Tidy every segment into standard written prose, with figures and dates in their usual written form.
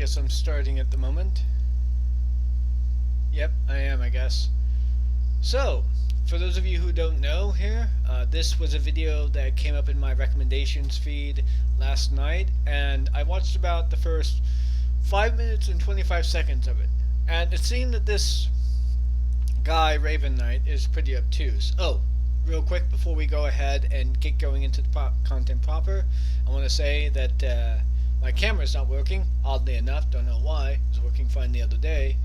guess I'm starting at the moment. Yep, I am, I guess. So, for those of you who don't know here, this was a video that came up in my recommendations feed last night, and I watched about the first 5 minutes and 25 seconds of it. And it seemed that this guy, Raven Knight, is pretty obtuse. Oh, real quick before we go ahead and get going into the content proper, I want to say that my camera's not working, oddly enough, don't know why. It was working fine the other day.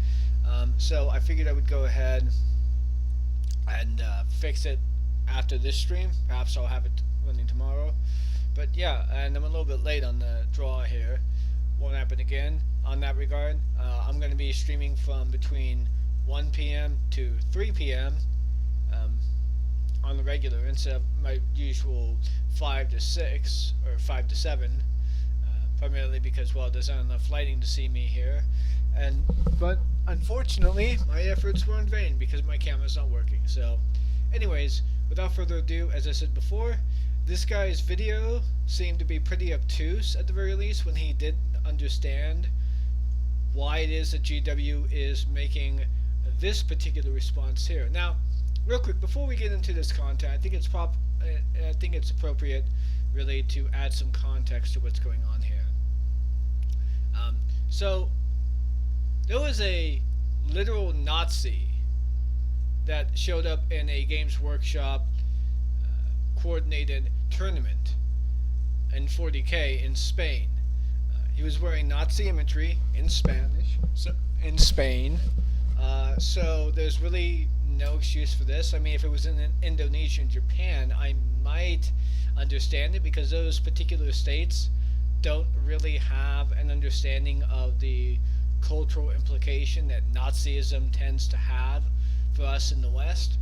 So I figured I would go ahead and fix it after this stream. Perhaps I'll have it running tomorrow. But yeah, and I'm a little bit late on the draw here. Won't happen again on that regard. I'm going to be streaming from between 1 p.m. to 3 p.m. On the regular instead of my usual 5 to 6 or 5 to 7. Primarily because, well, there's not enough lighting to see me here. But unfortunately, my efforts were in vain because my camera's not working. So, anyways, without further ado, as I said before, this guy's video seemed to be pretty obtuse at the very least when he didn't understand why it is that GW is making this particular response here. Now, real quick, before we get into this content, I think it's appropriate really to add some context to what's going on here. So there was a literal Nazi that showed up in a Games Workshop coordinated tournament in 40K in Spain. He was wearing Nazi imagery in Spanish, so in Spain. So there's really no excuse for this. I mean, if it was in Indonesia and Japan, I might understand it because those particular states don't really have an understanding of the cultural implication that Nazism tends to have for us in the West.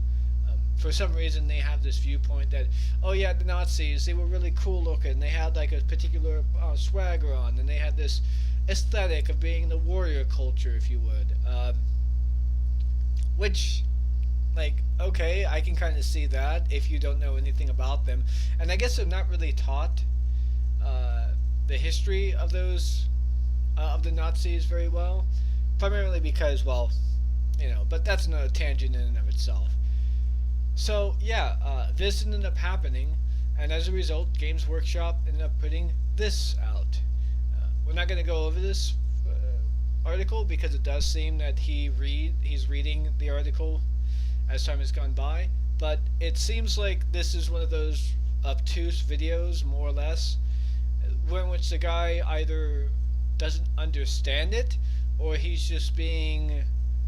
For some reason they have this viewpoint that, oh yeah, the Nazis, they were really cool looking, they had like a particular swagger on, and they had this aesthetic of being the warrior culture, if you would. Which, like, okay, I can kind of see that if you don't know anything about them. And I guess they're not really taught the history of those, of the Nazis very well. Primarily because, well, you know, but that's another tangent in and of itself. So, yeah, this ended up happening, and as a result, Games Workshop ended up putting this out. We're not going to go over this article because it does seem that he's reading the article as time has gone by, but it seems like this is one of those obtuse videos, more or less, in which the guy either doesn't understand it or he's just being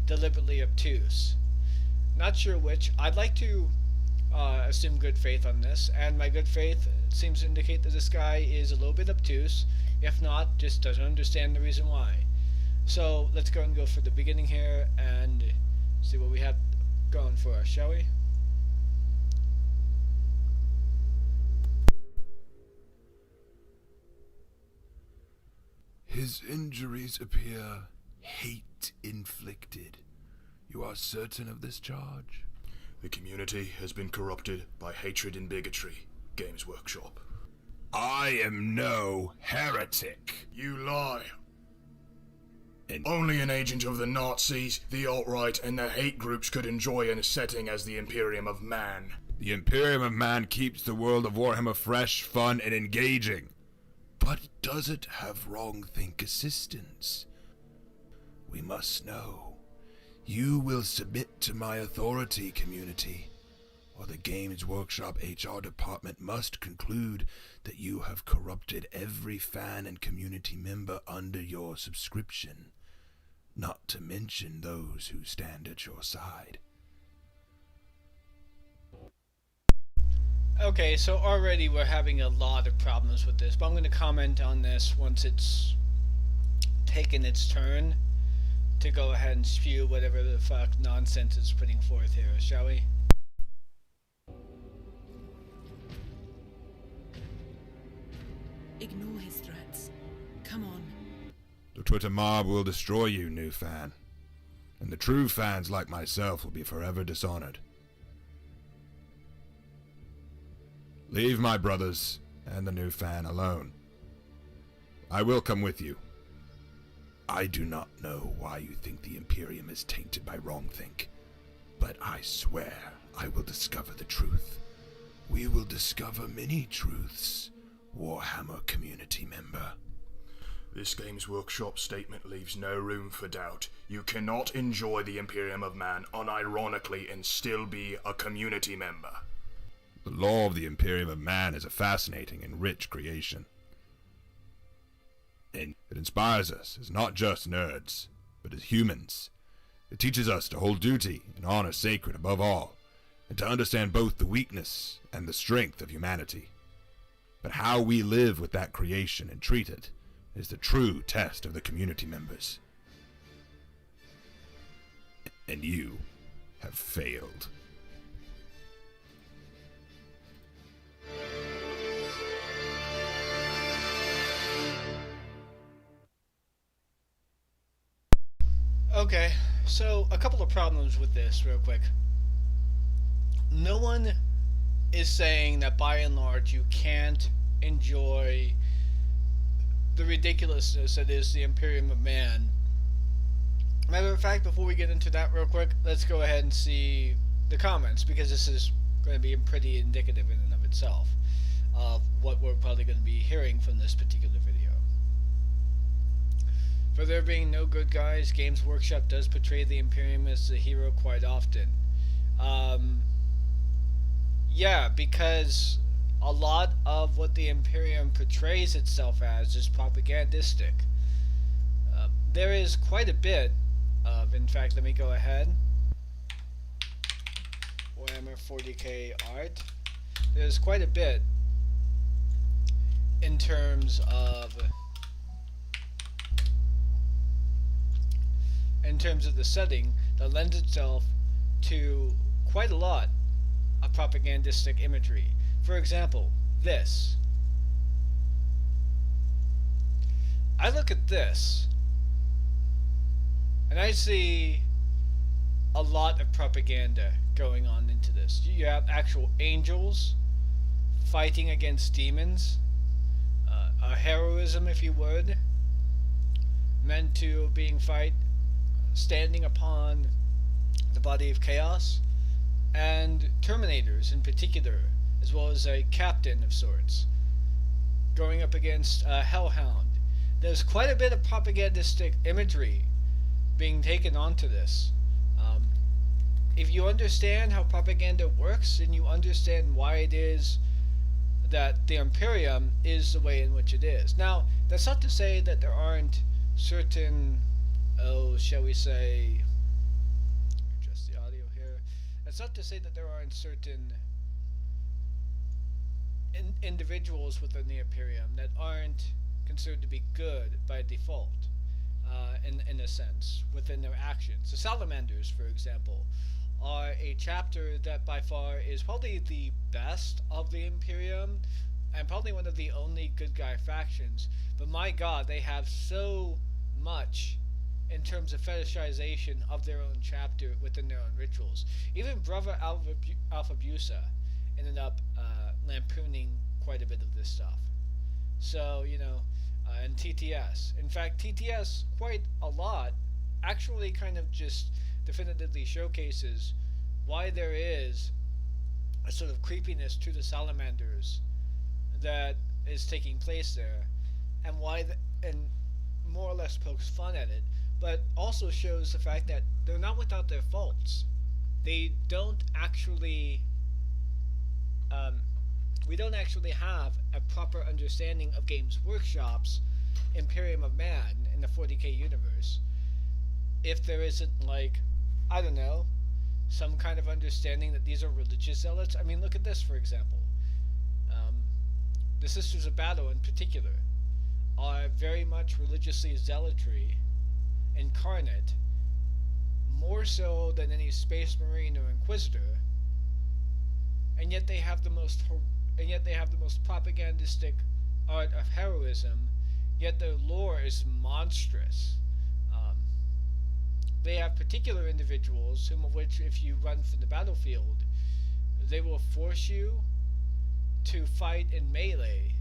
deliberately obtuse. Not sure which. I'd like to assume good faith on this, and my good faith seems to indicate that this guy is a little bit obtuse, if not, just doesn't understand the reason why. So let's go and go for the beginning here and see what we have going for us, shall we? His injuries appear hate-inflicted. You are certain of this charge? The community has been corrupted by hatred and bigotry. Games Workshop. I am no heretic. You lie. Only an agent of the Nazis, the alt-right, and the hate groups could enjoy a setting as the Imperium of Man. The Imperium of Man keeps the world of Warhammer fresh, fun, and engaging. But does it have wrong-think assistance? We must know. You will submit to my authority, community, or the Games Workshop HR department must conclude that you have corrupted every fan and community member under your subscription, not to mention those who stand at your side. Okay, so already we're having a lot of problems with this, but I'm going to comment on this once it's taken its turn to go ahead and spew whatever the fuck nonsense it's putting forth here, shall we? Ignore his threats. Come on. The Twitter mob will destroy you, new fan. And the true fans like myself will be forever dishonored. Leave my brothers and the new fan alone. I will come with you. I do not know why you think the Imperium is tainted by wrongthink, but I swear I will discover the truth. We will discover many truths, Warhammer community member. This Games Workshop statement leaves no room for doubt. You cannot enjoy the Imperium of Man unironically and still be a community member. The law of the Imperium of Man is a fascinating and rich creation. And it inspires us as not just nerds, but as humans. It teaches us to hold duty and honor sacred above all, and to understand both the weakness and the strength of humanity. But how we live with that creation and treat it is the true test of the community members. And you have failed. Okay, so a couple of problems with this real quick. No one is saying that by and large you can't enjoy the ridiculousness that is the Imperium of Man. Matter of fact, before we get into that real quick, let's go ahead and see the comments, because this is going to be pretty indicative in and of itself of what we're probably going to be hearing from this particular video. For there being no good guys, Games Workshop does portray the Imperium as the hero quite often. Yeah, because a lot of what the Imperium portrays itself as is propagandistic. There is quite a bit of, in fact, let me go ahead. Warhammer 40k art. There's quite a bit in terms of the setting that lends itself to quite a lot of propagandistic imagery. For example, this. I look at this and I see a lot of propaganda going on into this. You have actual angels fighting against demons, a heroism, if you would, meant to being standing upon the body of chaos, and Terminators in particular, as well as a captain of sorts, going up against a Hellhound. There's quite a bit of propagandistic imagery being taken onto this. If you understand how propaganda works, and you understand why it is that the Imperium is the way in which it is. Now, that's not to say that there aren't certain, shall we say, adjust the audio here. That's not to say that there aren't certain individuals within the Imperium that aren't considered to be good by default, in a sense, within their actions. The Salamanders, for example, are a chapter that by far is probably the best of the Imperium, and probably one of the only good guy factions. But my god, they have so much in terms of fetishization of their own chapter within their own rituals. Even Brother Alpha Busa ended up lampooning quite a bit of this stuff. So, and TTS. In fact, TTS quite a lot actually kind of just definitively showcases why there is a sort of creepiness to the Salamanders that is taking place there, and why and more or less pokes fun at it, but also shows the fact that they're not without their faults. They don't actually we don't actually have a proper understanding of Games Workshop's Imperium of Man in the 40k universe. If there isn't, like, I don't know, some kind of understanding that these are religious zealots. I mean, look at this, for example. The Sisters of Battle in particular are very much religiously zealotry incarnate, more so than any Space Marine or Inquisitor, and yet they have the most propagandistic art of heroism, yet their lore is monstrous. They have particular individuals, some of which, if you run from the battlefield, they will force you to fight in melee,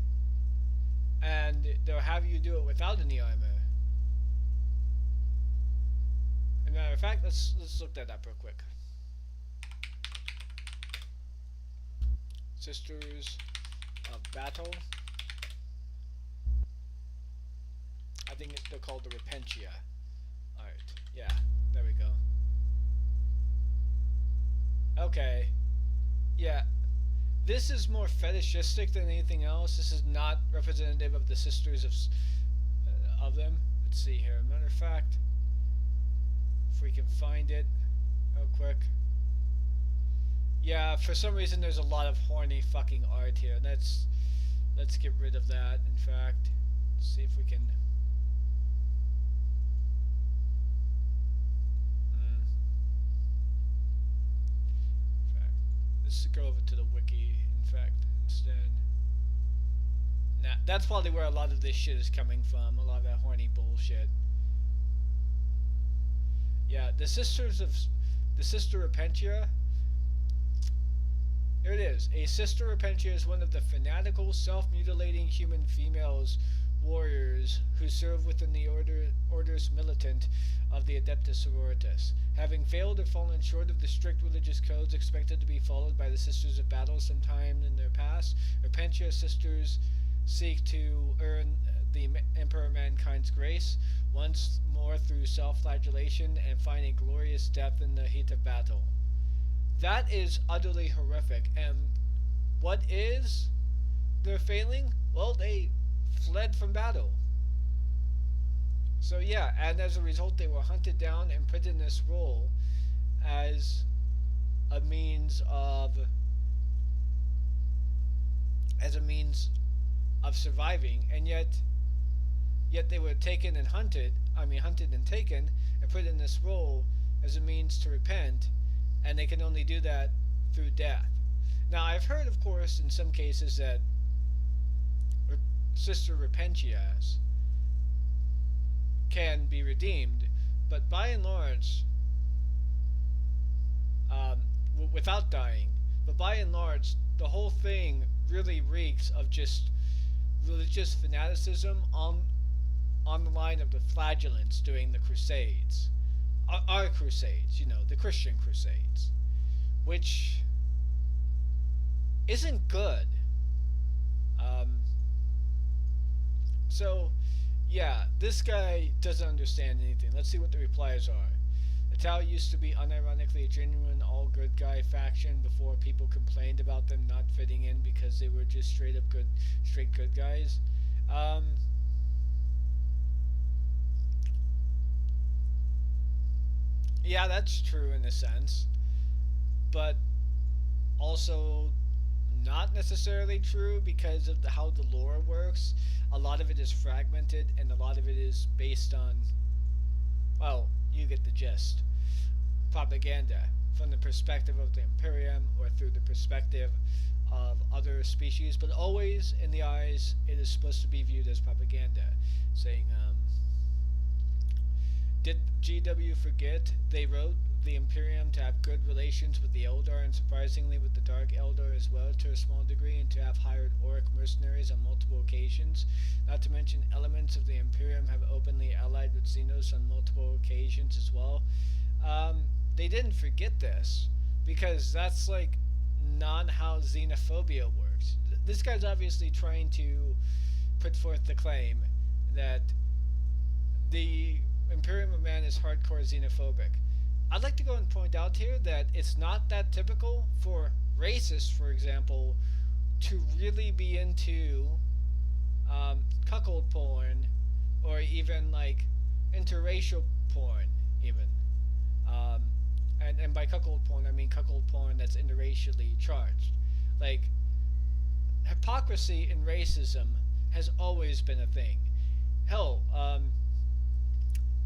and they'll have you do it without any armor, As a matter of fact, let's look that up real quick. Sisters of Battle. I think they're called the Repentia. Alright, yeah, there we go. Okay. Yeah. This is more fetishistic than anything else. This is not representative of the sisters of them. Let's see here. Matter of fact, if we can find it real quick. Yeah, for some reason there's a lot of horny fucking art here. Let's get rid of that. In fact, let's see if we can. In fact, let's go over to the wiki. In fact, instead. Nah, that's probably where a lot of this shit is coming from. A lot of that horny bullshit. Yeah, the Sister Repentia. Here it is. A Sister Repentia is one of the fanatical, self-mutilating human females warriors who serve within the orders militant of the Adeptus Sororitas. Having failed or fallen short of the strict religious codes expected to be followed by the Sisters of Battle sometime in their past, Repentia sisters seek to earn the Emperor Mankind's grace once more through self-flagellation and find a glorious death in the heat of battle. That is utterly horrific. And what is their failing? Well, they fled from battle. So yeah, and as a result they were hunted down and put in this role as a means of surviving, and yet they were taken and hunted and taken and put in this role as a means to repent, and they can only do that through death. Now, I've heard, of course, in some cases that Sister Repentias can be redeemed, but by and large, without dying, but by and large, the whole thing really reeks of just religious fanaticism on the line of the flagellants during the Crusades. Our Crusades, the Christian Crusades, which isn't good. So, yeah, this guy doesn't understand anything. Let's see what the replies are. Ital used to be unironically a genuine all-good guy faction before people complained about them not fitting in because they were just straight good guys. Yeah, that's true in a sense, but also not necessarily true because of how the lore works. A lot of it is fragmented, and a lot of it is based on, well, you get the gist, propaganda from the perspective of the Imperium or through the perspective of other species, but always in the eyes it is supposed to be viewed as propaganda, saying, did GW forget they wrote the Imperium to have good relations with the Eldar and surprisingly with the Dark Eldar as well to a small degree, and to have hired Auric mercenaries on multiple occasions? Not to mention elements of the Imperium have openly allied with Xenos on multiple occasions as well. They didn't forget this because that's like not how xenophobia works. This guy's obviously trying to put forth the claim that the Imperium of Man is hardcore xenophobic. I'd like to go and point out here that it's not that typical for racists, for example, to really be into cuckold porn or even like interracial porn even. And by cuckold porn, I mean cuckold porn that's interracially charged. Like, hypocrisy in racism has always been a thing. Hell,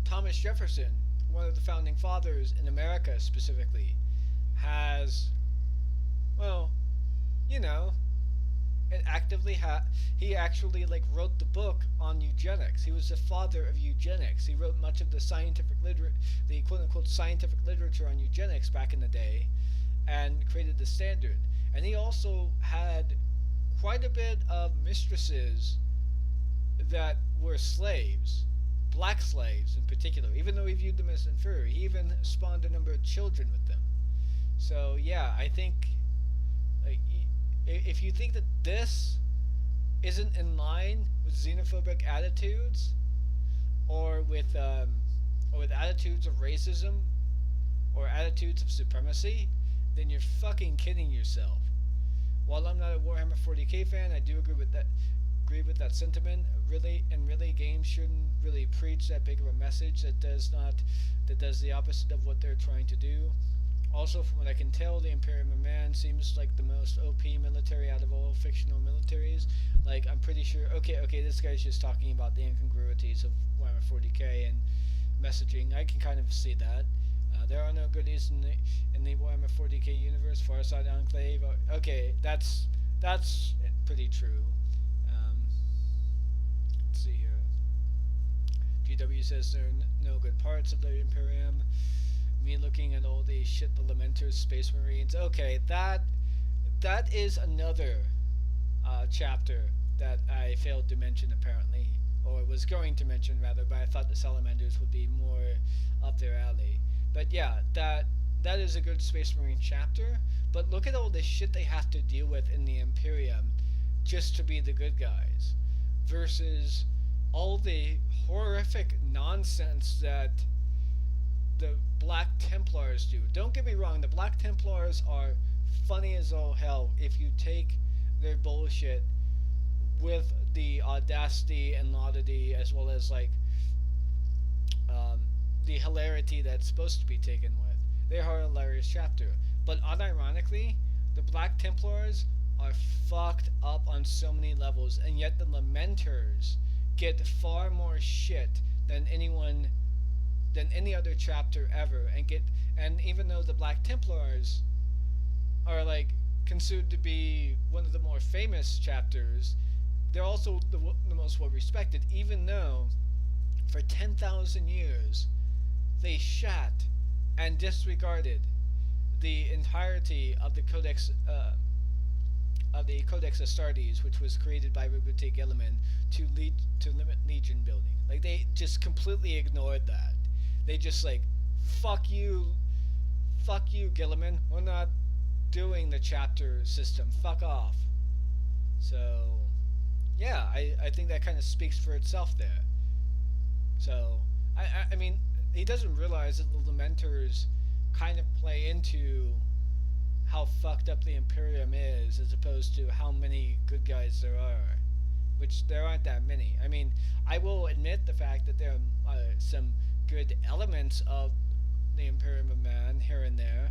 Thomas Jefferson, one of the founding fathers in America specifically, has, well, he actually like wrote the book on eugenics. He was the father of eugenics. He wrote much of the the quote-unquote scientific literature on eugenics back in the day, and created the standard. And he also had quite a bit of mistresses that were slaves, black slaves in particular. Even though he viewed them as inferior, he even spawned a number of children with them. So yeah, I think like if you think that this isn't in line with xenophobic attitudes or with attitudes of racism or attitudes of supremacy, then you're fucking kidding yourself. While I'm not a Warhammer 40k fan, I do agree with that. Agree with that sentiment. Really, games shouldn't really preach that big of a message that does the opposite of what they're trying to do. Also, from what I can tell, the Imperium of Man seems like the most OP military out of all fictional militaries. Like, I'm pretty sure. Okay, this guy's just talking about the incongruities of Warhammer 40k and messaging. I can kind of see that. There are no goodies in the Warhammer 40k universe. Farside Enclave. Okay, that's pretty true. Let's see here. GW says there are no good parts of the Imperium. Me looking at all these shit, the Lamenters, Space Marines. Okay, that is another chapter that I failed to mention apparently, or was going to mention rather, but I thought the Salamanders would be more up their alley. But yeah, that is a good Space Marine chapter, but look at all the shit they have to deal with in the Imperium just to be the good guys, versus all the horrific nonsense that the Black Templars do. Don't get me wrong, the Black Templars are funny as all hell if you take their bullshit with the audacity and laudity, as well as like the hilarity that's supposed to be taken with. They are a hilarious chapter. But unironically, the Black Templars are fucked up on so many levels, and yet the Lamenters get far more shit than any other chapter ever, and even though the Black Templars are like considered to be one of the more famous chapters, they're also the most well respected, even though for 10,000 years they shat and disregarded the entirety of the Codex Astartes, which was created by Bibliothek Gilliman to limit legion building. Like, they just completely ignored that. They just like, fuck you Gilliman, we're not doing the chapter system, fuck off. So yeah, I think that kind of speaks for itself there. So I mean, he doesn't realize that the Lamenters kind of play into how fucked up the Imperium is, as opposed to how many good guys there are, which there aren't that many. I mean, I will admit the fact that there are some good elements of the Imperium of Man here and there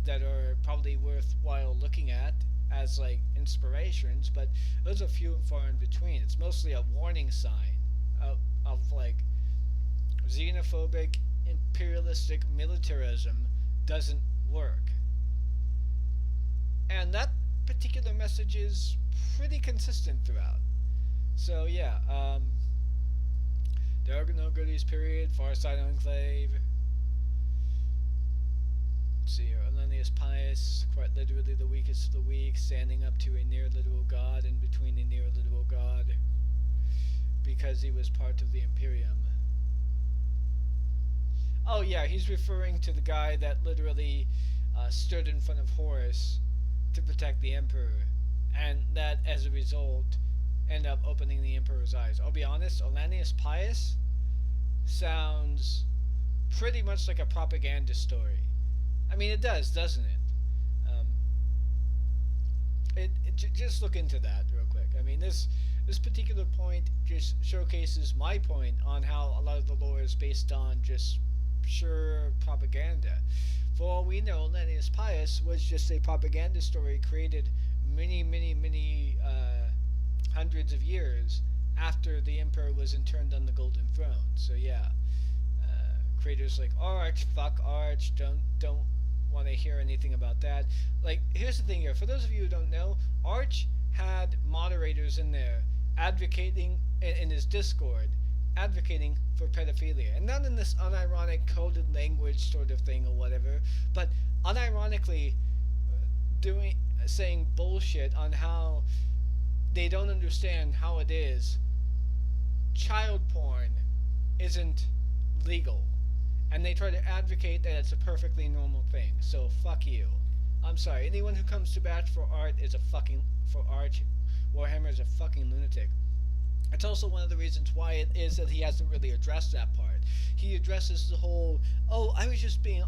that are probably worthwhile looking at as like inspirations, but those are few and far in between. It's mostly a warning sign of like xenophobic, imperialistic militarism doesn't work. And that particular message is pretty consistent throughout. So yeah, there are no goodies period, Farside Enclave. Let's see here, Elenius Pius, quite literally the weakest of the weak, standing up to a near literal god in between a near literal god, because he was part of the Imperium. Oh yeah, he's referring to the guy that literally stood in front of Horus to protect the Emperor, and that as a result ended up opening the Emperor's eyes. I'll be honest, Elenius Pius sounds pretty much like a propaganda story. I mean, it does, doesn't it? Just look into that real quick. I mean, this particular point just showcases my point on how a lot of the lore is based on just pure propaganda. For all we know, Elenius Pius was just a propaganda story created many hundreds of years after the Emperor was interned on the Golden Throne. So yeah, creators like Arch, fuck Arch, don't want to hear anything about that. Like, here's the thing here, for those of you who don't know, Arch had moderators in there advocating in his Discord, advocating for pedophilia, and not in this unironic coded language sort of thing or whatever, but unironically saying bullshit on how they don't understand how it is child porn isn't legal. And they try to advocate that it's a perfectly normal thing. So fuck you. I'm sorry. Anyone who comes to bat for art is a fucking for art. Warhammer is a fucking lunatic. It's also one of the reasons why it is that he hasn't really addressed that part. He addresses the whole, oh, I was just being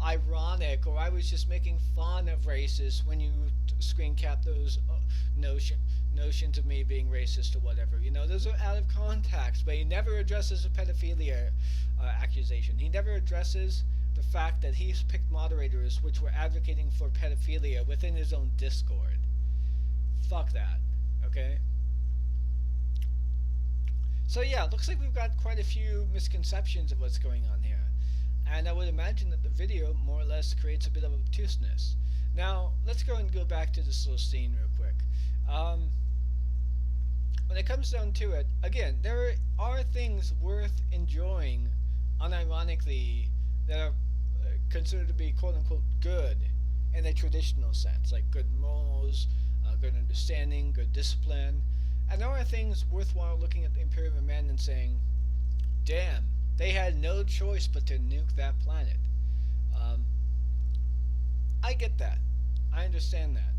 ironic, or I was just making fun of racists when you screen cap those notions of me being racist or whatever. You know, those are out of context, but he never addresses a pedophilia accusation. He never addresses the fact that he's picked moderators which were advocating for pedophilia within his own Discord. Fuck that, okay? So yeah, looks like we've got quite a few misconceptions of what's going on here. And I would imagine that the video more or less creates a bit of obtuseness. Now, let's go and go back to this little scene real quick. When it comes down to it, again, there are things worth enjoying unironically that are considered to be quote-unquote good in a traditional sense, like good morals, good understanding, good discipline. And there are things worthwhile looking at the Imperium of Man and saying, damn, they had no choice but to nuke that planet. I get that. I understand that.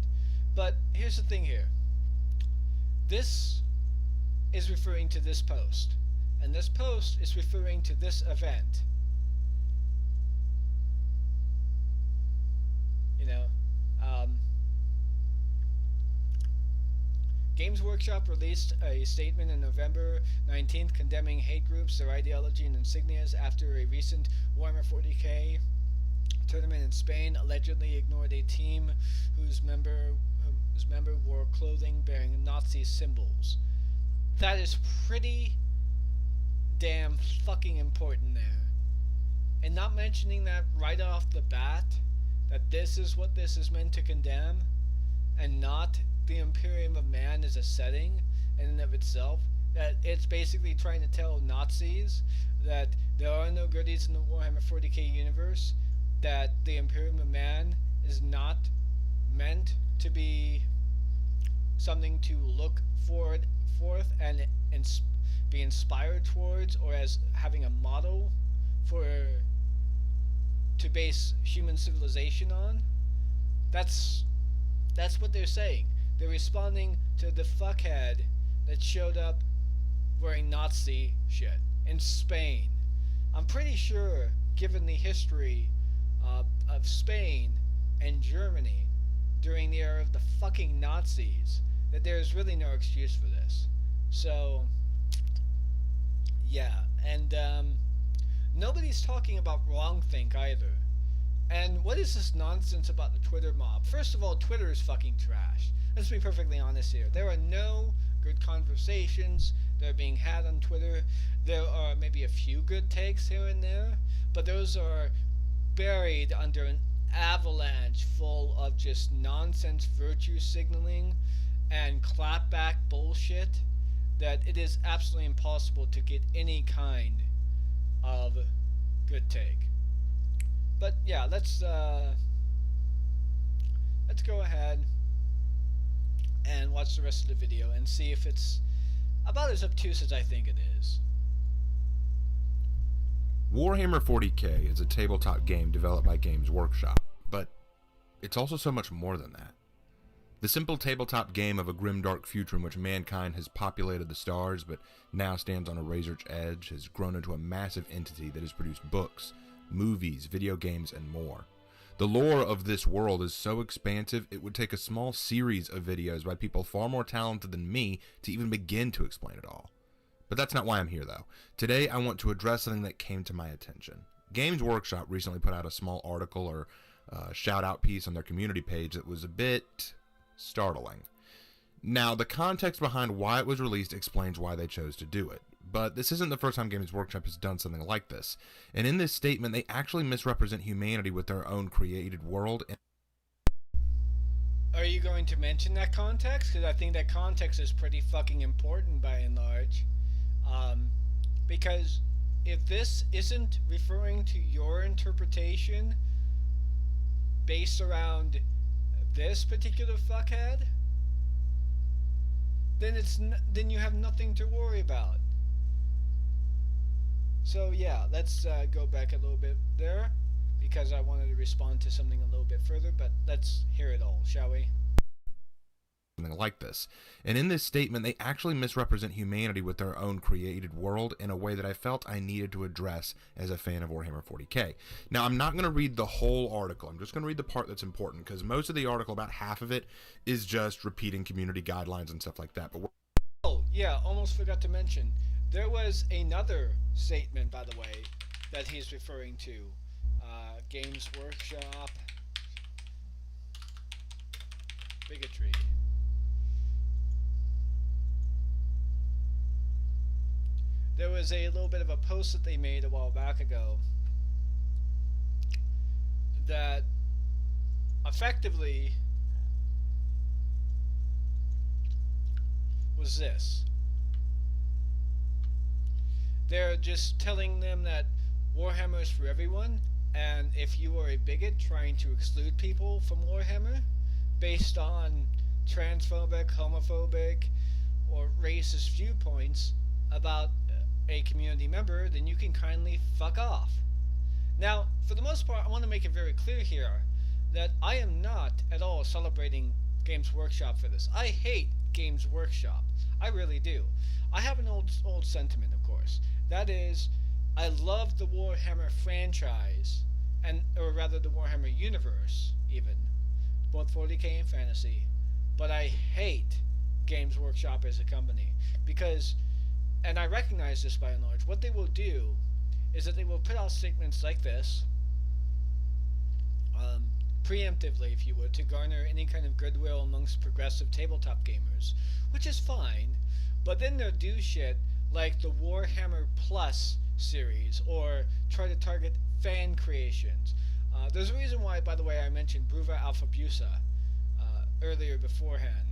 But here's the thing here. This is referring to this post. And this post is referring to this event. You know, Games Workshop released a statement on November 19th condemning hate groups, their ideology, and insignias after a recent Warhammer 40k tournament in Spain allegedly ignored a team whose member wore clothing bearing Nazi symbols. That is pretty damn fucking important there. And not mentioning that right off the bat, that this is what this is meant to condemn, and not the Imperium of Man as a setting in and of itself, that it's basically trying to tell Nazis that there are no goodies in the Warhammer 40k universe, that the Imperium of Man is not meant to be something to look forth and be inspired towards, or as having a model to base human civilization on. That's what they're saying. They're responding to the fuckhead that showed up wearing Nazi shit in Spain. I'm pretty sure, given the history of Spain and Germany during the era of the fucking Nazis, that there's really no excuse for this. So, yeah. And nobody's talking about wrongthink either. And what is this nonsense about the Twitter mob? First of all, Twitter is fucking trash. Let's be perfectly honest here. There are no good conversations that are being had on Twitter. There are maybe a few good takes here and there, but those are buried under an avalanche full of just nonsense virtue signaling and clapback bullshit that it is absolutely impossible to get any kind of good take. But yeah, let's go ahead and watch the rest of the video and see if it's about as obtuse as I think it is. Warhammer 40k is a tabletop game developed by Games Workshop, but it's also so much more than that. The simple tabletop game of a grimdark future in which mankind has populated the stars but now stands on a razor's edge has grown into a massive entity that has produced books, movies, video games, and more. The lore of this world is so expansive it would take a small series of videos by people far more talented than me to even begin to explain it all. But that's not why I'm here though. Today I want to address something that came to my attention. Games Workshop recently put out a small article or shout out piece on their community page that was a bit startling. Now, the context behind why it was released explains why they chose to do it, but this isn't the first time Games Workshop has done something like this, and in this statement they actually misrepresent humanity with their own created world. Are you going to mention that context? Because I think that context is pretty fucking important by and large. Because if this isn't referring to your interpretation based around this particular fuckhead, then you have nothing to worry about. So yeah, let's go back a little bit there because I wanted to respond to something a little bit further, but let's hear it all, shall we? Something like this. And in this statement, they actually misrepresent humanity with their own created world in a way that I felt I needed to address as a fan of Warhammer 40k. Now, I'm not going to read the whole article. I'm just going to read the part that's important, because most of the article, about half of it, is just repeating community guidelines and stuff like that. But Oh, yeah, almost forgot to mention. There was another statement, by the way, that he's referring to. Games Workshop. Bigotry. There was a little bit of a post that they made a while back ago that effectively was this. They're just telling them that Warhammer is for everyone, and if you are a bigot trying to exclude people from Warhammer based on transphobic, homophobic, or racist viewpoints about a community member, then you can kindly fuck off. Now, for the most part, I want to make it very clear here that I am not at all celebrating Games Workshop for this. I hate Games Workshop. I really do. I have an old sentiment, of course. That is, I love the Warhammer franchise, or rather the Warhammer universe, even, both 40k and fantasy, but I hate Games Workshop as a company because, and I recognize this by and large, what they will do is that they will put out statements like this, preemptively, if you would, to garner any kind of goodwill amongst progressive tabletop gamers, which is fine, but then they'll do shit like the Warhammer Plus series, or try to target fan creations. There's a reason why, by the way, I mentioned Bruva Alpha Busa earlier beforehand.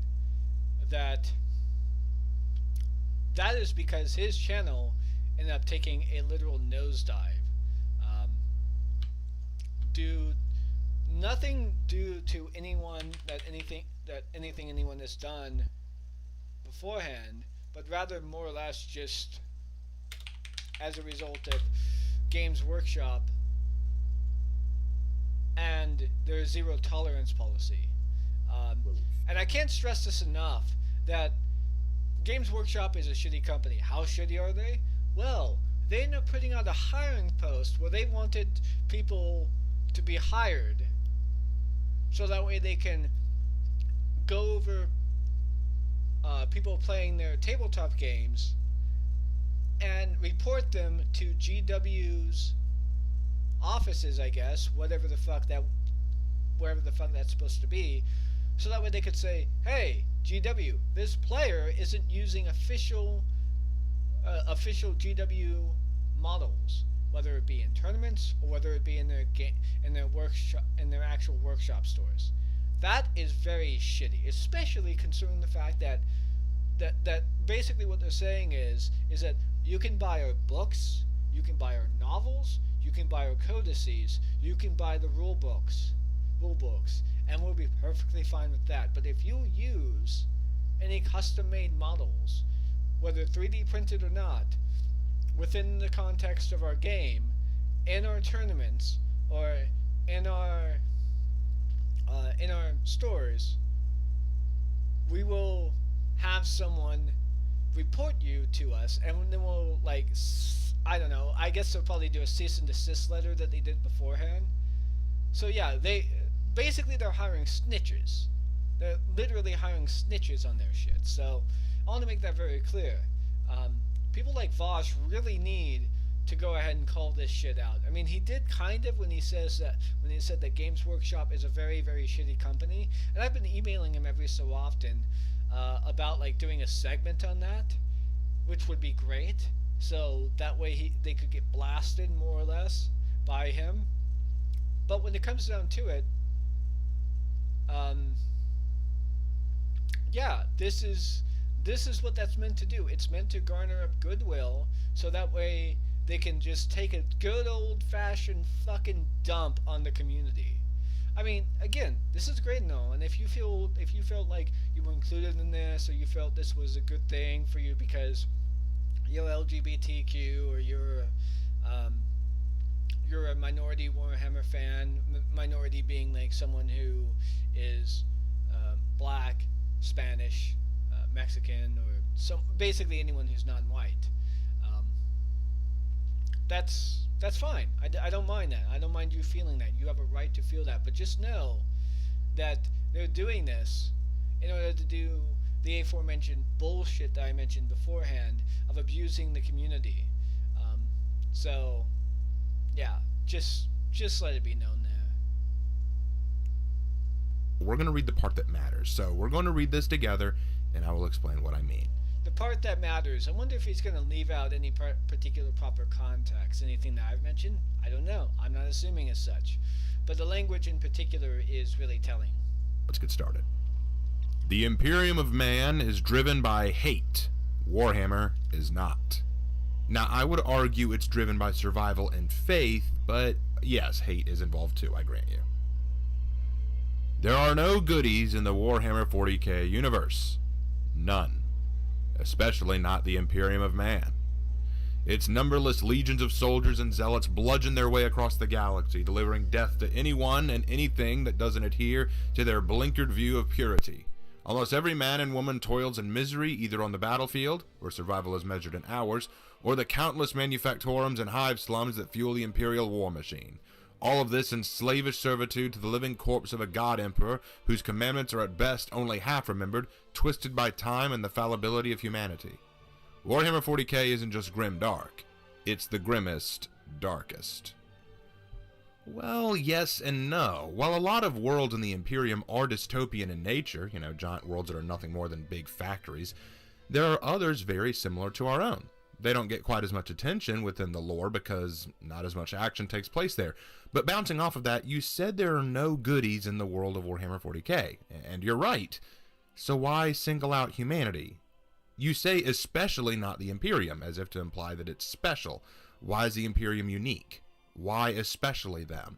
That is because his channel ended up taking a literal nosedive. Nothing due to anything anyone has done beforehand, but rather more or less just as a result of Games Workshop and their zero tolerance policy. And I can't stress this enough, that Games Workshop is a shitty company. How shitty are they? Well, they ended up putting out a hiring post where they wanted people to be hired so that way they can go over people playing their tabletop games and report them to GW's offices, I guess, wherever the fuck that's supposed to be, so that way they could say, hey, GW, this player isn't using official GW models, whether it be in tournaments or whether it be in their actual workshop stores. That is very shitty, especially considering the fact that basically what they're saying is that you can buy our books, you can buy our novels, you can buy our codices, you can buy the rule books, and we'll be perfectly fine with that. But if you use any custom-made models, whether 3D printed or not, within the context of our game, in our tournaments, or in our stores, we will have someone report you to us, and then we'll, like, I don't know, I guess they'll probably do a cease and desist letter that they did beforehand. So yeah, they're hiring snitches. They're literally hiring snitches on their shit. So I want to make that very clear. People like Vosh really need to go ahead and call this shit out. I mean, he did kind of when he said that Games Workshop is a very, very shitty company, and I've been emailing him every so often about like doing a segment on that, which would be great. So that way they could get blasted more or less by him. But when it comes down to it, yeah, this is what that's meant to do. It's meant to garner up goodwill, so that way they can just take a good old-fashioned fucking dump on the community. I mean, again, this is great and all, and if you felt like you were included in this, or you felt this was a good thing for you because you're LGBTQ or um, you're a minority Warhammer fan, minority being like someone who is black, Spanish, Mexican, or basically anyone who's non-white. Um, that's fine. I don't mind that. I don't mind you feeling that. You have a right to feel that. But just know that they're doing this in order to do the aforementioned bullshit that I mentioned beforehand of abusing the community. Um, so, yeah, just let it be known there. We're going to read the part that matters. So we're going to read this together, and I will explain what I mean. The part that matters. I wonder if he's going to leave out any particular proper context. Anything that I've mentioned? I don't know. I'm not assuming as such. But the language in particular is really telling. Let's get started. The Imperium of Man is driven by hate. Warhammer is not. Now, I would argue it's driven by survival and faith, but yes, hate is involved too, I grant you. There are no goodies in the Warhammer 40k universe. None. Especially not the Imperium of Man. Its numberless legions of soldiers and zealots bludgeon their way across the galaxy, delivering death to anyone and anything that doesn't adhere to their blinkered view of purity. Almost every man and woman toils in misery either on the battlefield, where survival is measured in hours, or the countless manufactorums and hive slums that fuel the Imperial war machine. All of this in slavish servitude to the living corpse of a god emperor whose commandments are at best only half remembered, twisted by time and the fallibility of humanity. Warhammer 40k isn't just grim dark, it's the grimmest, darkest. Well, yes and no. While a lot of worlds in the Imperium are dystopian in nature, giant worlds that are nothing more than big factories, there are others very similar to our own. They don't get quite as much attention within the lore because not as much action takes place there. But bouncing off of that, you said there are no goodies in the world of Warhammer 40k, and you're right. So why single out humanity? You say especially not the Imperium, as if to imply that it's special. Why is the Imperium unique? Why especially them?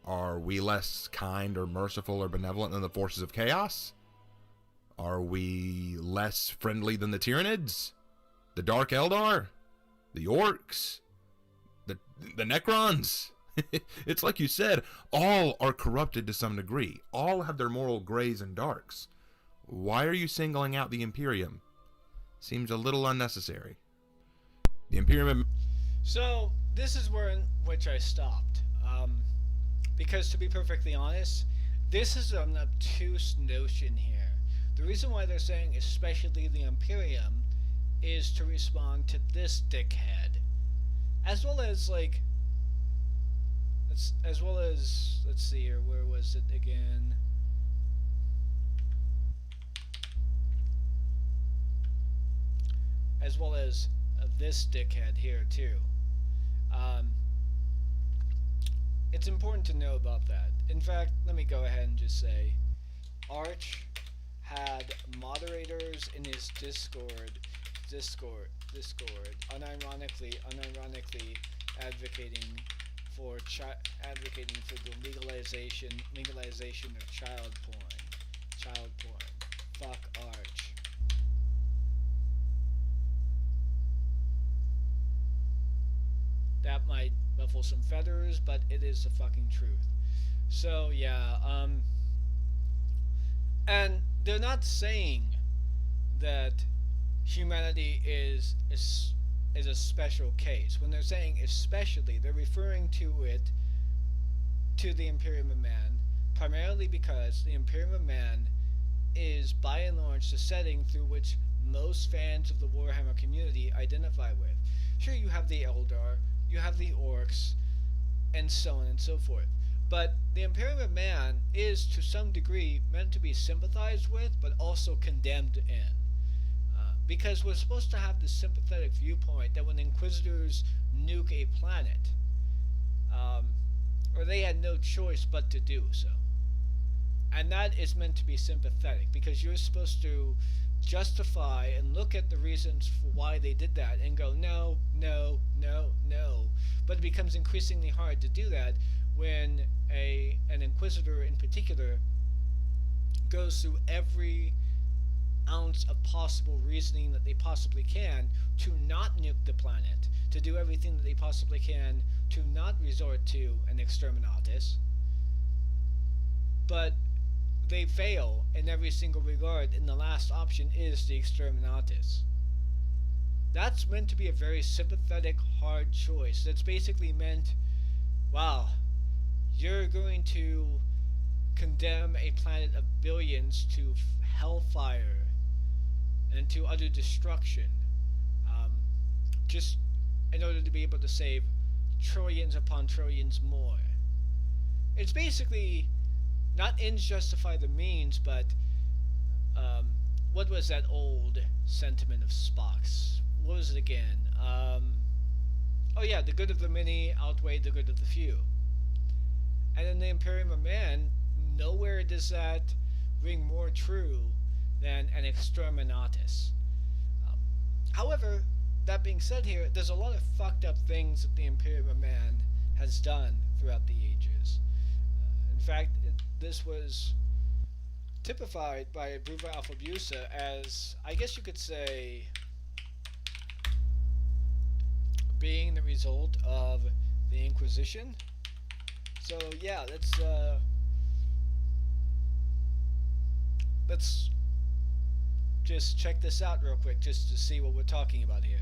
Are we less kind or merciful or benevolent than the forces of chaos? Are we less friendly than the Tyranids? The Dark Eldar? The Orcs? The Necrons? It's like you said, all are corrupted to some degree. All have their moral grays and darks. Why are you singling out the Imperium? Seems a little unnecessary. The Imperium... So, this is where in which I stopped. Because to be perfectly honest, this is an obtuse notion here. The reason why they're saying especially the Imperium is to respond to this dickhead. As well as, let's see here, where was it again? As well as this dickhead here, too. It's important to know about that. In fact, let me go ahead and just say, Arch had moderators in his Discord, unironically advocating for the legalization of child porn. Fuck Arch. That might ruffle some feathers, but it is the fucking truth. So yeah, and they're not saying that humanity is a special case. When they're saying especially, they're referring to the Imperium of Man, primarily because the Imperium of Man is by and large the setting through which most fans of the Warhammer community identify with. Sure, you have the Eldar, you have the Orcs, and so on and so forth. But the Imperium of Man is, to some degree, meant to be sympathized with, but also condemned in. Because we're supposed to have this sympathetic viewpoint that when Inquisitors nuke a planet, or they had no choice but to do so. And that is meant to be sympathetic, because you're supposed to justify and look at the reasons for why they did that and go, no. But it becomes increasingly hard to do that when an Inquisitor in particular goes through every ounce of possible reasoning that they possibly can to not nuke the planet, to do everything that they possibly can to not resort to an exterminatus. But they fail in every single regard, and the last option is the exterminatus. That's meant to be a very sympathetic, hard choice. That's basically meant, wow, you're going to condemn a planet of billions to hellfire and to utter destruction, um, just in order to be able to save trillions upon trillions more. It's basically not ends justify the means, but what was that old sentiment of Spock's? What was it again? Oh yeah, the good of the many outweighed the good of the few. And in the Imperium of Man, nowhere does that ring more true than an exterminatus. However, that being said here, there's a lot of fucked up things that the Imperium of Man has done throughout the ages. In fact, this was typified by Bruva Alpha Busa as, I guess you could say, being the result of the Inquisition. So yeah, let's just check this out real quick just to see what we're talking about here.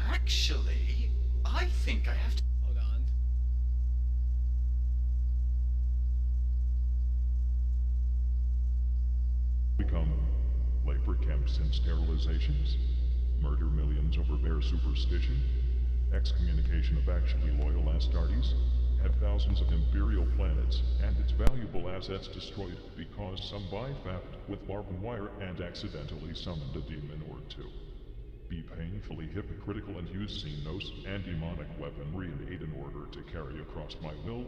Actually, I think I have to. Hold on. Become labor camps and sterilizations, murder millions over bare superstition, excommunication of actually loyal Astartes, have thousands of imperial planets and its valuable assets destroyed because some bypassed with barbed wire and accidentally summoned a demon or two. Be painfully hypocritical and use xenos and demonic weaponry in aid in order to carry across my will.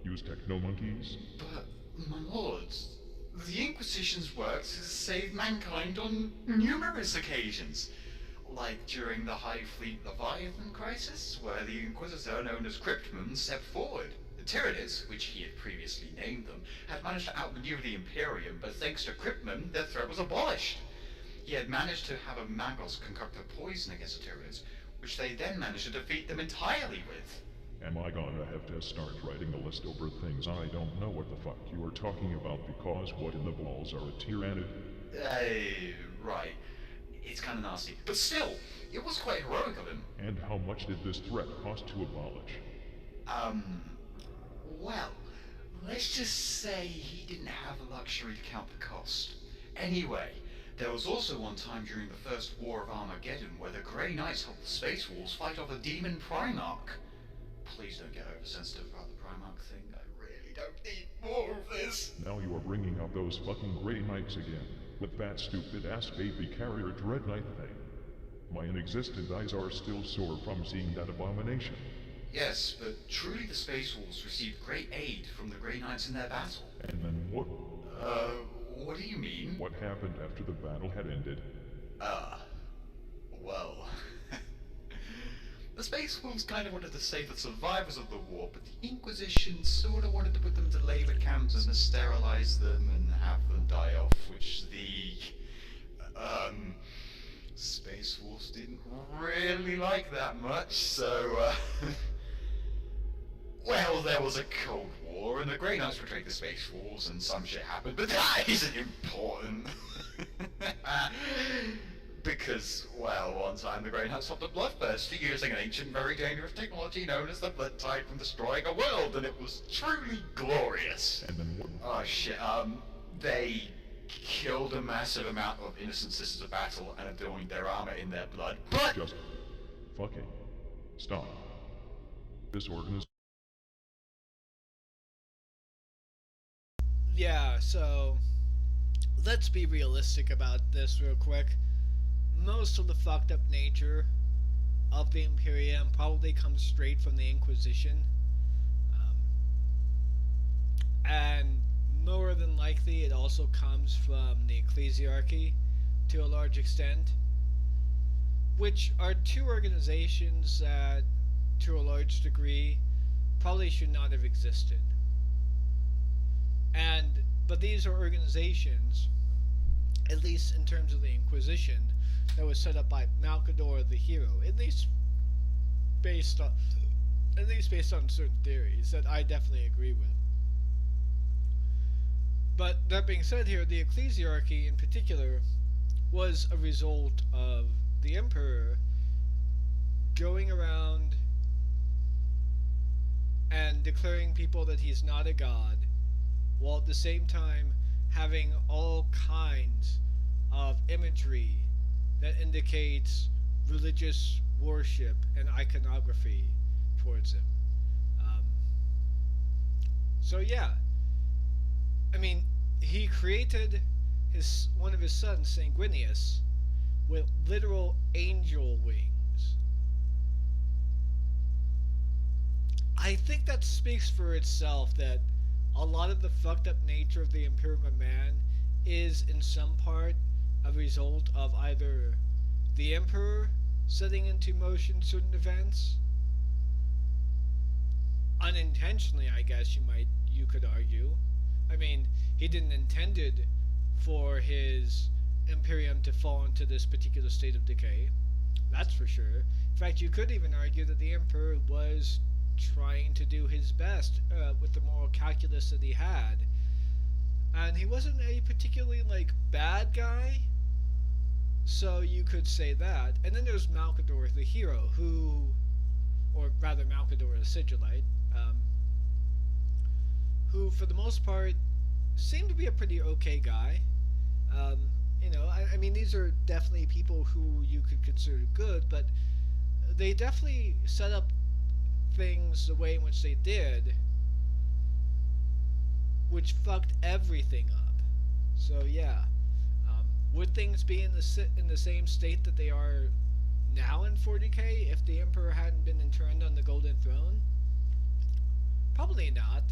Use techno-monkeys. But, my lords, the Inquisition's works has saved mankind on numerous occasions. Like during the High Fleet Leviathan crisis, where the Inquisitor known as Cryptman stepped forward. The Tyranids, which he had previously named them, had managed to outmaneuver the Imperium, but thanks to Cryptman, their threat was abolished. He had managed to have a Magos concoct a poison against the Tyranids, which they then managed to defeat them entirely with. Am I gonna have to start writing a list over things I don't know what the fuck you are talking about because what in the balls are a Tyrannid? Right. It's kind of nasty. But still, it was quite heroic of him. And how much did this threat cost to abolish? Well, let's just say he didn't have the luxury to count the cost. Anyway, there was also one time during the First War of Armageddon where the Grey Knights helped the Space Wolves fight off a demon Primarch. Please don't get oversensitive about the Primarch thing. I really don't need more of this. Now you are bringing up those fucking Grey Knights again, with that stupid ass baby carrier Dread Knight thing. My inexistent eyes are still sore from seeing that abomination. Yes, but truly the Space Wolves received great aid from the Grey Knights in their battle. And then what? What do you mean? What happened after the battle had ended? Well... The Space Wolves kind of wanted to save the survivors of the war, but the Inquisition sort of wanted to put them into labor camps and sterilize them and have them die off, which the... Space Wolves didn't really like that much, so, Well, there was a Cold War, and the Grey Knights betrayed the Space Wolves, and some shit happened, but that isn't important. Because, well, one time the Grey Knights stopped a bloodthirst using an ancient, very dangerous technology known as the Blood Tide from destroying a world, and it was truly glorious. And then what? Oh shit, they killed a massive amount of innocent sisters of battle and adorned their armor in their blood, but... Just fucking stop. This organization. Yeah, so let's be realistic about this real quick. Most of the fucked up nature of the Imperium probably comes straight from the Inquisition. And more than likely it also comes from the Ecclesiarchy to a large extent, which are two organizations that, to a large degree, probably should not have existed. And But these are organizations, at least in terms of the Inquisition, that was set up by Malcador the Hero, based on at least based on certain theories that I definitely agree with. But that being said here, the ecclesiarchy in particular was a result of the emperor going around and declaring people that he's not a god, while at the same time having all kinds of imagery that indicates religious worship and iconography towards him. So yeah, I mean, he created one of his sons, Sanguinius, with literal angel wings. I think that speaks for itself that a lot of the fucked up nature of the Imperium of Man is in some part a result of either the Emperor setting into motion certain events, unintentionally, I guess you could argue. I mean, he didn't intend it for his Imperium to fall into this particular state of decay. That's for sure. In fact, you could even argue that the Emperor was trying to do his best with the moral calculus that he had. And he wasn't a particularly, bad guy, so you could say that. And then there's Malcador the Hero, or rather Malcador the Sigillite, who for the most part seemed to be a pretty okay guy. I mean, these are definitely people who you could consider good, but they definitely set up things the way in which they did, which fucked everything up. So yeah, would things be in the same state that they are now in 40k if the Emperor hadn't been enthroned on the Golden Throne? Probably not.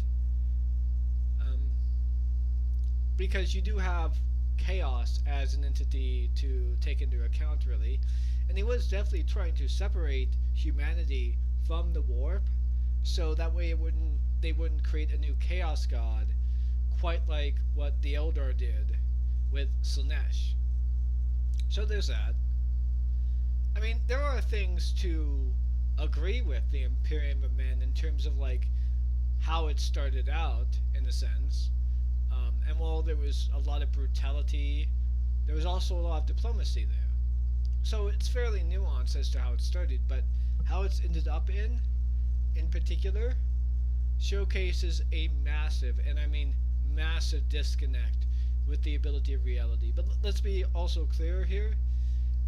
Because you do have chaos as an entity to take into account, really. And he was definitely trying to separate humanity from the warp, so that way they wouldn't create a new chaos god, quite like what the Eldar did with Slaanesh. So there's that. I mean, there are things to agree with the Imperium of Man in terms of how it started out, in a sense. And while there was a lot of brutality, there was also a lot of diplomacy there. So it's fairly nuanced as to how it started, but how it's ended up in particular, showcases a massive, and I mean massive, disconnect with the ability of reality. But let's be also clear here.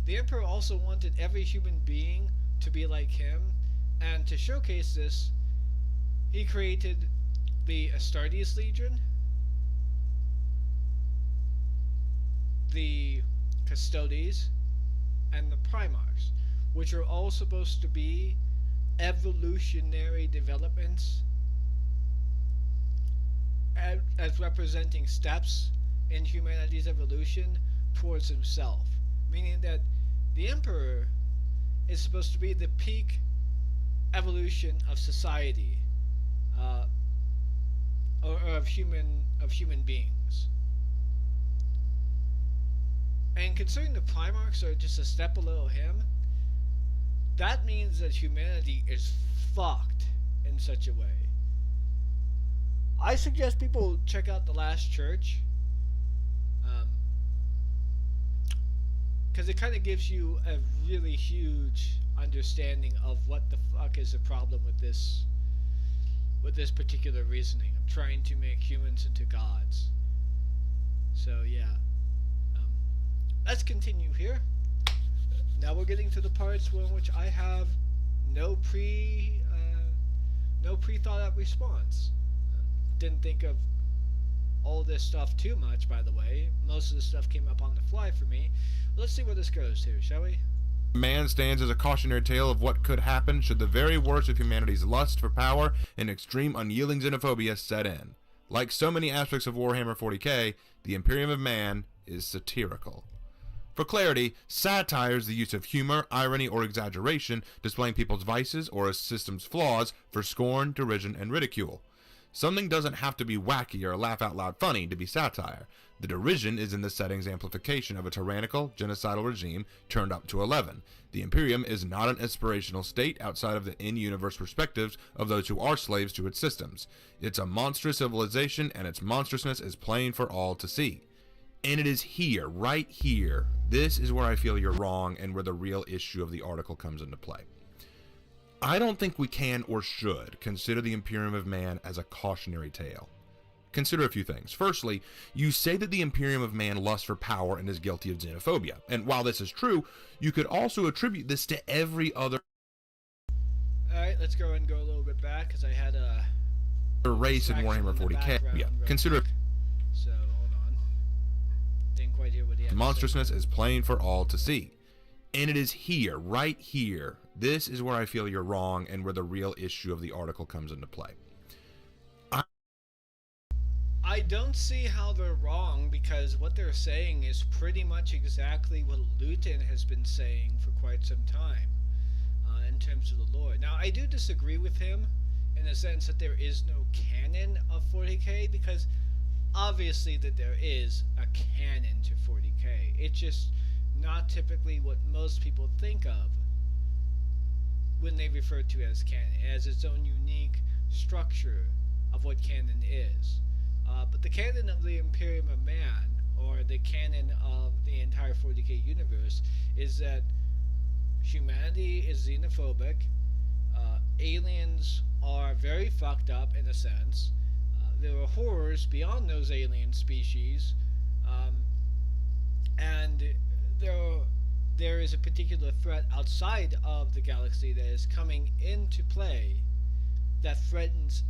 The Emperor also wanted every human being to be like him, and to showcase this, he created the Astartes Legion, the Custodes, and the Primarchs, which are all supposed to be evolutionary developments as representing steps in humanity's evolution towards himself. Meaning that the Emperor is supposed to be the peak evolution of society, or of human beings. And considering the Primarchs are just a step below him, that means that humanity is fucked in such a way. I suggest people check out The Last Church, because it kind of gives you a really huge understanding of what the fuck is the problem with this particular reasoning of trying to make humans into gods. So yeah. Let's continue here. Now we're getting to the parts in which I have no pre-thought out response. Didn't think of all this stuff too much, by the way. Most of the stuff came up on the fly for me. Let's see where this goes to, shall we? Man stands as a cautionary tale of what could happen should the very worst of humanity's lust for power and extreme unyielding xenophobia set in. Like so many aspects of Warhammer 40k, the Imperium of Man is satirical. For clarity, satire is the use of humor, irony, or exaggeration, displaying people's vices or a system's flaws for scorn, derision, and ridicule. Something doesn't have to be wacky or laugh out loud funny to be satire. The derision is in the setting's amplification of a tyrannical, genocidal regime turned up to 11. The Imperium is not an inspirational state outside of the in-universe perspectives of those who are slaves to its systems. It's a monstrous civilization, and its monstrousness is plain for all to see. And it is here, right here, this is where I feel you're wrong and where the real issue of the article comes into play. I don't think we can or should consider the Imperium of Man as a cautionary tale. Consider a few things. Firstly, you say that the Imperium of Man lusts for power and is guilty of xenophobia. And while this is true, you could also attribute this to every other Alright, let's go and go a little bit back, because I had a race in Warhammer 40k. Yeah, consider So, hold on. Didn't quite hear what he had to say. monstrousness is plain for all to see. And it is here, right here, this is where I feel you're wrong and where the real issue of the article comes into play. I don't see how they're wrong, because what they're saying is pretty much exactly what Luton has been saying for quite some time in terms of the lore. Now, I do disagree with him in the sense that there is no canon of 40k, because obviously that there is a canon to 40k. It's just not typically what most people think of when they refer to it as canon. It has its own unique structure of what canon is. But the canon of the Imperium of Man, or the canon of the entire 40k universe, is that humanity is xenophobic, aliens are very fucked up in a sense, there are horrors beyond those alien species, and there is a particular threat outside of the galaxy that is coming into play that threatens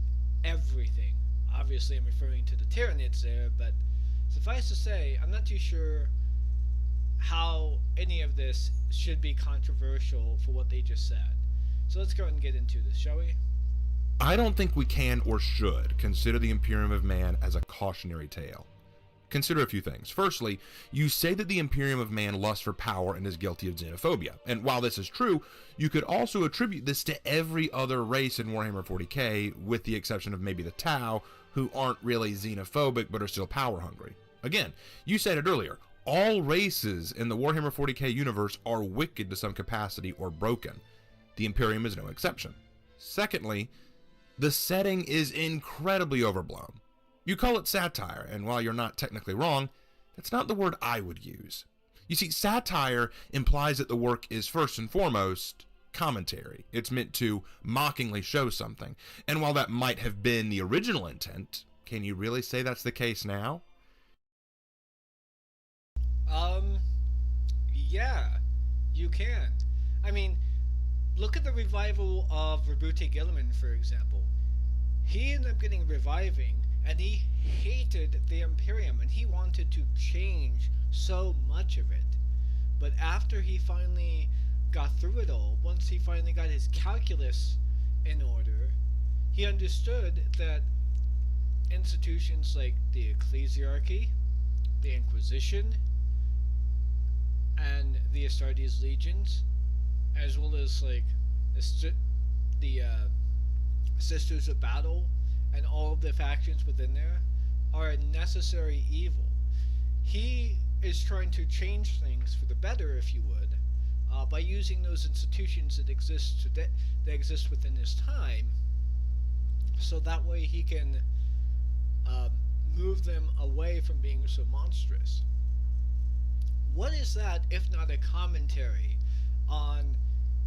everything. Obviously, I'm referring to the Tyranids there, but suffice to say, I'm not too sure how any of this should be controversial for what they just said. So let's go ahead and get into this, shall we? I don't think we can or should consider the Imperium of Man as a cautionary tale. Consider a few things. Firstly, you say that the Imperium of Man lusts for power and is guilty of xenophobia. And while this is true, you could also attribute this to every other race in Warhammer 40k, with the exception of maybe the Tau, who aren't really xenophobic but are still power hungry. Again, you said it earlier, all races in the Warhammer 40k universe are wicked to some capacity or broken. The Imperium is no exception. Secondly, the setting is incredibly overblown. You call it satire, and while you're not technically wrong, that's not the word I would use. You see, satire implies that the work is first and foremost commentary. It's meant to mockingly show something. And while that might have been the original intent, can you really say that's the case now? Yeah, you can. I mean, look at the revival of Rebute Gilliman, for example. He ended up getting reviving, and he hated the Imperium, and he wanted to change so much of it. But after he finally got through it all, once he finally got his calculus in order, he understood that institutions like the Ecclesiarchy, the Inquisition, and the Astartes Legions, as well as like the Sisters of Battle and all of the factions within there, are a necessary evil. He is trying to change things for the better, if you would, by using those institutions that exist within his time, so that way he can move them away from being so monstrous. What is that if not a commentary on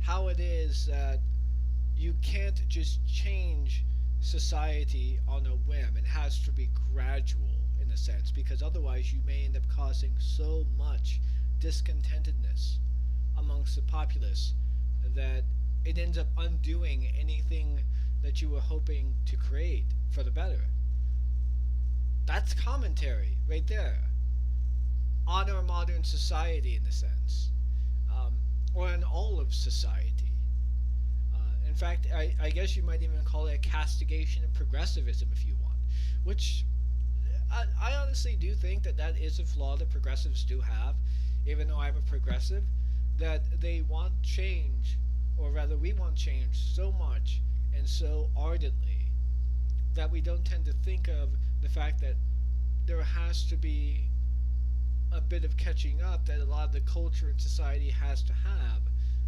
how it is that you can't just change society on a whim? It has to be gradual in a sense, because otherwise you may end up causing so much discontentedness amongst the populace that it ends up undoing anything that you were hoping to create for the better. That's commentary right there on our modern society, in a sense, or on all of society. In fact, I guess you might even call it a castigation of progressivism if you want, which I honestly do think that that is a flaw that progressives do have, even though I'm a progressive, that they want change, or rather we want change so much and so ardently that we don't tend to think of the fact that there has to be a bit of catching up that a lot of the culture and society has to have.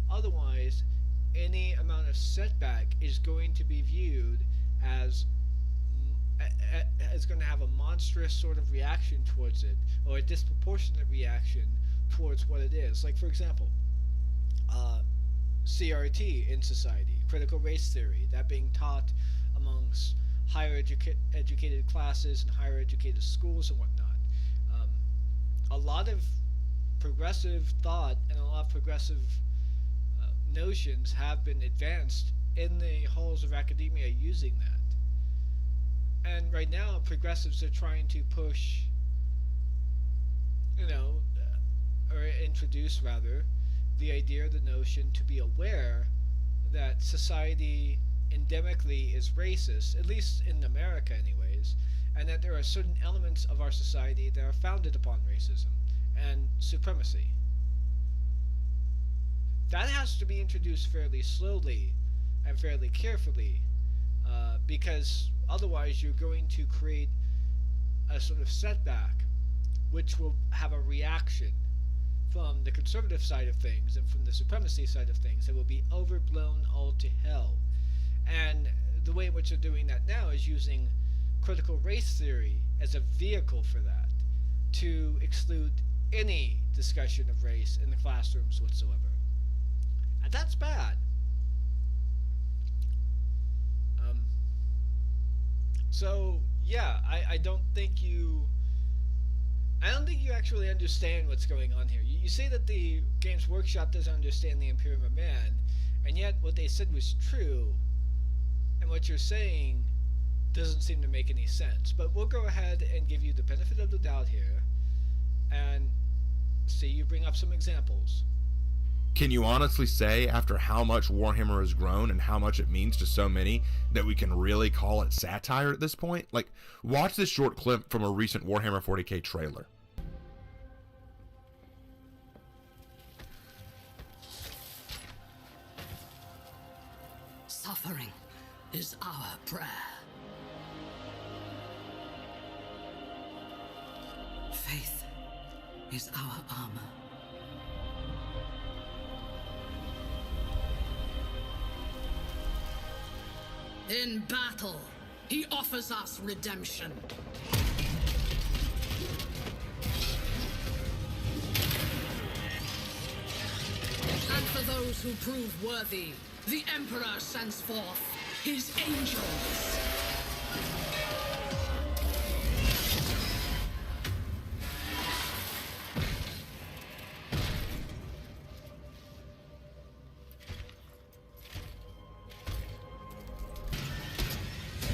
Otherwise, any amount of setback is going to be viewed as going to have a monstrous sort of reaction towards it, or a disproportionate reaction towards what it is. Like, for example, CRT in society, critical race theory, that being taught amongst higher educated classes and higher educated schools and whatnot. A lot of progressive thought and a lot of progressive notions have been advanced in the halls of academia using that. And right now, progressives are trying to push, or introduce rather, the idea or the notion to be aware that society endemically is racist, at least in America anyways, and that there are certain elements of our society that are founded upon racism and supremacy. That has to be introduced fairly slowly and fairly carefully, because otherwise you're going to create a sort of setback which will have a reaction from the conservative side of things and from the supremacy side of things that will be overblown all to hell. And the way in which they're doing that now is using critical race theory as a vehicle for that, to exclude any discussion of race in the classrooms whatsoever. And that's bad. So yeah, I don't think you actually understand what's going on here. You say that the Games Workshop doesn't understand the Imperium of Man, and yet what they said was true, and what you're saying doesn't seem to make any sense. But we'll go ahead and give you the benefit of the doubt here, and see you bring up some examples. Can you honestly say, after how much Warhammer has grown and how much it means to so many, that we can really call it satire at this point? Like, watch this short clip from a recent Warhammer 40k trailer. Suffering is our prayer. Faith is our armor. In battle, he offers us redemption. And for those who prove worthy, the Emperor sends forth his angels.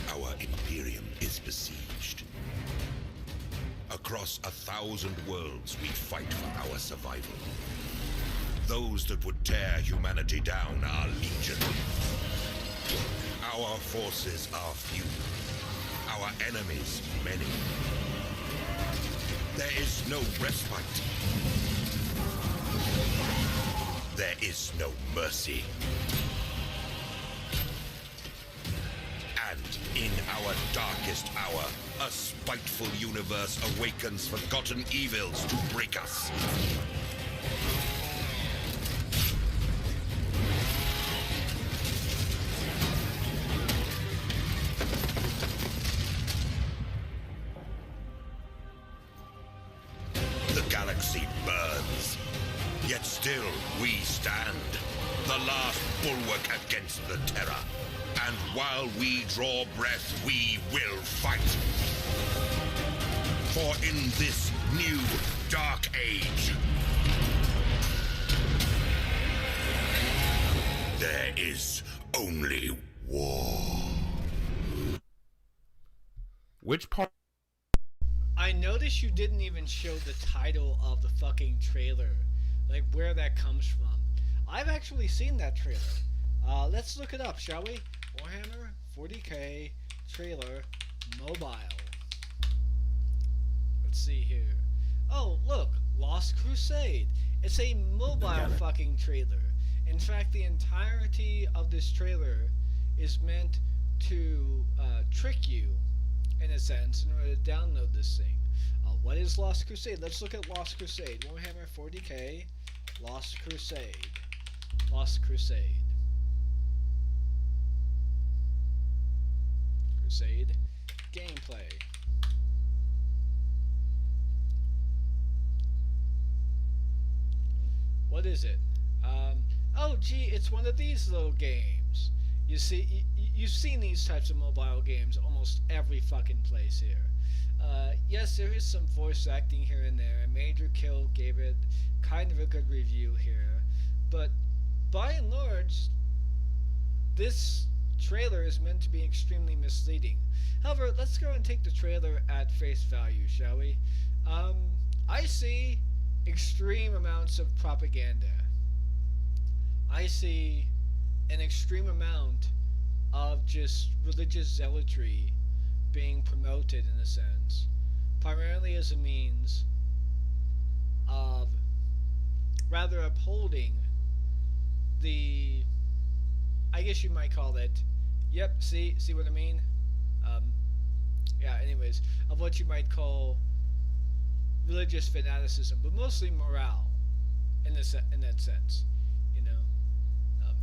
Our Imperium is besieged. Across 1,000 worlds, we fight for our survival. Those that would tear humanity down are legion. Our forces are few. Our enemies many. There is no respite. There is no mercy. And in our darkest hour, a spiteful universe awakens forgotten evils to break us. The galaxy burns, yet still we stand, the last bulwark against the terror. And while we draw breath, we will fight. For in this new dark age, there is only war. Which part? I noticed you didn't even show the title of the fucking trailer, like where that comes from. I've actually seen that trailer. Let's look it up, shall we? Warhammer 40k trailer mobile. Let's see here. Oh, look, Lost Crusade. It's a mobile fucking trailer. In fact, the entirety of this trailer is meant to trick you, in a sense, in order to download this thing. What is Lost Crusade? Let's look at Lost Crusade. Warhammer 40k, Lost Crusade. Lost Crusade. Crusade gameplay. What is it? Oh, gee, it's one of these little games. You see, you've seen these types of mobile games almost every fucking place here. Yes, there is some voice acting here and there, and Major Kill gave it kind of a good review here, but by and large, this trailer is meant to be extremely misleading. However, let's go and take the trailer at face value, shall we? I see extreme amounts of propaganda. I see an extreme amount of just religious zealotry being promoted, in a sense, primarily as a means of rather upholding the, I guess you might call it, yep, see what I mean? Yeah, anyways, of what you might call religious fanaticism, but mostly morale, in that sense, you know.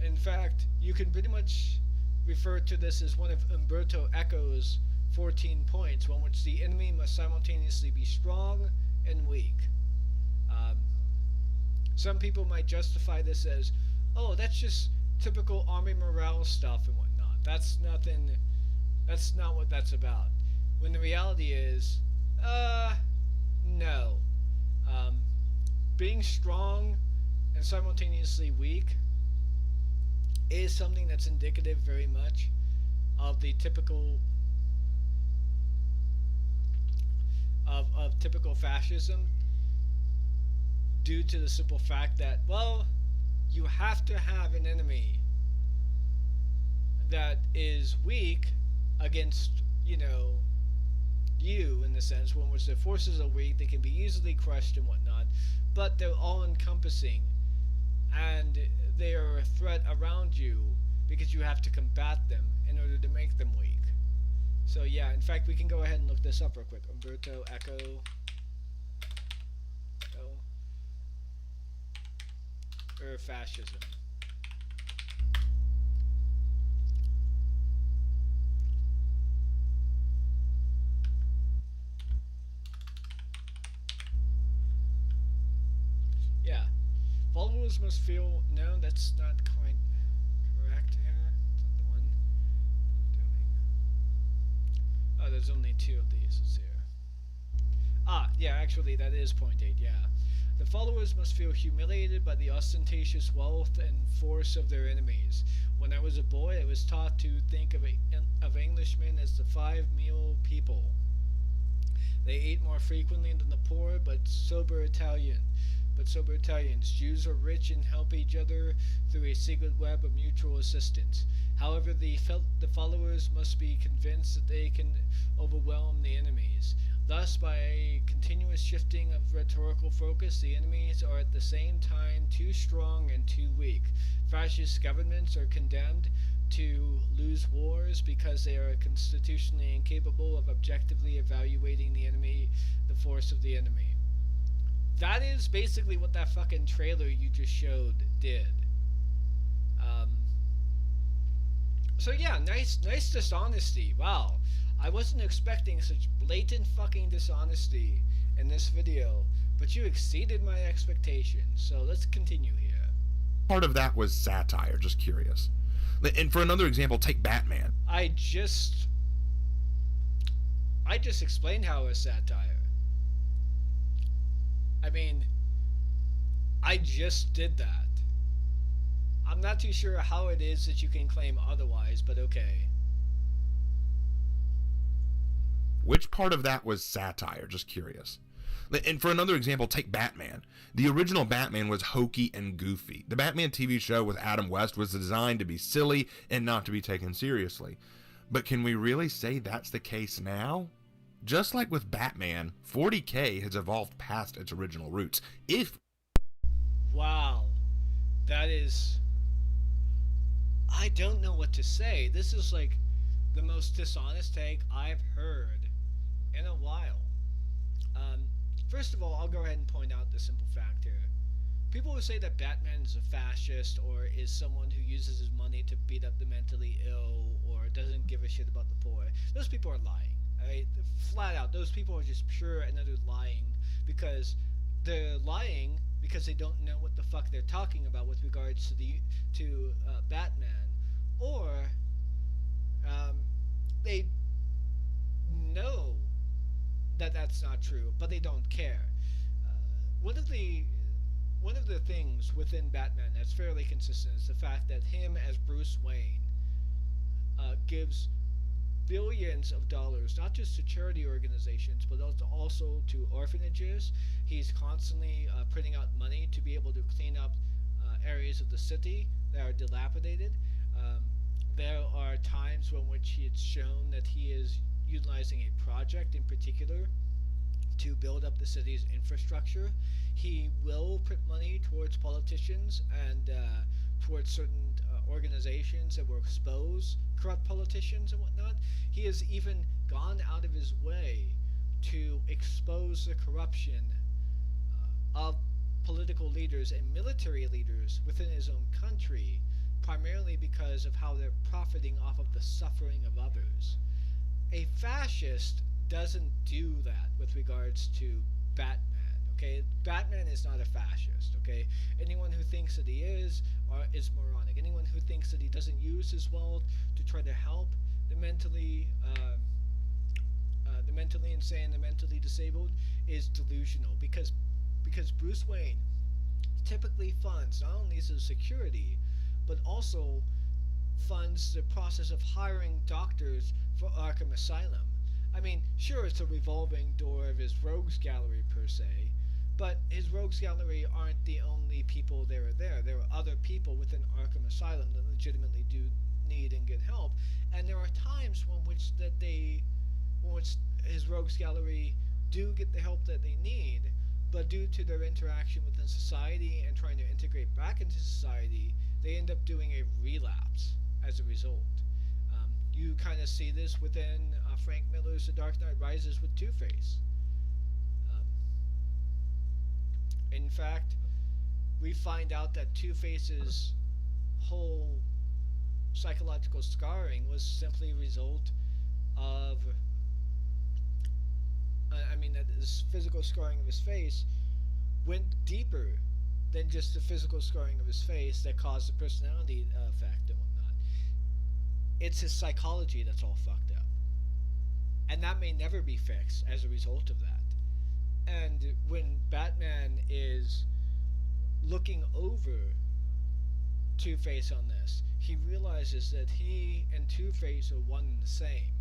In fact, you can pretty much refer to this as one of Umberto Eco's 14 points, one which the enemy must simultaneously be strong and weak. Some people might justify this as, oh, that's just typical army morale stuff and whatnot. That's nothing. That's not what that's about. When the reality is, no. Being strong and simultaneously weak is something that's indicative very much of the typical of typical fascism, due to the simple fact that, well, you have to have an enemy that is weak against, you know, you, in the sense in which their forces are weak, they can be easily crushed and whatnot, but they're all-encompassing, and they are a threat around you because you have to combat them in order to make them weak. So yeah, in fact, we can go ahead and look this up real quick. Umberto Eco. Fascism. Yeah. Followers must feel... No, that's not quite correct here. Is that the one I'm doing? Oh, there's only 2 of these. It's here. Ah, yeah, actually, that is point 8, yeah. The followers must feel humiliated by the ostentatious wealth and force of their enemies. When I was a boy, I was taught to think of Englishmen as the 5-meal people. They ate more frequently than the poor, but sober Italians. Jews are rich and help each other through a secret web of mutual assistance. However, the followers must be convinced that they can overwhelm the enemies. Thus, by a continuous shifting of rhetorical focus, the enemies are at the same time too strong and too weak. Fascist governments are condemned to lose wars because they are constitutionally incapable of objectively evaluating the force of the enemy. That is basically what that fucking trailer you just showed did. So yeah, nice dishonesty. Wow. I wasn't expecting such blatant fucking dishonesty in this video, but you exceeded my expectations, so let's continue here. Part of that was satire, just curious. And for another example, take Batman. I just explained how it was satire. I mean, I just did that. I'm not too sure how it is that you can claim otherwise, but okay. Which part of that was satire? Just curious. And for another example, take Batman. The original Batman was hokey and goofy. The Batman TV show with Adam West was designed to be silly and not to be taken seriously. But can we really say that's the case now? Just like with Batman, 40K has evolved past its original roots. Wow. That is... I don't know what to say. This is like the most dishonest take I've heard in a while. Um, First of all, I'll go ahead and point out the simple fact here. People who say that Batman is a fascist or is someone who uses his money to beat up the mentally ill or doesn't give a shit about the poor, those people are lying. Alright? Flat out, those people are just pure and utter lying because they're lying because they don't know what the fuck they're talking about with regards to Batman, or they know that that's not true, but they don't care. One of the things within Batman that's fairly consistent is the fact that him as Bruce Wayne gives billions of dollars, not just to charity organizations, but also to orphanages. He's constantly putting out money to be able to clean up areas of the city that are dilapidated. There are times when which it's shown that he is utilizing a project in particular to build up the city's infrastructure. He will put money towards politicians and towards certain organizations that will expose corrupt politicians and whatnot. He has even gone out of his way to expose the corruption of political leaders and military leaders within his own country, primarily because of how they're profiting off of the suffering of others. A fascist doesn't do that with regards to Batman. Okay, Batman is not a fascist. Okay, anyone who thinks that he is moronic. Anyone who thinks that he doesn't use his wealth to try to help the mentally insane, the mentally disabled, is delusional. Because Bruce Wayne typically funds not only his security, but also funds the process of hiring doctors for Arkham Asylum. I mean, sure, it's a revolving door of his rogues gallery per se, but his rogues gallery aren't the only people that are there. There are other people within Arkham Asylum that legitimately do need and get help, and there are times when which his rogues gallery do get the help that they need, but due to their interaction within society and trying to integrate back into society, they end up doing a relapse as a result. You kind of see this within Frank Miller's The Dark Knight Rises with Two-Face. In fact, we find out that Two-Face's whole psychological scarring was simply a result of that his physical scarring of his face went deeper than just the physical scarring of his face that caused the personality effect and whatnot. It's his psychology that's all fucked up. And that may never be fixed as a result of that. And when Batman is looking over Two-Face on this, he realizes that he and Two-Face are one and the same.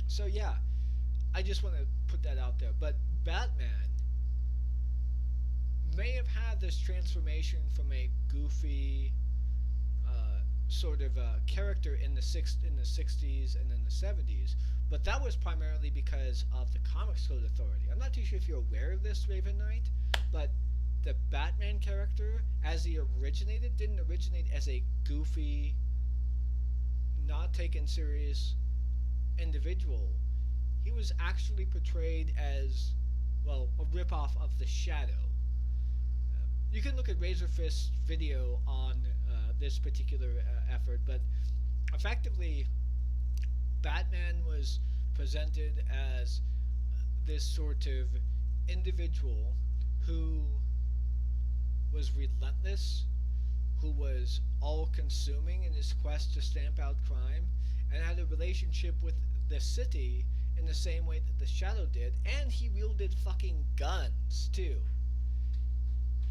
So yeah, I just want to put that out there. But Batman may have had this transformation from a goofy sort of character in the 60s and in the 70s, but that was primarily because of the Comics Code Authority. I'm not too sure if you're aware of this, Raven Knight, but the Batman character, as he originated, didn't originate as a goofy, not taken serious individual. He was actually portrayed as, well, a ripoff of the Shadow. You can look at Razorfist's video on this particular effort, but effectively, Batman was presented as this sort of individual who was relentless, who was all-consuming in his quest to stamp out crime, and had a relationship with the city in the same way that the Shadow did, and he wielded fucking guns, too.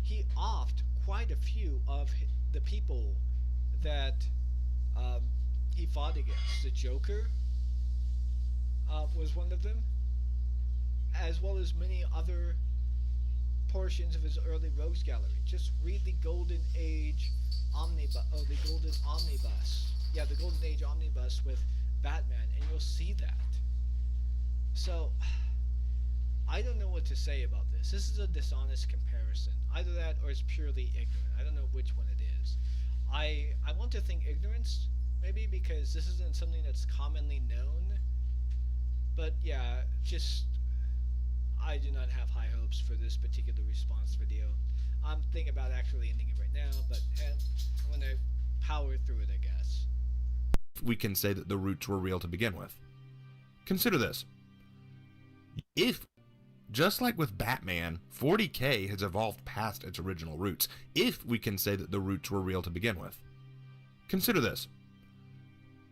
He offed quite a few of the people that he fought against. The Joker was one of them, as well as many other portions of his early rogues gallery. Just read the Golden Age Omnibus, the Golden Omnibus. Yeah, the Golden Age Omnibus with Batman, and you'll see that. So, I don't know what to say about this. This is a dishonest comparison. Either that or it's purely ignorant. I don't know which one it is. I want to think ignorance maybe because this isn't something that's commonly known. But yeah, just I do not have high hopes for this particular response video. I'm thinking about actually ending it right now, but I'm gonna power through it, I guess. We can say that the roots were real to begin with. Consider this. If, just like with Batman, 40K has evolved past its original roots, if we can say that the roots were real to begin with. Consider this.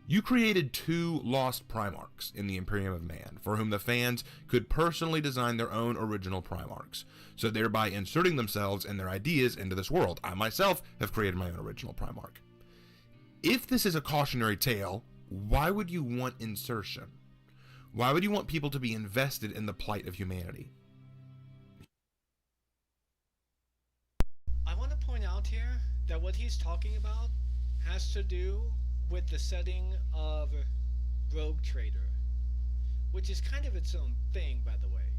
You created 2 lost Primarchs in the Imperium of Man, for whom the fans could personally design their own original Primarchs, so thereby inserting themselves and their ideas into this world. I myself have created my own original Primarch. If this is a cautionary tale, why would you want insertion? Why would you want people to be invested in the plight of humanity? I want to point out here that what he's talking about has to do with the setting of Rogue Trader, which is kind of its own thing, by the way.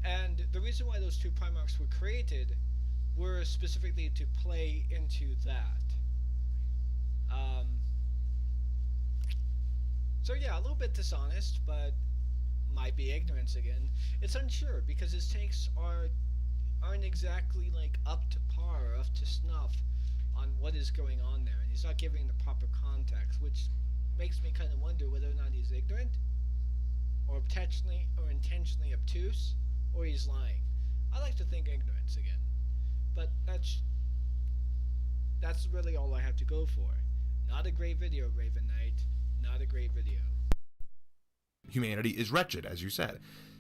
And the reason why those 2 Primarchs were created were specifically to play into that. So yeah, a little bit dishonest, but might be ignorance again. It's unsure because his takes aren't exactly like up to par, up to snuff on what is going on there, and he's not giving the proper context, which makes me kind of wonder whether or not he's ignorant, or intentionally obtuse, or he's lying. I like to think ignorance again, but that's really all I have to go for. Not a great video, Raven Knight. Not a great video. Humanity is wretched, as you said.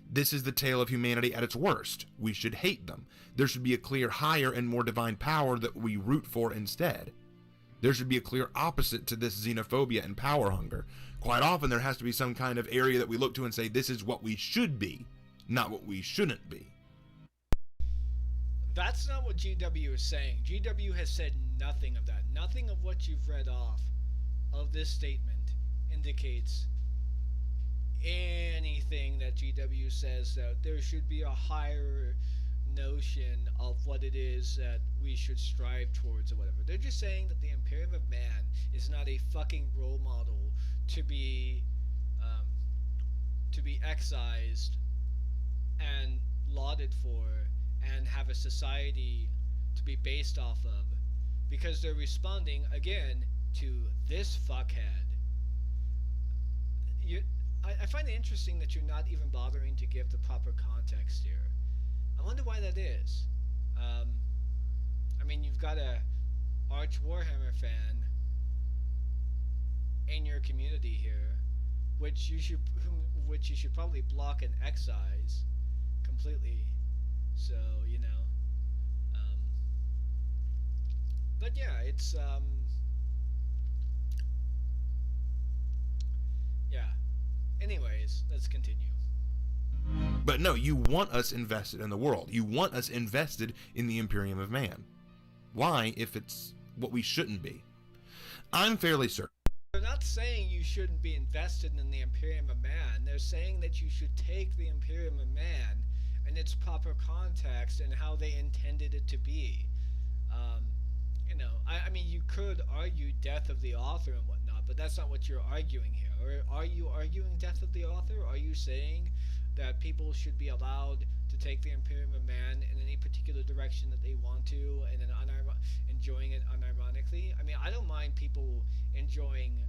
This is the tale of humanity at its worst. We should hate them. There should be a clear higher and more divine power that we root for instead. There should be a clear opposite to this xenophobia and power hunger. Quite often there has to be some kind of area that we look to and say this is what we should be, not what we shouldn't be. That's not what GW is saying. GW has said nothing of that. Nothing of what you've read off of this statement indicates anything that GW says that there should be a higher notion of what it is that we should strive towards or whatever. They're just saying that the Imperium of Man is not a fucking role model to be excised and lauded for and have a society to be based off of, because they're responding again to this fuckhead. I find it interesting that you're not even bothering to give the proper context here. I wonder why that is. I mean, you've got a arch Warhammer fan in your community here, which you should probably block and excise completely. So you know. But yeah, it's yeah. Anyways, let's continue. But no, you want us invested in the world. You want us invested in the Imperium of Man. Why, if it's what we shouldn't be? I'm fairly certain. They're not saying you shouldn't be invested in the Imperium of Man. They're saying that you should take the Imperium of Man in its proper context and how they intended it to be. You know, I mean, you could argue death of the author and whatnot, but that's not what you're arguing here. Or are you arguing death of the author? Are you saying that people should be allowed to take the Imperium of Man in any particular direction that they want to, and then enjoying it unironically? I mean, I don't mind people enjoying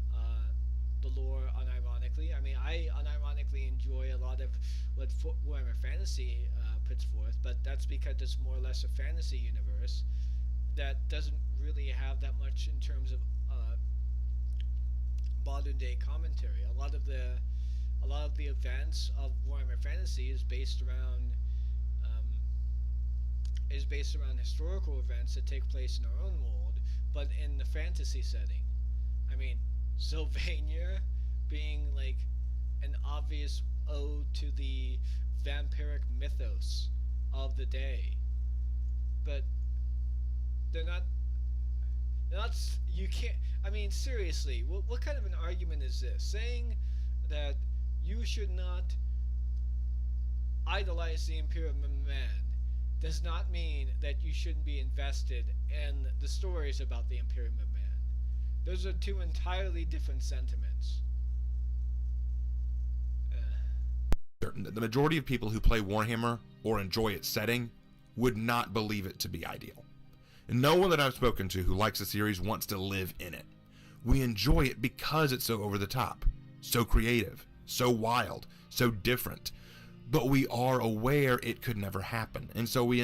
the lore unironically. I mean, I unironically enjoy a lot of what Warhammer Fantasy puts forth, but that's because it's more or less a fantasy universe that doesn't really have that much in terms of modern day commentary. A lot of the events of Warhammer Fantasy is based around historical events that take place in our own world, but in the fantasy setting. I mean, Sylvania being like an obvious ode to the vampiric mythos of the day, but they're not, you can't, I mean, seriously, what kind of an argument is this? Saying that you should not idolize the Imperium of Man does not mean that you shouldn't be invested in the stories about the Imperium of Man. Those are two entirely different sentiments. The majority of people who play Warhammer or enjoy its setting would not believe it to be ideal. And no one that I've spoken to who likes the series wants to live in it. We enjoy it because it's so over the top, so creative, so wild, so different. But we are aware it could never happen, and so we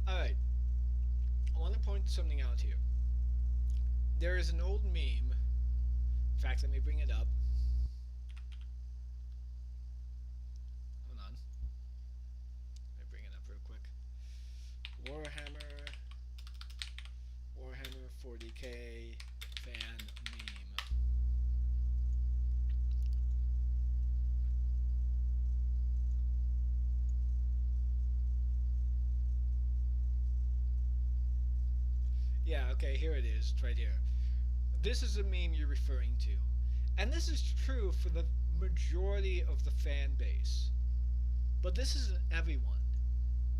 Alright, I want to point something out here. There is an old meme. In fact, let me bring it up. Hold on. Let me bring it up real quick. Warhammer 40k fan meme. Yeah, okay, here it is. It's right here. This is the meme you're referring to. And this is true for the majority of the fan base. But this isn't everyone.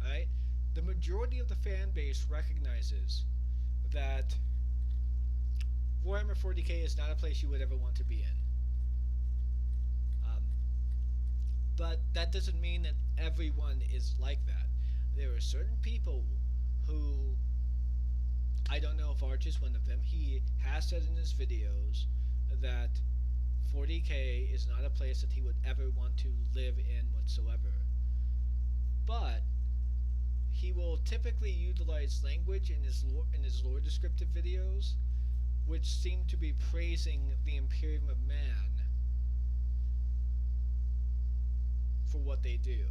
Alright? The majority of the fan base recognizes that Warhammer 40k is not a place you would ever want to be in. But that doesn't mean that everyone is like that. There are certain people who, I don't know if Arch is one of them, he has said in his videos that 40k is not a place that he would ever want to live in whatsoever. But he will typically utilize language in his lore descriptive videos which seem to be praising the Imperium of Man for what they do.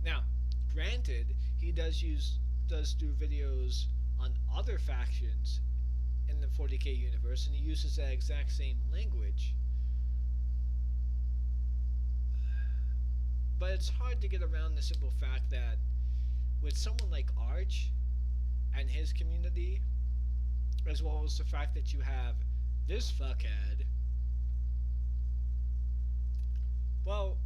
Now, granted, he does do videos on other factions in the 40k universe, and he uses that exact same language. But it's hard to get around the simple fact that with someone like Arch and his community, as well as the fact that you have this fuckhead, well,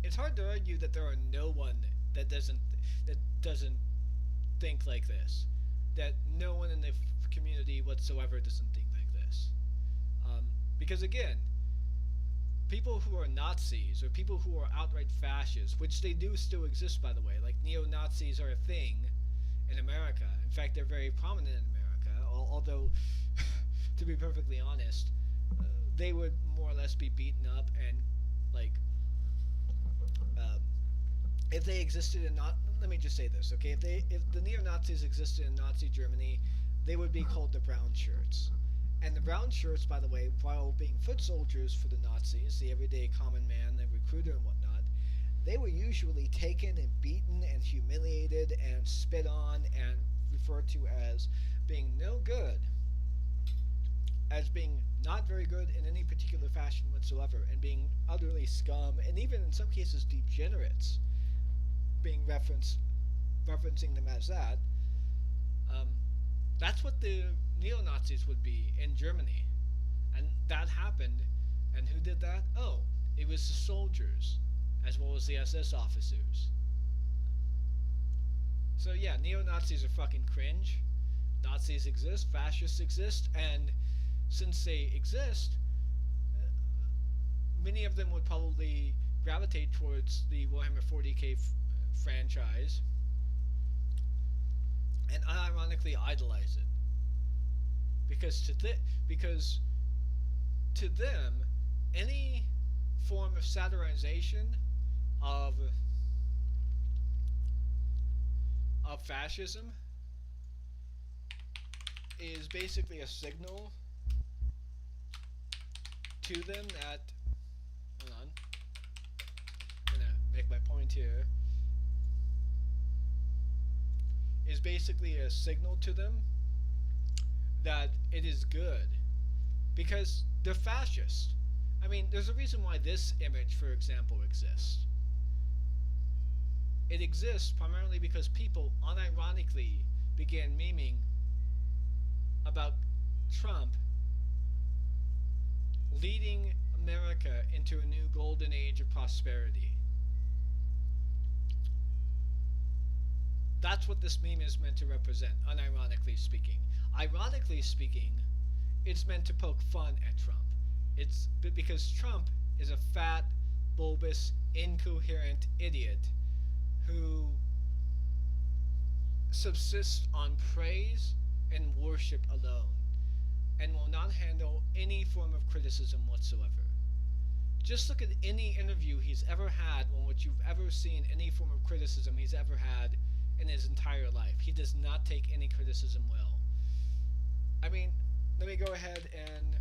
it's hard to argue that there are no one that doesn't think like this. That no one in the community whatsoever doesn't think like this. Because again, people who are Nazis or people who are outright fascists, which they do still exist by the way, like neo-Nazis are a thing in America. In fact, they're very prominent in America, although, to be perfectly honest, they would more or less be beaten up and, like, if they existed in let me just say this, okay? If the neo-Nazis existed in Nazi Germany, they would be called the brown shirts. And the brown shirts, by the way, while being foot soldiers for the Nazis, the everyday common man, the recruiter and whatnot, they were usually taken and beaten and humiliated and spit on and referred to as being no good, as being not very good in any particular fashion whatsoever, and being utterly scum, and even in some cases degenerates, being referencing them as that. That's what the neo-Nazis would be in Germany. And that happened. And who did that? Oh, it was the soldiers, as well as the SS officers. So yeah, neo-Nazis are fucking cringe. Nazis exist, fascists exist, and since they exist, many of them would probably gravitate towards the Warhammer 40k franchise and unironically idolize it, because to them, any form of satirization of fascism is basically a signal to them that, hold on, I'm gonna make my point here, is basically a signal to them that it is good, because they're fascist. I mean, there's a reason why this image, for example, exists. It exists primarily because people unironically began memeing about Trump leading America into a new golden age of prosperity. That's what this meme is meant to represent, unironically speaking. Ironically speaking, it's meant to poke fun at Trump. It's because Trump is a fat, bulbous, incoherent idiot who subsists on praise and worship alone and will not handle any form of criticism whatsoever. Just look at any interview he's ever had on which you've ever seen any form of criticism he's ever had in his entire life. He does not take any criticism well. I mean, let me go ahead and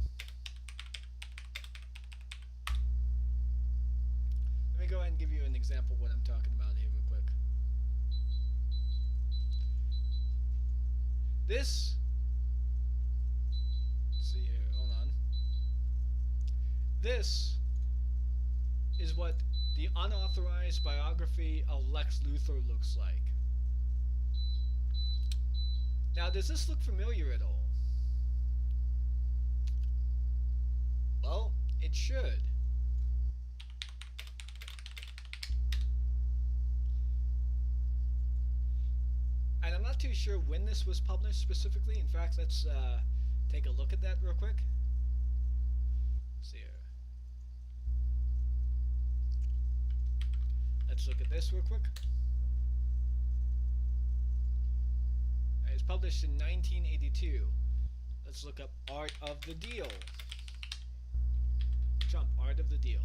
give you an example of what I'm talking about here real quick. This, let's see here, hold on. This is what the unauthorized biography of Lex Luthor looks like. Now, does this look familiar at all? Well, it should. And I'm not too sure when this was published specifically. In fact, let's take a look at that real quick. Let's see here. Let's look at this real quick. It was published in 1982. Let's look up Art of the Deal. Trump, Art of the Deal.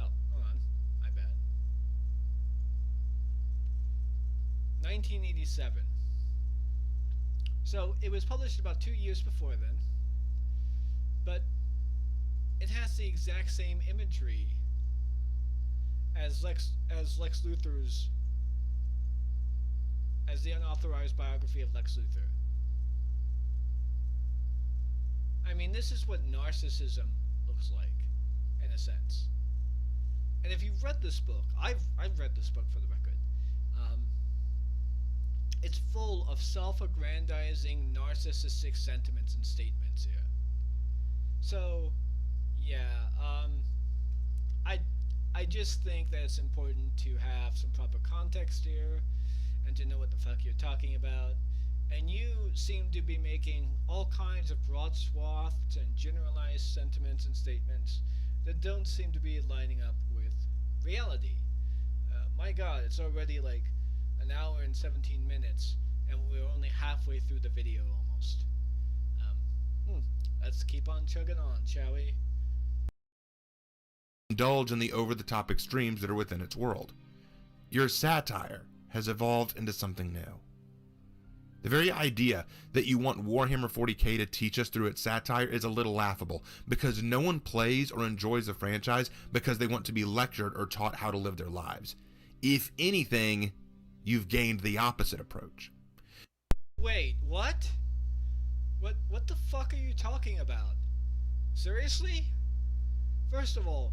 Oh, hold on. My bad. 1987. So it was published about 2 years before then, but it has the exact same imagery as Lex Luthor's, as the unauthorized biography of Lex Luthor. I mean, this is what narcissism looks like, in a sense. And if you've read this book, I've read this book for the record. It's full of self-aggrandizing, narcissistic sentiments and statements here. So, yeah, I just think that it's important to have some proper context here and to know what the fuck you're talking about. And you seem to be making all kinds of broad swaths and generalized sentiments and statements that don't seem to be lining up with reality. My God, it's already like an hour and 17 minutes, and we're only halfway through the video almost. Let's keep on chugging on, shall we? Indulge in the over-the-top extremes that are within its world. Your satire has evolved into something new. The very idea that you want Warhammer 40k to teach us through its satire is a little laughable, because no one plays or enjoys the franchise because they want to be lectured or taught how to live their lives. If anything, you've gained the opposite approach. Wait, what? What the fuck are you talking about? Seriously? First of all,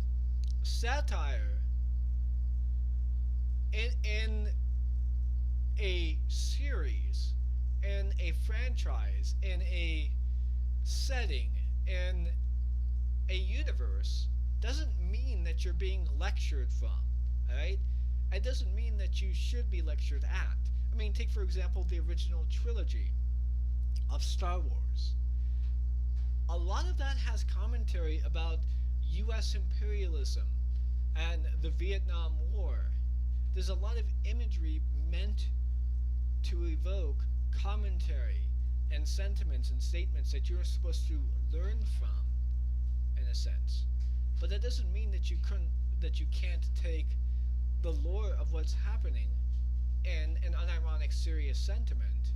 satire in a series, in a franchise, in a setting, in a universe doesn't mean that you're being lectured from, alright? It doesn't mean that you should be lectured at. I mean, take for example the original trilogy of Star Wars. A lot of that has commentary about US imperialism and the Vietnam War. There's a lot of imagery meant to evoke commentary and sentiments and statements that you're supposed to learn from, in a sense. But that doesn't mean that you can't take the lore of what's happening and an unironic, serious sentiment,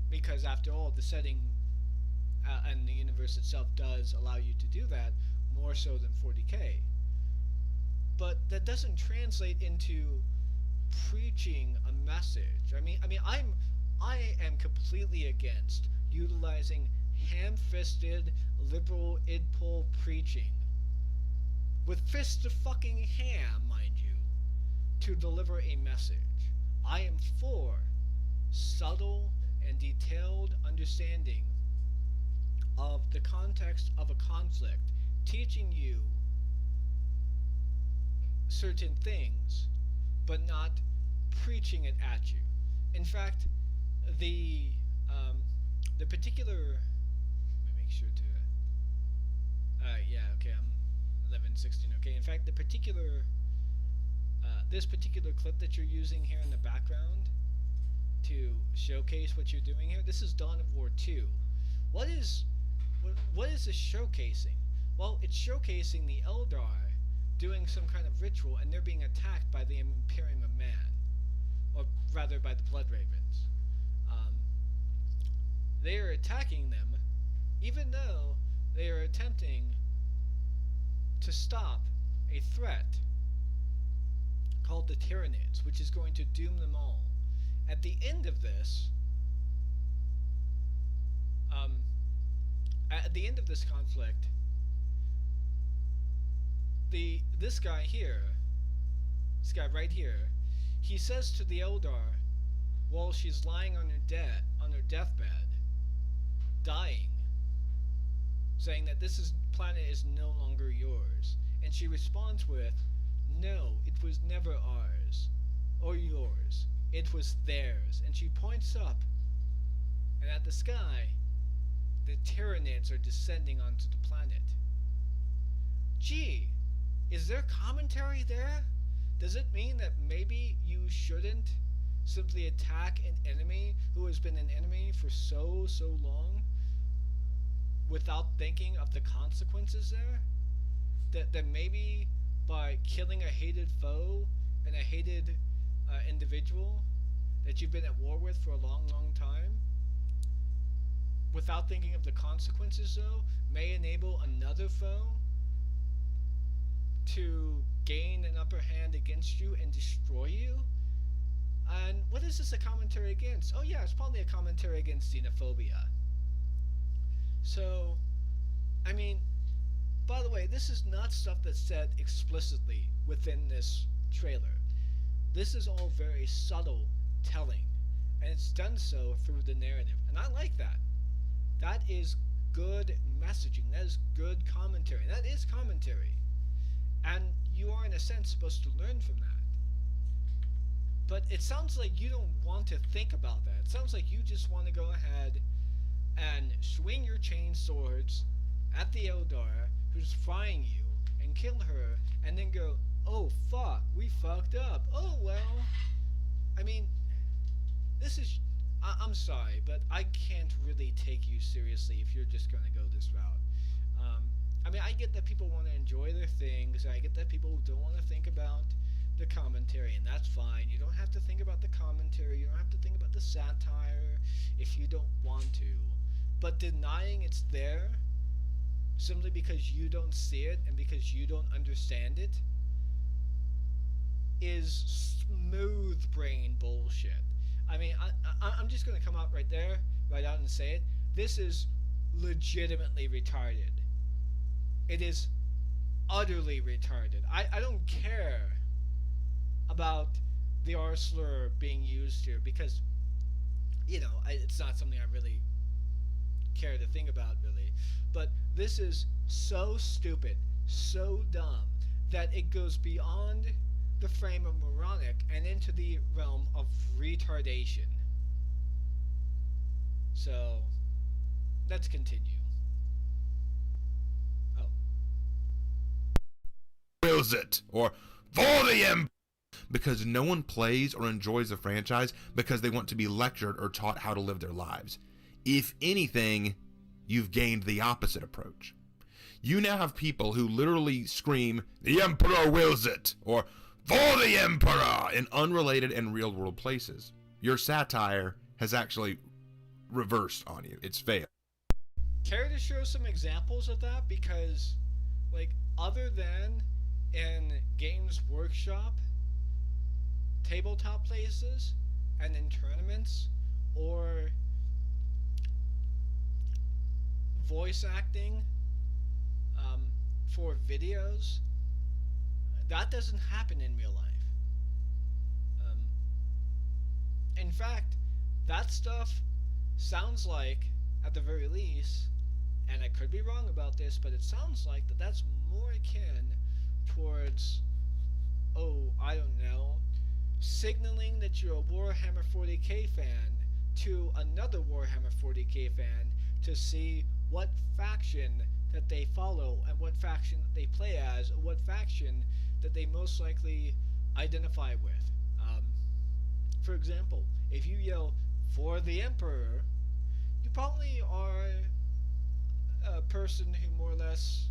because after all, the setting and the universe itself does allow you to do that more so than 40k. But that doesn't translate into preaching a message. I am completely against utilizing ham-fisted liberal idpol preaching with fists of fucking ham, mind you, to deliver a message. I am for subtle and detailed understanding of the context of a conflict, teaching you certain things, but not preaching it at you. In fact, the the particular, let me make sure to yeah, okay, I'm 11:16. Okay, in fact, the particular this particular clip that you're using here in the background to showcase what you're doing here, this is Dawn of War 2. What is this showcasing? Well, it's showcasing the Eldar doing some kind of ritual, and they're being attacked by the Imperium of Man, or rather by the Blood Ravens. They are attacking them, even though they are attempting to stop a threat called the Tyranids, which is going to doom them all. At the end of this, conflict, this guy right here, he says to the Eldar, while she's lying on her deathbed, dying, saying that this planet is no longer yours, and she responds with, "No, it was never ours, or yours. It was theirs." And she points up, and at the sky, the Tyranids are descending onto the planet. Gee, is there commentary there? Does it mean that maybe you shouldn't simply attack an enemy who has been an enemy for so long without thinking of the consequences there? That maybe by killing a hated foe and a hated individual that you've been at war with for a long time, without thinking of the consequences though, may enable another foe to gain an upper hand against you and destroy you? And what is this a commentary against? Oh yeah, it's probably a commentary against xenophobia. So, I mean, by the way, this is not stuff that's said explicitly within this trailer. This is all very subtle telling, and it's done so through the narrative, and I like that. That is good messaging. That is good commentary. That is commentary. And you are, in a sense, supposed to learn from that. But it sounds like you don't want to think about that. It sounds like you just want to go ahead and swing your chain swords at the Eldar who's frying you and kill her, and then go, "Oh fuck, we fucked up. Oh well." I mean, this is... I'm sorry, but I can't really take you seriously if you're just going to go this route. I mean, I get that people want to enjoy their things, I get that people don't want to think about the commentary, and that's fine. You don't have to think about the commentary, you don't have to think about the satire if you don't want to. But denying it's there, simply because you don't see it and because you don't understand it, is smooth brain bullshit. I mean, I'm just going to come out right out and say it. This is legitimately retarded. It is utterly retarded. I don't care about the R slur being used here because, you know, it's not something I really care to think about, really. But this is so stupid, so dumb, that it goes beyond the frame of moronic and into the realm of retardation. So, let's continue. Oh. Wills it, or for the Empire, because no one plays or enjoys the franchise because they want to be lectured or taught how to live their lives. If anything, you've gained the opposite approach. You now have people who literally scream, "The Emperor wills it," or "For the Emperor," in unrelated and real-world places. Your satire has actually reversed on you. It's failed. Care to show some examples of that? Because, like, other than in Games Workshop, tabletop places, and in tournaments, or voice acting for videos, that doesn't happen in real life. In fact, that stuff sounds like, at the very least, and I could be wrong about this, but it sounds like that's more akin towards oh, I don't know, signaling that you're a Warhammer 40k fan to another Warhammer 40k fan to see what faction that they follow and what faction that they play as, or what faction that they most likely identify with. For example, if you yell, "For the Emperor," you probably are a person who more or less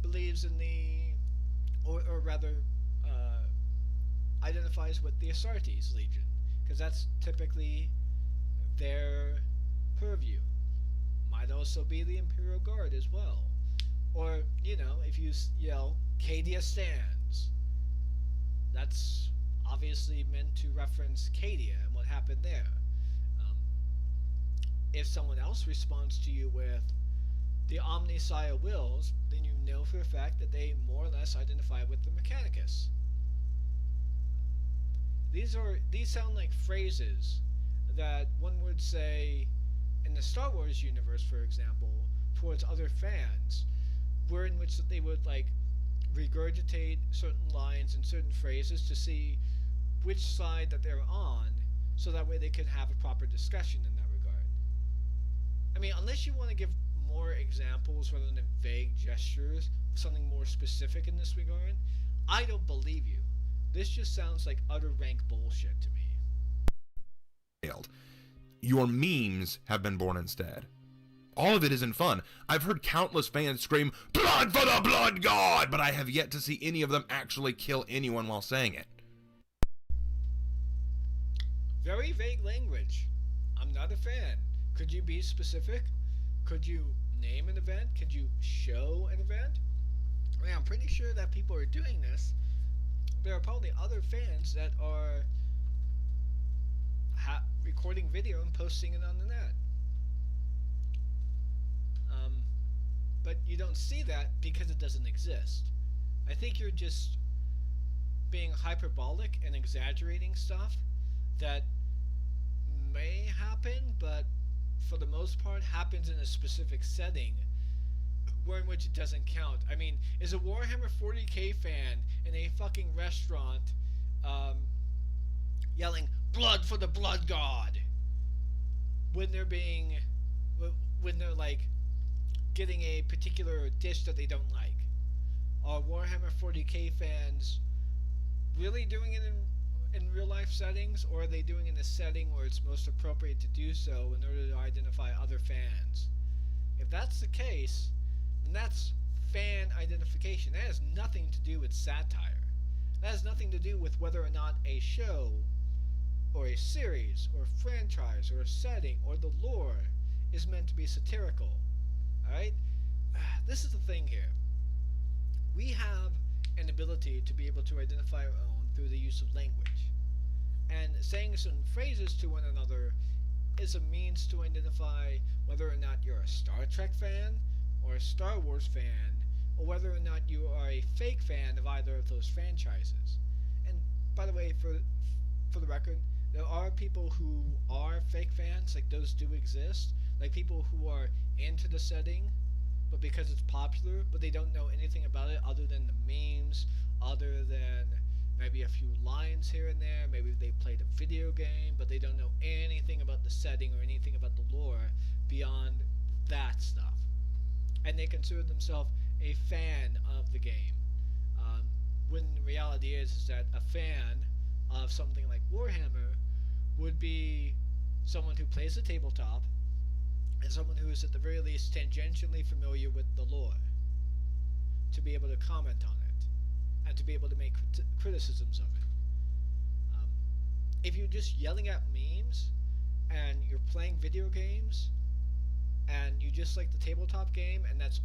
believes in the, or rather, identifies with the Astartes Legion, because that's typically their purview. Might also be the Imperial Guard as well. Or, if you yell, "Cadia stands," that's obviously meant to reference Cadia and what happened there. If someone else responds to you with, "The Omniscient wills," then you know for a fact that they more or less identify with the Mechanicus. These sound like phrases that one would say in the Star Wars universe, for example, towards other fans, where in which they would regurgitate certain lines and certain phrases to see which side that they're on, so that way they could have a proper discussion in that regard. I mean, unless you want to give more examples rather than vague gestures, something more specific in this regard, I don't believe you. This just sounds like utter rank bullshit to me. Your memes have been born instead. All of it isn't fun. I've heard countless fans scream, "Blood for the Blood God!" but I have yet to see any of them actually kill anyone while saying it. Very vague language. I'm not a fan. Could you be specific? Could you name an event? Could you show an event? I mean, I'm pretty sure that people are doing this. There are probably other fans that are recording video and posting it on the net. But you don't see that because it doesn't exist. I think you're just being hyperbolic and exaggerating stuff that may happen, but for the most part happens in a specific setting where in which it doesn't count. I mean, is a Warhammer 40k fan in a fucking restaurant yelling, "Blood for the Blood God," when they're getting a particular dish that they don't like? Are Warhammer 40k fans really doing it in real life settings, or are they doing it in a setting where it's most appropriate to do so in order to identify other fans? If that's the case, then that's fan identification. That has nothing to do with satire. That has nothing to do with whether or not a show, or a series, or a franchise, or a setting, or the lore is meant to be satirical. Alright? This is the thing here. We have an ability to be able to identify our own through the use of language. And saying certain phrases to one another is a means to identify whether or not you're a Star Trek fan, or a Star Wars fan, or whether or not you are a fake fan of either of those franchises. And by the way, for the record, there are people who are fake fans, like those do exist, like people who are into the setting, but because it's popular, but they don't know anything about it other than the memes, other than maybe a few lines here and there, maybe they played a video game, but they don't know anything about the setting or anything about the lore beyond that stuff. And they consider themselves a fan of the game. When the reality is that a fan of something like Warhammer would be someone who plays the tabletop, and someone who is at the very least tangentially familiar with the lore, to be able to comment on it, and to be able to make criticisms of it. If you're just yelling at memes, and you're playing video games, and you just like the tabletop game, and that's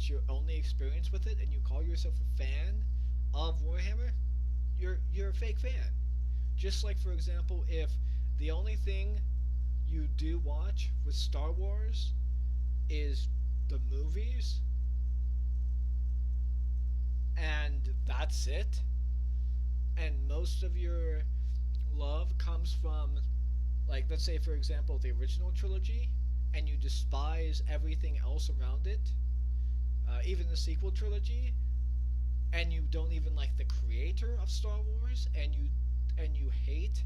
your only experience with it, and you call yourself a fan of Warhammer, you're a fake fan. Just like, for example, if the only thing you do watch with Star Wars is the movies, and that's it, and most of your love comes from, like, let's say, for example, the original trilogy, and you despise everything else around it, even the sequel trilogy, and you don't even like the creator of Star Wars, and you hate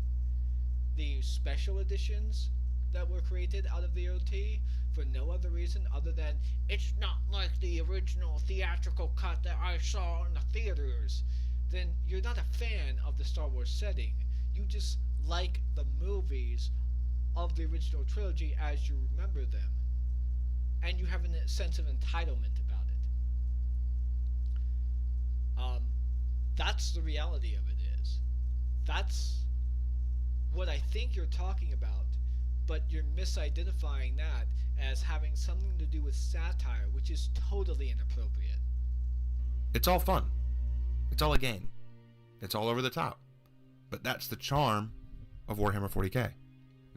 the special editions that were created out of the OT for no other reason other than it's not like the original theatrical cut that I saw in the theaters, then you're not a fan of the Star Wars setting. You just like the movies of the original trilogy as you remember them. And you have a sense of entitlement about it. That's the reality of it is. That's what I think you're talking about, but you're misidentifying that as having something to do with satire, which is totally inappropriate. It's all fun. It's all a game. It's all over the top. But that's the charm of Warhammer 40k.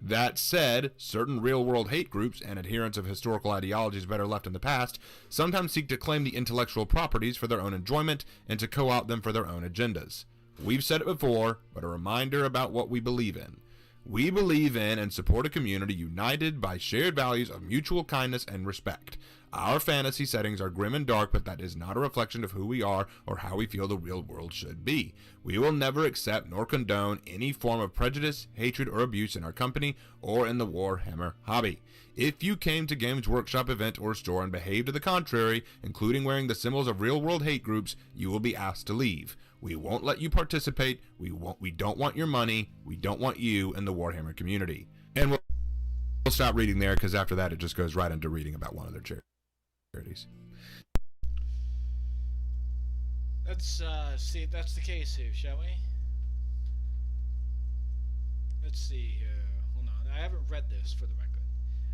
That said, certain real-world hate groups and adherents of historical ideologies better left in the past sometimes seek to claim the intellectual properties for their own enjoyment and to co-opt them for their own agendas. We've said it before, but a reminder about what we believe in. We believe in and support a community united by shared values of mutual kindness and respect. Our fantasy settings are grim and dark, but that is not a reflection of who we are or how we feel the real world should be. We will never accept nor condone any form of prejudice, hatred, or abuse in our company or in the Warhammer hobby. If you came to Games Workshop event or store and behaved to the contrary, including wearing the symbols of real-world hate groups, you will be asked to leave. We won't let you participate. We don't want your money. We don't want you in the Warhammer community. And we'll stop reading there because after that it just goes right into reading about one of their charities. Let's see if that's the case here, shall we? Let's see here. Hold on. I haven't read this for the record.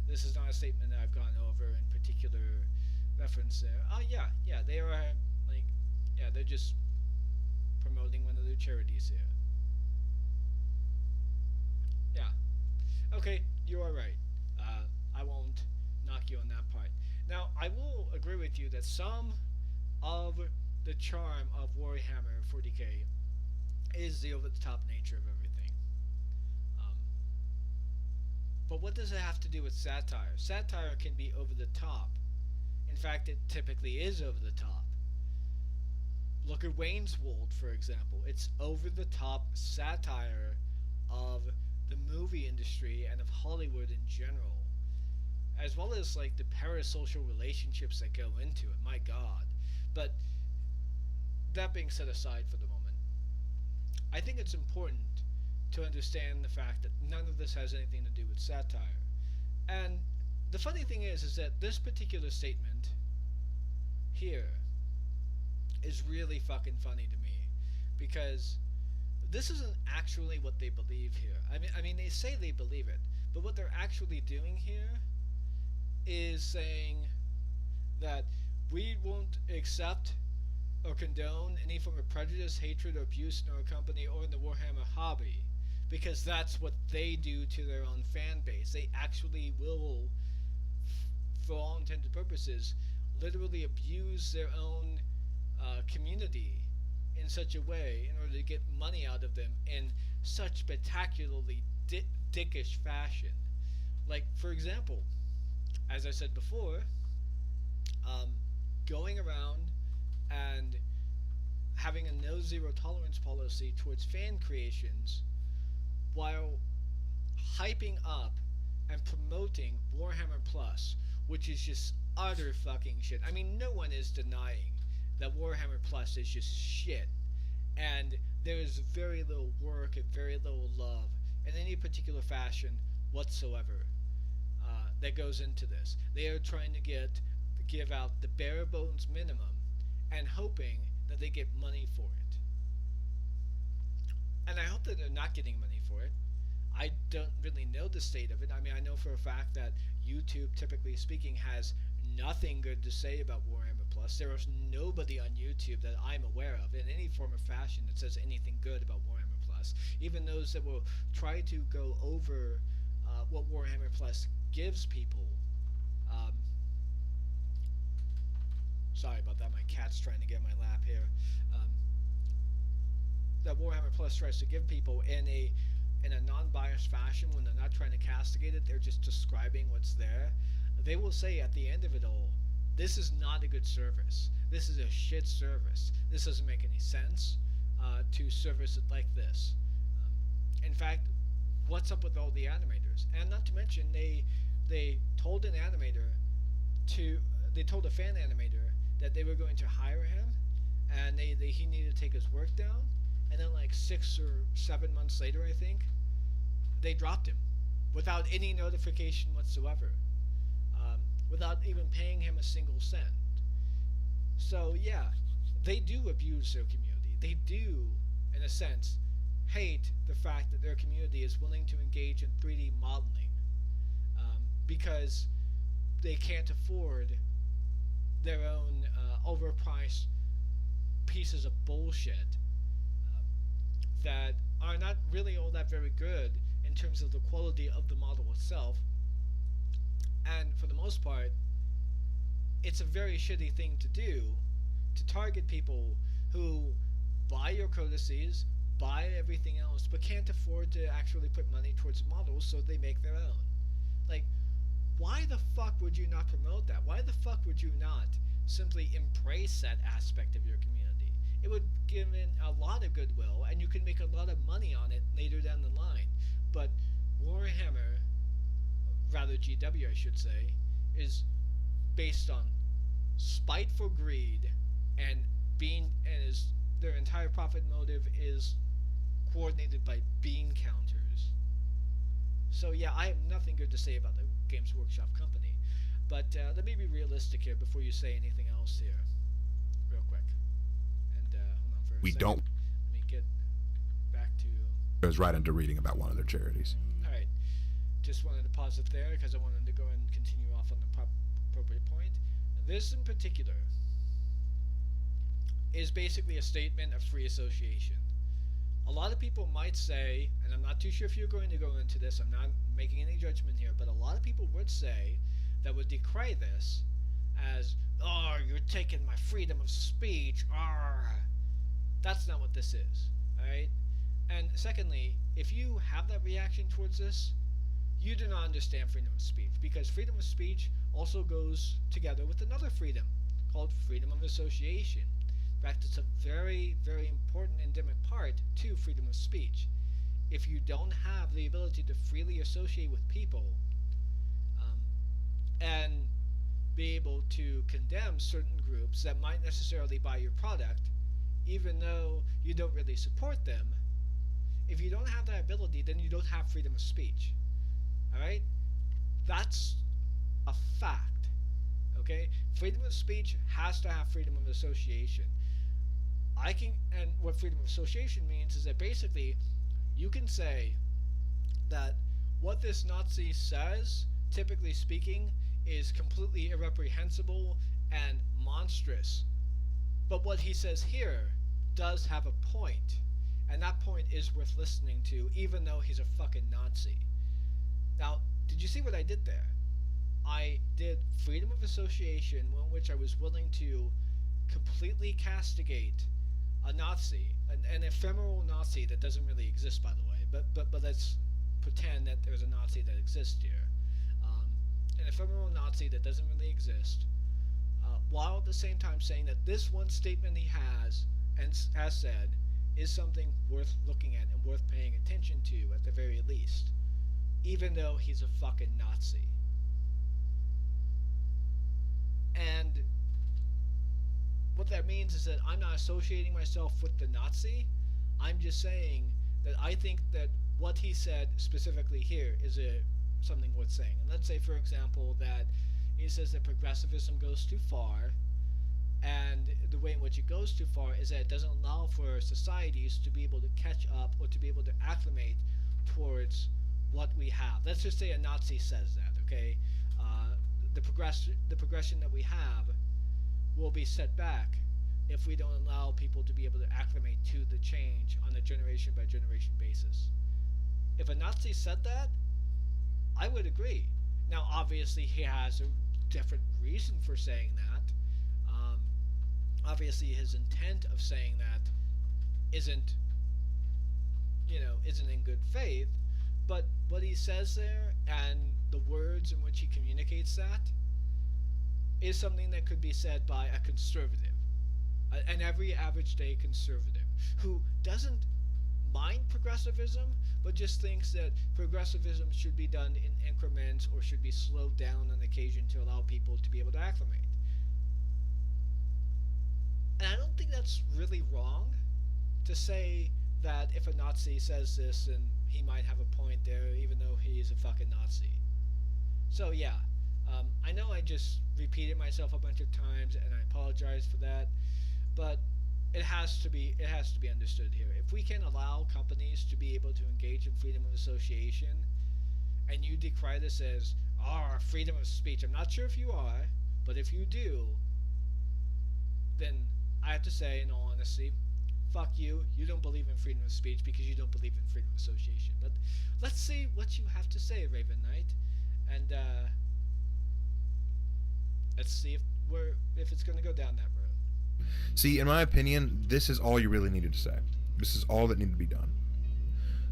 This is not a statement that I've gone over in particular reference there. Oh, yeah, they are, they're just promoting one of their charities here. Yeah. Okay, you are right. I won't knock you on that part. Now, I will agree with you that some of the charm of Warhammer 40k is the over-the-top nature of everything. But what does it have to do with satire? Satire can be over the top. In fact, it typically is over the top. Look at Wayne's World, for example. It's over-the-top satire of the movie industry and of Hollywood in general, as well as like the parasocial relationships that go into it. My God. But that being set aside for the moment, I think it's important to understand the fact that none of this has anything to do with satire. And the funny thing is that this particular statement here is really fucking funny to me, because this isn't actually what they believe here. I mean, they say they believe it, but what they're actually doing here is saying that we won't accept or condone any form of prejudice, hatred, or abuse in our company or in the Warhammer hobby, because that's what they do to their own fan base. They actually will, for all intended purposes, literally abuse their own community in such a way in order to get money out of them in such spectacularly dickish fashion. Like, for example, as I said before, going around and having a no zero tolerance policy towards fan creations while hyping up and promoting Warhammer Plus, which is just utter fucking shit. I mean, no one is denying that Warhammer Plus is just shit, and there is very little work and very little love in any particular fashion whatsoever that goes into this. They are trying to give out the bare bones minimum and hoping that they get money for it. And I hope that they're not getting money for it. I don't really know the state of it. I mean, I know for a fact that YouTube, typically speaking, has nothing good to say about Warhammer Plus. There is nobody on YouTube that I'm aware of in any form or fashion that says anything good about Warhammer Plus. Even those that will try to go over what Warhammer Plus gives people. Sorry about that, my cat's trying to get in my lap here. That Warhammer Plus tries to give people in a non-biased fashion when they're not trying to castigate it, they're just describing what's there. They will say at the end of it all, this is not a good service. This is a shit service. This doesn't make any sense to service it like this. In fact, what's up with all the animators? And not to mention, they told an animator to they told a fan animator that they were going to hire him, and he needed to take his work down, and then like 6 or 7 months later, I think, they dropped him without any notification whatsoever, without even paying him a single cent. So yeah, they do abuse their community. They do, in a sense, hate the fact that their community is willing to engage in 3D modeling, because they can't afford their own overpriced pieces of bullshit that are not really all that very good in terms of the quality of the model itself. And for the most part, it's a very shitty thing to do, to target people who buy your codices, buy everything else, but can't afford to actually put money towards models, so they make their own. Like, why the fuck would you not promote that? Why the fuck would you not simply embrace that aspect of your community? It would give in a lot of goodwill, and you could make a lot of money on it later down the line. But Warhammer, rather GW I should say, is based on spiteful greed, and their entire profit motive is coordinated by bean counters. So yeah, I have nothing good to say about the Games Workshop company, but let me be realistic here before you say anything else here, real quick. And hold on for a We second. don't. Let me get back to. Goes right into reading about one of their charities. All right, just wanted to pause it there because I wanted to go and continue off on the appropriate point. This in particular is basically a statement of free association. A lot of people might say, and I'm not too sure if you're going to go into this, I'm not making any judgment here, but a lot of people would say that would decry this as, oh, you're taking my freedom of speech, That's not what this is, alright? And secondly, if you have that reaction towards this, you do not understand freedom of speech, because freedom of speech also goes together with another freedom, called freedom of association. In fact, it's a very, very important endemic part to freedom of speech. If you don't have the ability to freely associate with people, and be able to condemn certain groups that might necessarily buy your product, even though you don't really support them, if you don't have that ability, then you don't have freedom of speech. Alright? That's a fact. Okay? Freedom of speech has to have freedom of association. And what freedom of association means is that basically you can say that what this Nazi says, typically speaking, is completely irreprehensible and monstrous. But what he says here does have a point, and that point is worth listening to, even though he's a fucking Nazi. Now, did you see what I did there? I did freedom of association, in which I was willing to completely castigate a Nazi, an ephemeral Nazi that doesn't really exist, by the way, but let's pretend that there's a Nazi that exists here. An ephemeral Nazi that doesn't really exist, while at the same time saying that this one statement he has said is something worth looking at and worth paying attention to at the very least, even though he's a fucking Nazi. And what that means is that I'm not associating myself with the Nazi. I'm just saying that I think that what he said specifically here is something worth saying. And let's say, for example, that he says that progressivism goes too far, and the way in which it goes too far is that it doesn't allow for societies to be able to catch up or to be able to acclimate towards what we have. Let's just say a Nazi says that, okay? The progression that we have will be set back if we don't allow people to be able to acclimate to the change on a generation by generation basis. If a Nazi said that, I would agree. Now, obviously, he has a different reason for saying that. Obviously, his intent of saying that isn't in good faith, but what he says there and the words in which he communicates that is something that could be said by a conservative, an every average day conservative, who doesn't mind progressivism, but just thinks that progressivism should be done in increments or should be slowed down on occasion to allow people to be able to acclimate. And I don't think that's really wrong to say that if a Nazi says this, then he might have a point there, even though he's a fucking Nazi. So yeah, I know I just repeated myself a bunch of times, and I apologize for that, but it has to be understood here. If we can allow companies to be able to engage in freedom of association, and you decry this as freedom of speech, I'm not sure if you are, but if you do, then I have to say, in all honesty, fuck you. You don't believe in freedom of speech because you don't believe in freedom of association. But let's see what you have to say, Raven Knight, and let's see if it's going to go down that road. See, in my opinion, this is all you really needed to say. This is all that needed to be done.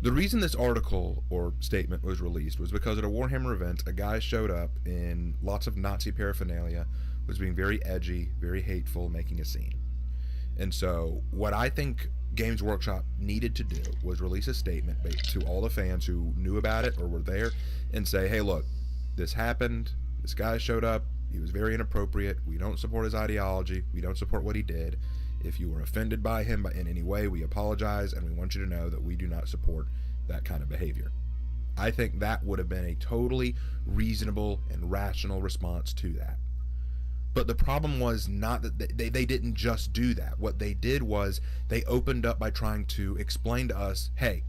The reason this article or statement was released was because at a Warhammer event, a guy showed up in lots of Nazi paraphernalia, was being very edgy, very hateful, making a scene. And so what I think Games Workshop needed to do was release a statement to all the fans who knew about it or were there and say, hey, look, this happened, this guy showed up, he was very inappropriate, we don't support his ideology, we don't support what he did. If you were offended by him in any way, we apologize, and we want you to know that we do not support that kind of behavior. I think that would have been a totally reasonable and rational response to that. But the problem was not that they didn't just do that. What they did was they opened up by trying to explain to us, hey,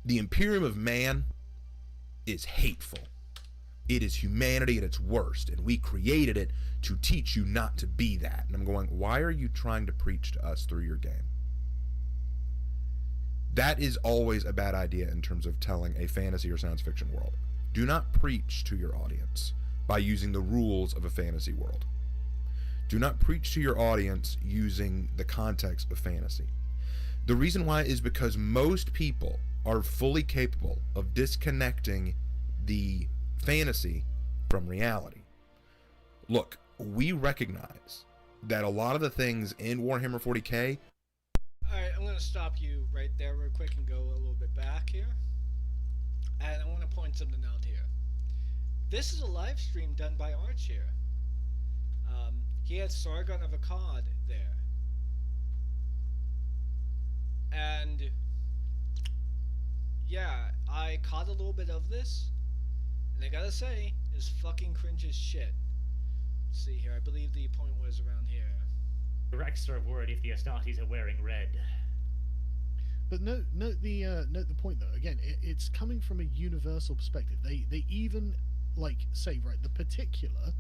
the Imperium of Man is hateful. It is humanity at its worst, and we created it to teach you not to be that. And I'm going, why are you trying to preach to us through your game? That is always a bad idea in terms of telling a fantasy or science fiction world. Do not preach to your audience by using the rules of a fantasy world. Do not preach to your audience using the context of fantasy. The reason why is because most people are fully capable of disconnecting the fantasy from reality. Look, we recognize that a lot of the things in Warhammer 40k... Alright, I'm going to stop you right there real quick and go a little bit back here. And I want to point something out here. This is a live stream done by Arch here. He had Sargon of Akkad there. And yeah, I caught a little bit of this, and I gotta say, it's fucking cringe as shit. Let's see here, I believe the point was around here. The Rex are worried if the Astartes are wearing red. But note the point though. Again, it's coming from a universal perspective. They even say, right, the particular,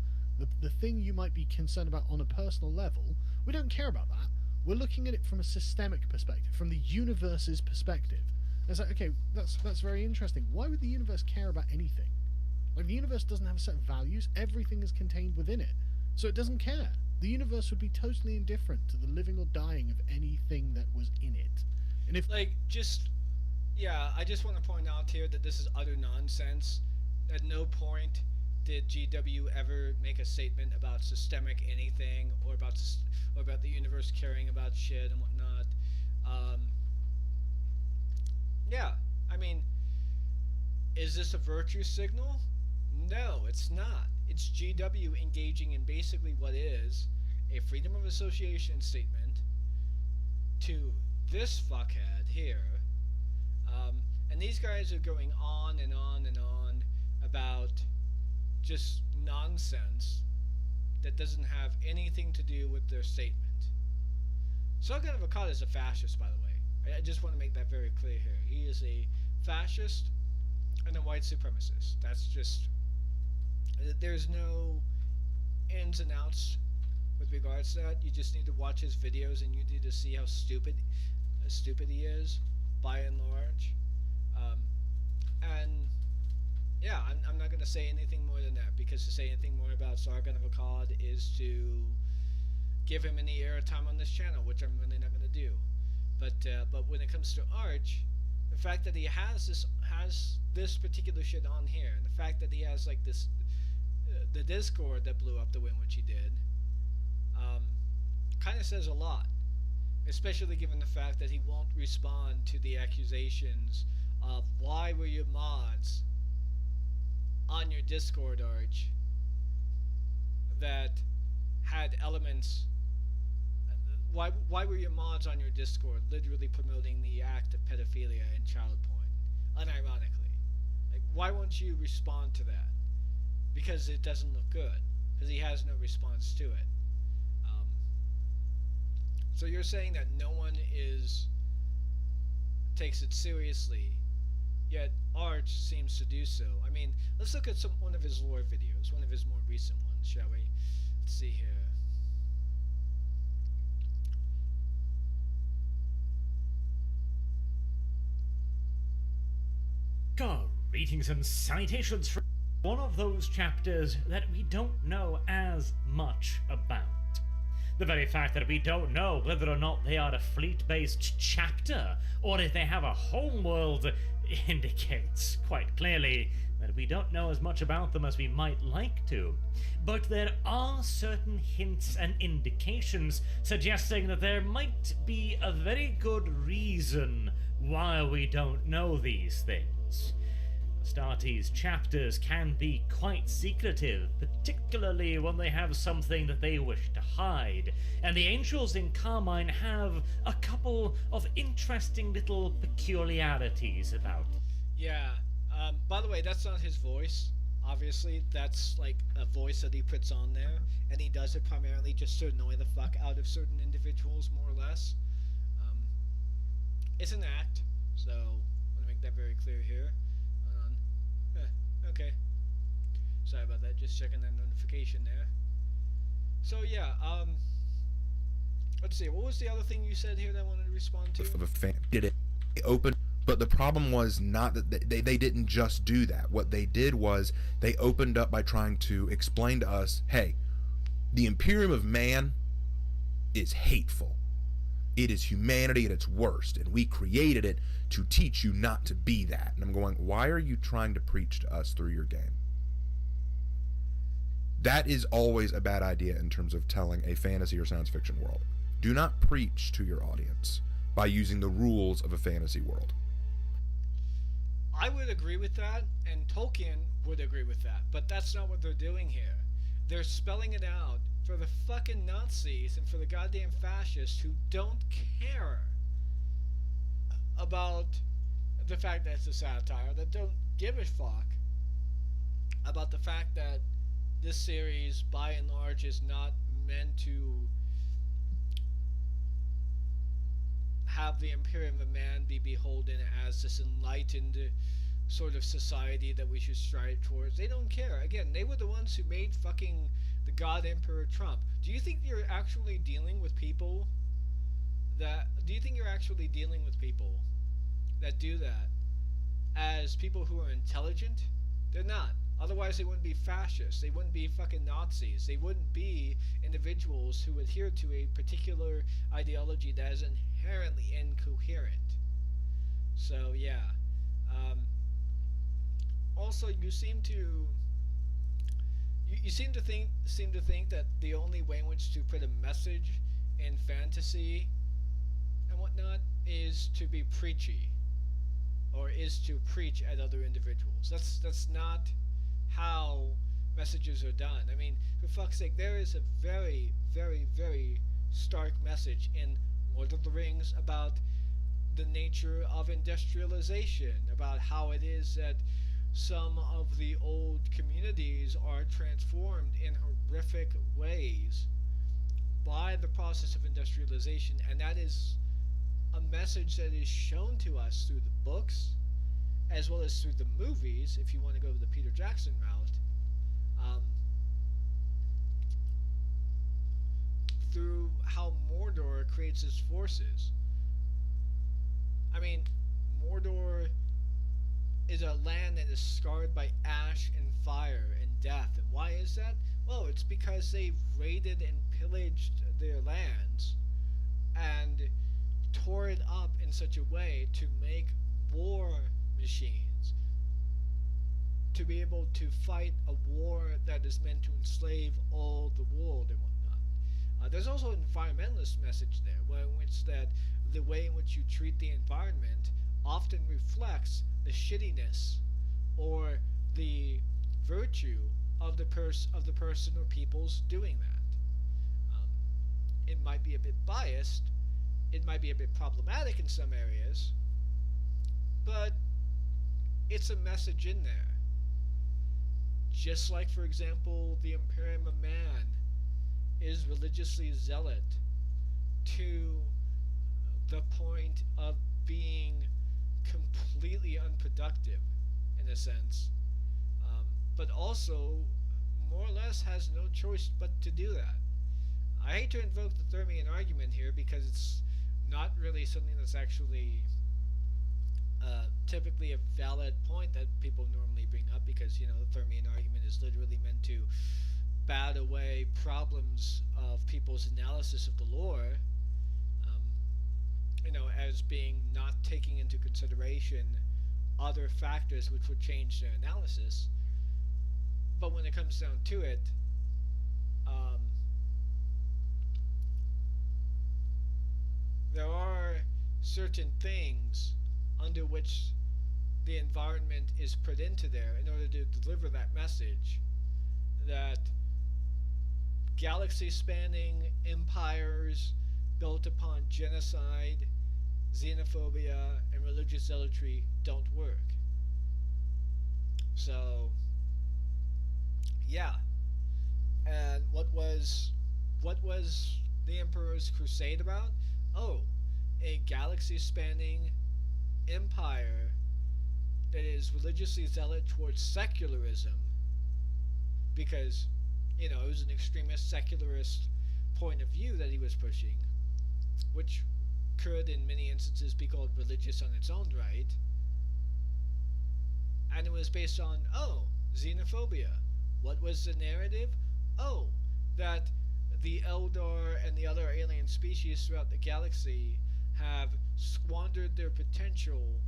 the thing you might be concerned about on a personal level, we don't care about that. We're looking at it from a systemic perspective, from the universe's perspective. And it's like, okay, that's very interesting. Why would the universe care about anything? Like, the universe doesn't have a set of values. Everything is contained within it, so it doesn't care. The universe would be totally indifferent to the living or dying of anything that was in it. And if I just want to point out here that this is utter nonsense. At no point did GW ever make a statement about systemic anything or about the universe caring about shit and whatnot. Yeah, I mean, is this a virtue signal? No, it's not. It's GW engaging in basically what is a freedom of association statement to this fuckhead here. And these guys are going on and on and on about just nonsense that doesn't have anything to do with their statement. Sargon of Akkad is a fascist, by the way. I just want to make that very clear here. He is a fascist and a white supremacist. That's just... There's no ins and outs with regards to that. You just need to watch his videos and you need to see how stupid he is, by and large. And yeah, I'm not going to say anything more than that, because to say anything more about Sargon of Akkad is to give him any airtime on this channel, which I'm really not going to do. But when it comes to Arch, the fact that he has this particular shit on here, and the fact that he has like this the Discord that blew up the way in which he did, kind of says a lot, especially given the fact that he won't respond to the accusations of why were your mods on your Discord arch that had elements. Why were your mods on your Discord literally promoting the act of pedophilia and child porn, unironically? Like, why won't you respond to that? Because it doesn't look good. Because he has no response to it. So you're saying that no one takes it seriously, yet Arch seems to do so. I mean, let's look at one of his lore videos, one of his more recent ones, shall we? Let's see here. Greetings and salutations from one of those chapters that we don't know as much about. The very fact that we don't know whether or not they are a fleet-based chapter, or if they have a homeworld, indicates quite clearly that we don't know as much about them as we might like to. But there are certain hints and indications suggesting that there might be a very good reason why we don't know these things. Astartes chapters can be quite secretive, particularly when they have something that they wish to hide, and the angels in Carmine have a couple of interesting little peculiarities about. Yeah, by the way, that's not his voice. Obviously, that's like a voice that he puts on there, and he does it primarily just to annoy the fuck out of certain individuals, more or less. It's an act, so I want to make that very clear here. Okay. Sorry about that, just checking that notification there. So yeah, let's see, what was the other thing you said here that I wanted to respond to? For the fan, did it open? But the problem was not that they didn't just do that. What they did was they opened up by trying to explain to us, hey, the Imperium of Man is hateful. It is humanity at its worst, and we created it to teach you not to be that. And I'm going, why are you trying to preach to us through your game? That is always a bad idea in terms of telling a fantasy or science fiction world. Do not preach to your audience by using the rules of a fantasy world. I would agree with that, and Tolkien would agree with that, but that's not what they're doing here. They're spelling it out for the fucking Nazis and for the goddamn fascists who don't care about the fact that it's a satire, that don't give a fuck about the fact that this series, by and large, is not meant to have the Imperium of Man be beholden as this enlightened sort of society that we should strive towards. They don't care. Again, they were the ones who made fucking the God Emperor Trump. Do you think you're actually dealing with people that do that as people who are intelligent? They're not. Otherwise they wouldn't be fascists. They wouldn't be fucking Nazis. They wouldn't be individuals who adhere to a particular ideology that is inherently incoherent. So yeah. Also, you seem to think that the only way in which to put a message in fantasy and whatnot is to be preachy, or is to preach at other individuals. That's not how messages are done. I mean, for fuck's sake, there is a very, very, very stark message in Lord of the Rings about the nature of industrialization, about how it is that some of the old communities are transformed in horrific ways by the process of industrialization, and that is a message that is shown to us through the books as well as through the movies, if you want to go the Peter Jackson route, through how Mordor creates its forces. I mean, Mordor is a land that is scarred by ash and fire and death. And why is that? Well, it's because they've raided and pillaged their lands and tore it up in such a way to make war machines, to be able to fight a war that is meant to enslave all the world and whatnot. There's also an environmentalist message there, in which that the way in which you treat the environment often reflects the shittiness or the virtue of the person or peoples doing that. It might be a bit biased, it might be a bit problematic in some areas, but it's a message in there. Just like, for example, the Imperium of Man is religiously zealot to the point of being completely unproductive, in a sense, but also more or less has no choice but to do that. I hate to invoke the Thermian argument here because it's not really something that's actually typically a valid point that people normally bring up, because, you know, the Thermian argument is literally meant to bat away problems of people's analysis of the lore, as being not taking into consideration other factors which would change their analysis. But when it comes down to it, there are certain things under which the environment is put into there in order to deliver that message, that galaxy-spanning empires built upon genocide, xenophobia, and religious zealotry don't work. So, yeah. And what was the Emperor's Crusade about? Oh, a galaxy-spanning empire that is religiously zealot towards secularism, because, it was an extremist secularist point of view that he was pushing, which could in many instances be called religious on its own right. And it was based on, xenophobia. What was the narrative? That the Eldar and the other alien species throughout the galaxy have squandered their potential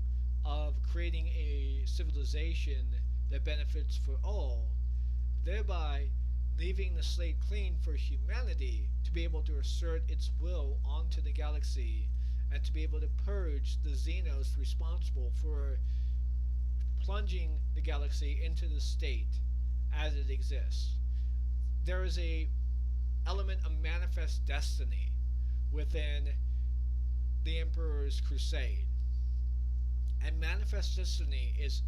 of creating a civilization that benefits for all, thereby leaving the slate clean for humanity to be able to assert its will onto the galaxy and to be able to purge the Xenos responsible for plunging the galaxy into the state as it exists. There is a element of manifest destiny within the Emperor's Crusade. And manifest destiny is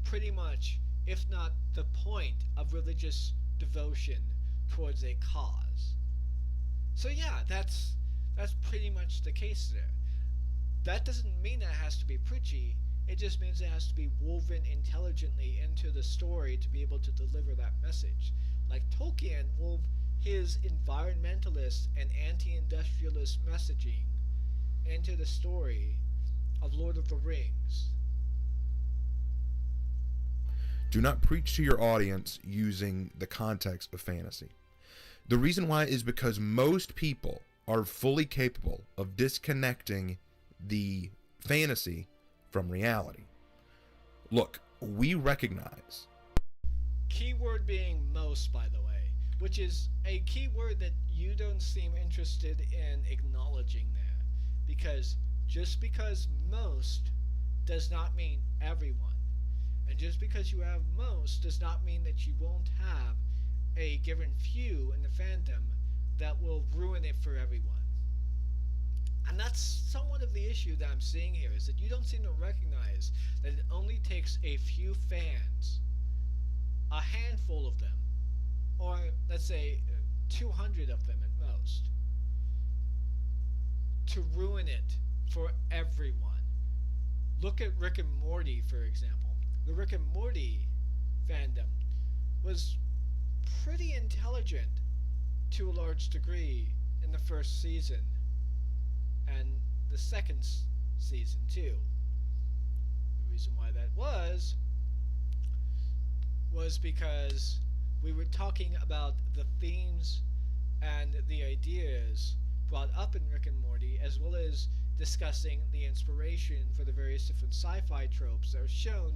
pretty much, if not the point, of religious devotion towards a cause. So yeah, that's pretty much the case there. That doesn't mean that it has to be preachy, it just means it has to be woven intelligently into the story to be able to deliver that message. Like Tolkien wove his environmentalist and anti-industrialist messaging into the story of Lord of the Rings. Do not preach to your audience using the context of fantasy. The reason why is because most people are fully capable of disconnecting the fantasy from reality. Look, we recognize. Keyword being most, by the way, which is a keyword that you don't seem interested in acknowledging there. Because just because most does not mean everyone. And just because you have most does not mean that you won't have a given few in the fandom that will ruin it for everyone. And that's somewhat of the issue that I'm seeing here, is that you don't seem to recognize that it only takes a few fans, a handful of them, or let's say 200 of them at most, to ruin it for everyone. Look at Rick and Morty, for example. The Rick and Morty fandom was pretty intelligent to a large degree in the first season, and the second season too. The reason why that was because we were talking about the themes and the ideas brought up in Rick and Morty, as well as discussing the inspiration for the various different sci-fi tropes that are shown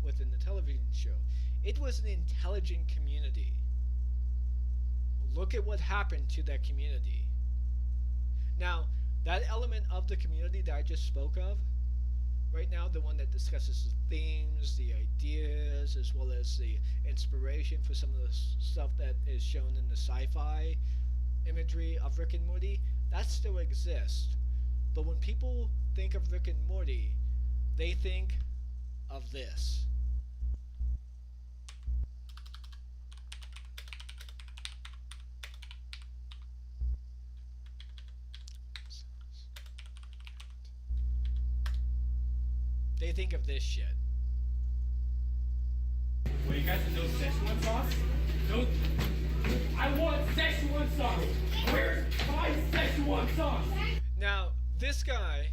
within the television show. It was an intelligent community. Look at what happened to that community. Now, that element of the community that I just spoke of, right now, the one that discusses the themes, the ideas, as well as the inspiration for some of the stuff that is shown in the sci-fi imagery of Rick and Morty, that still exists. But when people think of Rick and Morty, they think of this. They think of this shit. Well, you got some no Szechuan sauce? No. I want Szechuan sauce. Where's my Szechuan sauce? Now, this guy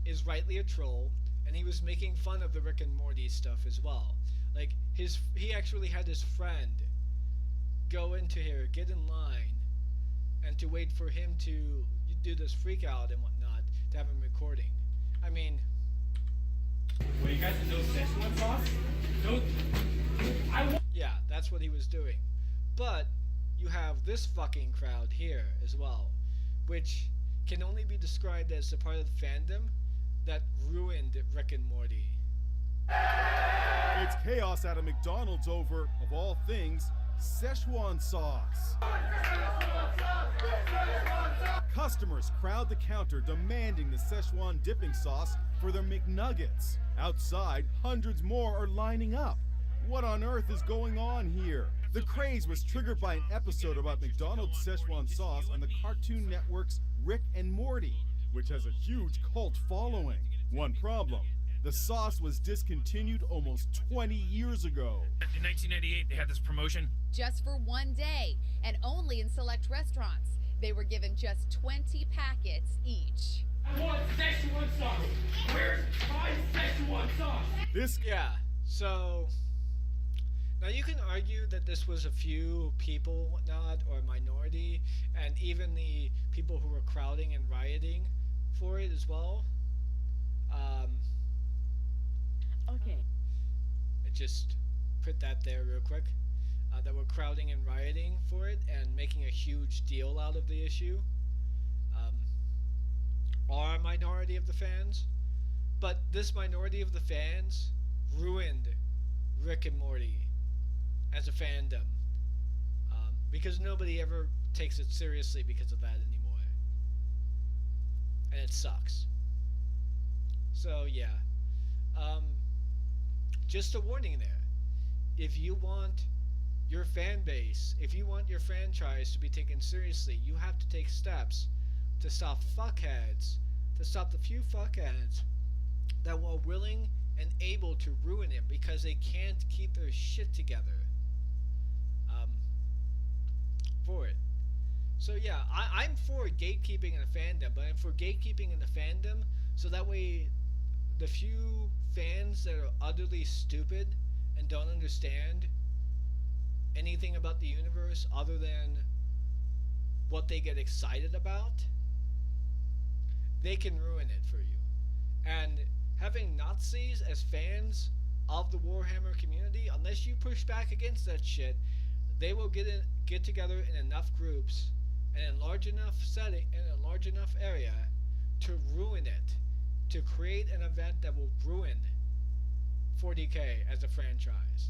is rightly a troll, and he was making fun of the Rick and Morty stuff as well. Like, he actually had his friend go into here, get in line, and to wait for him to do this freak out and whatnot, to have him recording. I mean... Well, you got some no Szechuan sauce? No. Yeah, that's what he was doing. But you have this fucking crowd here as well, which can only be described as a part of the fandom that ruined Rick and Morty. It's chaos at a McDonald's over, of all things, Szechuan sauce. Customers crowd the counter demanding the Szechuan dipping sauce for their McNuggets. Outside, hundreds more are lining up. What on earth is going on here? The craze was triggered by an episode about McDonald's Szechuan sauce on the Cartoon Network's Rick and Morty, which has a huge cult following. One problem: the sauce was discontinued almost 20 years ago. In 1998, they had this promotion. Just for one day, and only in select restaurants. They were given just 20 packets each. I want Szechuan sauce. Where's my Szechuan sauce? Yeah, so... Now you can argue that this was a few people, whatnot, or a minority, and even the people who were crowding and rioting for it as well. Okay. I just put that there real quick. That were crowding and rioting for it and making a huge deal out of the issue. Are a minority of the fans. But this minority of the fans ruined Rick and Morty as a fandom, because nobody ever takes it seriously because of that anymore, and it sucks. So yeah, just a warning there. If you want your fan base, if you want your franchise to be taken seriously, you have to take steps to stop fuckheads, to stop the few fuckheads that were willing and able to ruin it because they can't keep their shit together. For it. So yeah, I'm for gatekeeping in a fandom, but I'm for gatekeeping in the fandom so that way the few fans that are utterly stupid and don't understand anything about the universe other than what they get excited about, they can ruin it for you. And having Nazis as fans of the Warhammer community, unless you push back against that shit, they will get together in enough groups and in large enough setting, in a large enough area to ruin it, to create an event that will ruin 40K as a franchise.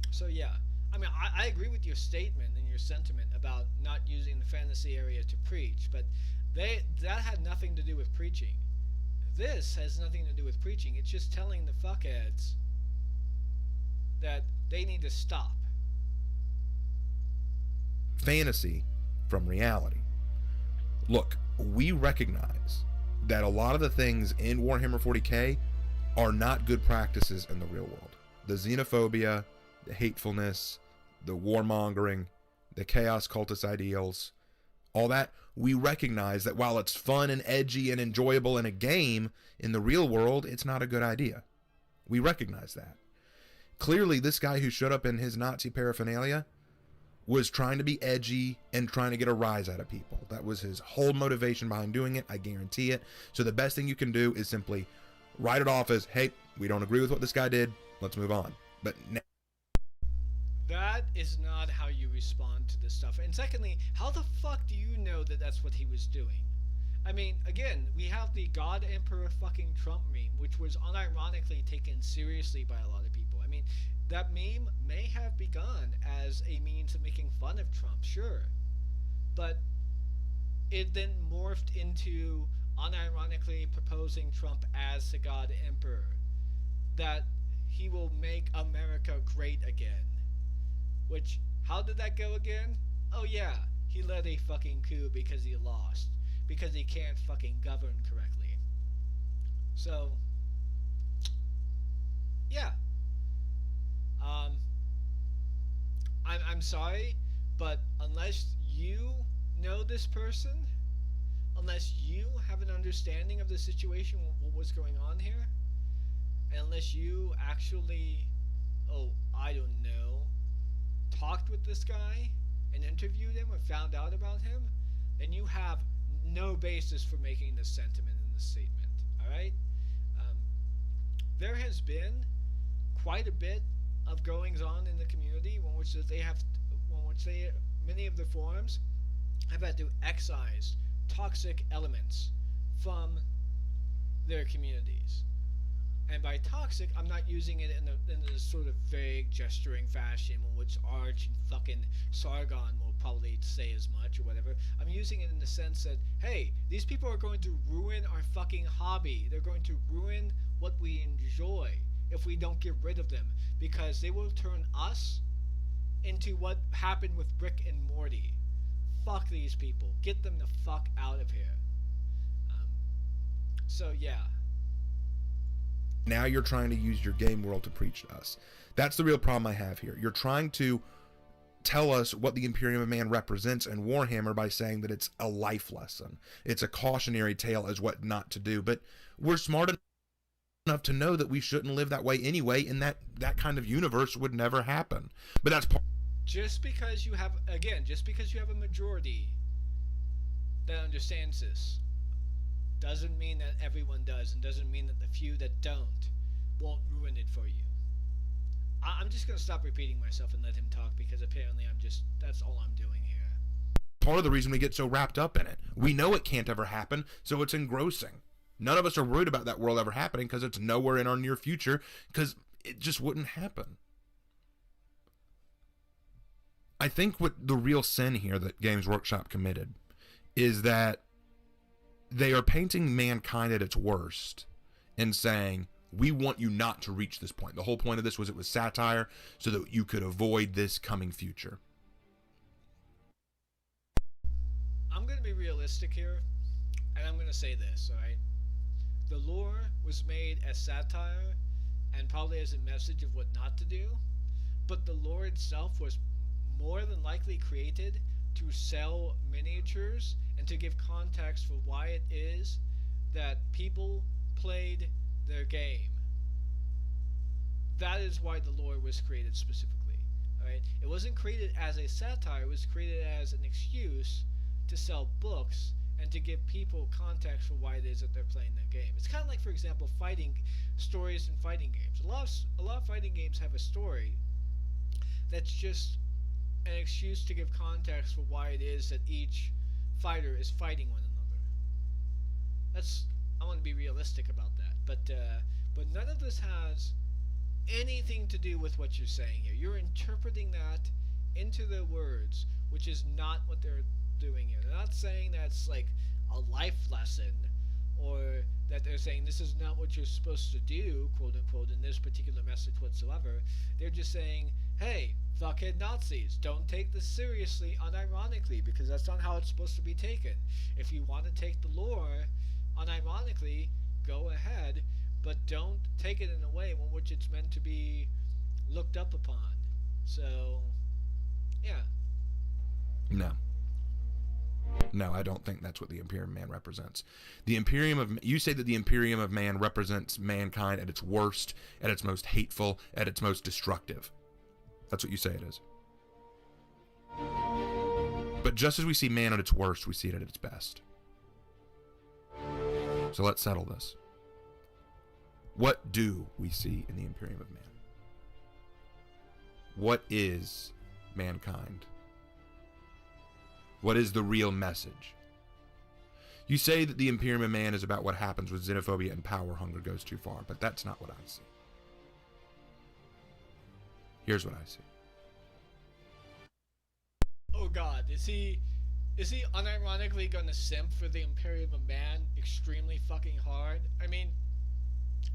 So yeah, I mean, I agree with your statement and your sentiment about not using the fantasy area to preach, but that had nothing to do with preaching. This has nothing to do with preaching. It's just telling the fuckheads that they need to stop. Fantasy from reality. Look, we recognize that a lot of the things in Warhammer 40K are not good practices in the real world. The xenophobia, the hatefulness, the warmongering, the chaos cultist ideals, all that, we recognize that while it's fun and edgy and enjoyable in a game, in the real world, it's not a good idea. We recognize that. Clearly, this guy who showed up in his Nazi paraphernalia was trying to be edgy and trying to get a rise out of people. That was his whole motivation behind doing it. I guarantee it. So the best thing you can do is simply write it off as, hey, we don't agree with what this guy did. Let's move on. But that is not how you respond to this stuff. And secondly, how the fuck do you know that that's what he was doing? I mean, again, we have the God Emperor fucking Trump meme, which was unironically taken seriously by a lot of people. I mean, that meme may have begun as a means of making fun of Trump, sure. But it then morphed into unironically proposing Trump as the God Emperor. That he will make America great again. Which, how did that go again? Oh yeah, he led a fucking coup because he lost. Because he can't fucking govern correctly. So, yeah. I'm sorry, but unless you know this person, unless you have an understanding of the situation, what was going on here, and unless you actually, I don't know, talked with this guy and interviewed him or found out about him, then you have no basis for making this sentiment in this statement. Alright? There has been quite a bit of goings on in the community many of the forums have had to excise toxic elements from their communities. And by toxic, I'm not using it in a sort of vague, gesturing fashion, which Arch and fucking Sargon will probably say as much or whatever. I'm using it in the sense that, hey, these people are going to ruin our fucking hobby. They're going to ruin what we enjoy if we don't get rid of them, because they will turn us into what happened with Rick and Morty. Fuck these people. Get them the fuck out of here. So yeah. Now you're trying to use your game world to preach to us. That's the real problem I have here. You're trying to tell us what the Imperium of Man represents in Warhammer by saying that it's a life lesson. It's a cautionary tale as what not to do. But we're smart enough to know that we shouldn't live that way anyway, and that kind of universe would never happen. But that's just because you have a majority that understands this doesn't mean that everyone does, and doesn't mean that the few that don't won't ruin it for you. I'm just going to stop repeating myself and let him talk, because apparently that's all I'm doing here. Part of the reason we get so wrapped up in it. We know it can't ever happen, so it's engrossing. None of us are worried about that world ever happening because it's nowhere in our near future, because it just wouldn't happen. I think what the real sin here that Games Workshop committed is that they are painting mankind at its worst and saying, we want you not to reach this point. The whole point of this was it was satire so that you could avoid this coming future. I'm going to be realistic here, and I'm going to say this, alright? The lore was made as satire and probably as a message of what not to do, but the lore itself was more than likely created to sell miniatures and to give context for why it is that people played their game. That is why the lore was created specifically. Alright? It wasn't created as a satire, it was created as an excuse to sell books and to give people context for why it is that they're playing their game. It's kind of like, for example, fighting stories in fighting games. A lot of fighting games have a story that's just an excuse to give context for why it is that each fighter is fighting one another. I want to be realistic about that, but none of this has anything to do with what you're saying here. You're interpreting that into their words, which is not what they're doing here. They're not saying that's like a life lesson, or that they're saying this is not what you're supposed to do, quote unquote, in this particular message whatsoever. They're just saying, hey, fuckhead Nazis, don't take this seriously unironically, because that's not how it's supposed to be taken. If you want to take the lore unironically, go ahead, but don't take it in a way in which it's meant to be looked up upon. So, yeah. No, I don't think that's what the Imperium of Man represents. You say that the Imperium of Man represents mankind at its worst, at its most hateful, at its most destructive. That's what you say it is. But just as we see man at its worst, we see it at its best. So let's settle this. What do we see in the Imperium of Man? What is mankind? What is the real message? You say that the Imperium of Man is about what happens when xenophobia and power hunger goes too far, but that's not what I see. Here's what I see. Oh god, is he unironically gonna simp for the Imperium of Man extremely fucking hard? I mean,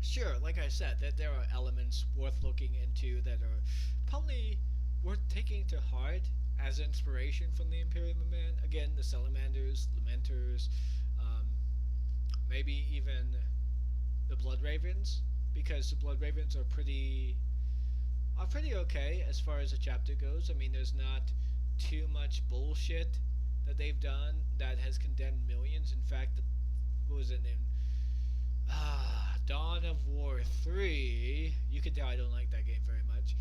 sure, like I said, that there are elements worth looking into that are probably worth taking to heart as inspiration from the Imperium of Man. Again, the Salamanders, Lamenters, maybe even the Blood Ravens, because the Blood Ravens are pretty okay as far as the chapter goes. I mean, there's not too much bullshit that they've done that has condemned millions. In fact, what was it in Dawn of War 3? You can tell I don't like that game very much.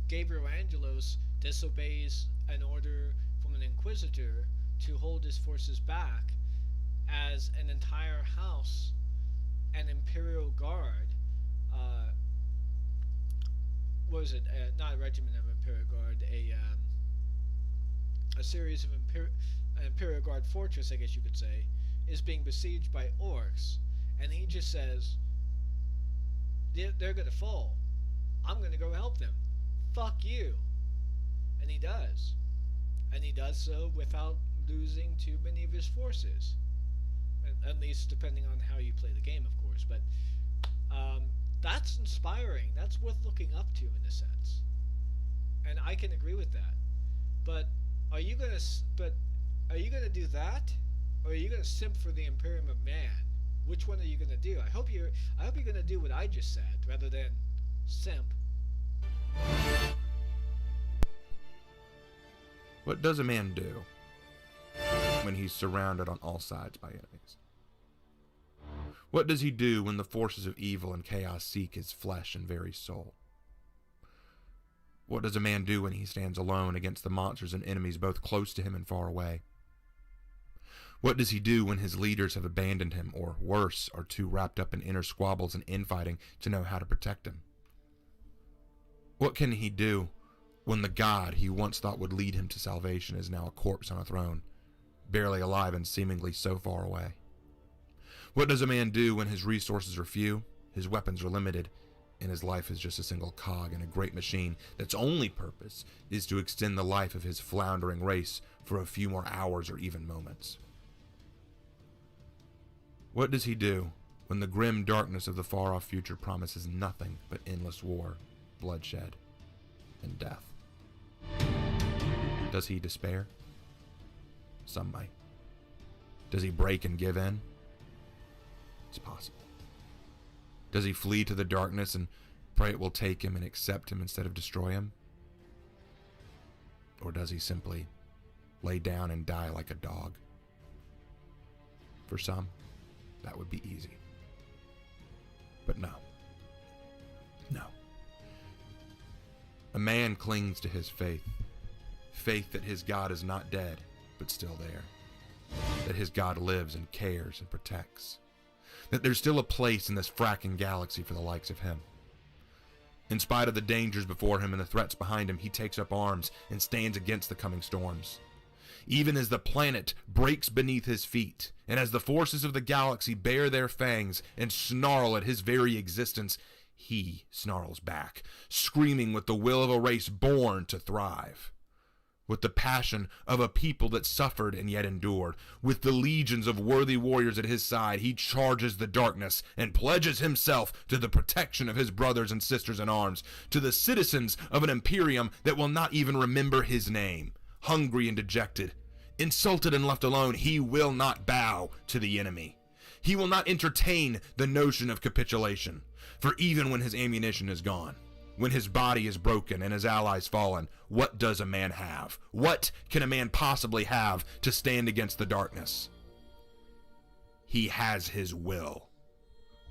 Gabriel Angelos disobeys an order from an Inquisitor to hold his forces back, as an entire house, an Imperial Guard, what was it? Not a regiment of Imperial Guard, a series of Imperial Guard fortress, I guess you could say, is being besieged by orcs, and he just says, they're gonna fall. I'm gonna go help them. Fuck you. And he does. And he does so without losing too many of his forces. At least depending on how you play the game, of course. But that's inspiring. That's worth looking up to in a sense. And I can agree with that. But are you gonna do that, or are you gonna simp for the Imperium of Man? Which one are you gonna do? I hope you're gonna do what I just said rather than simp. What does a man do when he's surrounded on all sides by enemies? What does he do when the forces of evil and chaos seek his flesh and very soul? What does a man do when he stands alone against the monsters and enemies both close to him and far away? What does he do when his leaders have abandoned him, or worse, are too wrapped up in inner squabbles and infighting to know how to protect him? What can he do when the God he once thought would lead him to salvation is now a corpse on a throne, barely alive and seemingly so far away? What does a man do when his resources are few, his weapons are limited, and his life is just a single cog in a great machine that's only purpose is to extend the life of his floundering race for a few more hours or even moments? What does he do when the grim darkness of the far-off future promises nothing but endless war, bloodshed, and death? Does he despair? Some might. Does he break and give in? It's possible. Does he flee to the darkness and pray it will take him and accept him instead of destroy him? Or does he simply lay down and die like a dog? For some, that would be easy. But no. No. A man clings to his faith. Faith that his God is not dead, but still there. That his God lives and cares and protects. That there's still a place in this fracking galaxy for the likes of him. In spite of the dangers before him and the threats behind him, he takes up arms and stands against the coming storms. Even as the planet breaks beneath his feet, and as the forces of the galaxy bare their fangs and snarl at his very existence, he snarls back, screaming with the will of a race born to thrive. With the passion of a people that suffered and yet endured, with the legions of worthy warriors at his side, he charges the darkness and pledges himself to the protection of his brothers and sisters in arms, to the citizens of an imperium that will not even remember his name. Hungry and dejected, insulted and left alone, he will not bow to the enemy. He will not entertain the notion of capitulation, for even when his ammunition is gone, when his body is broken and his allies fallen, what does a man have? What can a man possibly have to stand against the darkness? He has his will.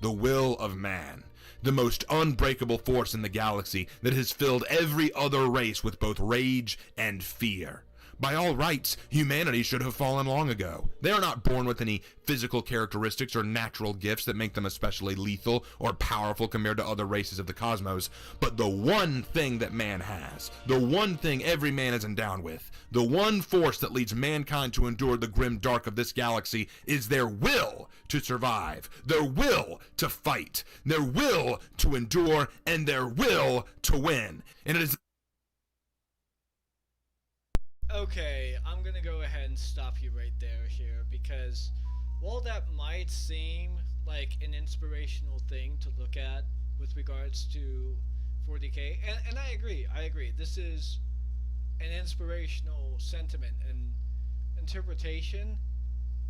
The will of man. The most unbreakable force in the galaxy that has filled every other race with both rage and fear. By all rights, humanity should have fallen long ago. They are not born with any physical characteristics or natural gifts that make them especially lethal or powerful compared to other races of the cosmos. But the one thing that man has, the one thing every man is endowed with, the one force that leads mankind to endure the grim dark of this galaxy is their will to survive, their will to fight, their will to endure, and their will to win. And it is... Okay, I'm gonna go ahead and stop you right there here, because while that might seem like an inspirational thing to look at with regards to 40K, and I agree, this is an inspirational sentiment and interpretation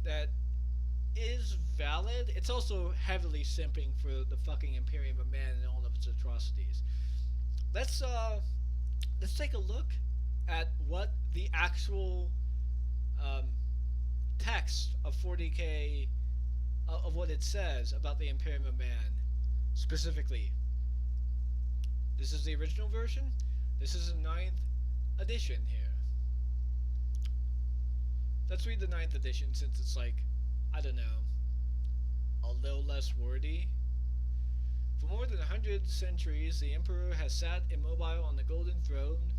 that is valid. It's also heavily simping for the fucking Imperium of Man and all of its atrocities. Let's take a look at what the actual text of 40K of what it says about the Imperium of Man specifically. This is the original version. This is the 9th edition here. Let's read the 9th edition since it's like, I don't know, a little less wordy. For more than 100 centuries, the Emperor has sat immobile on the golden throne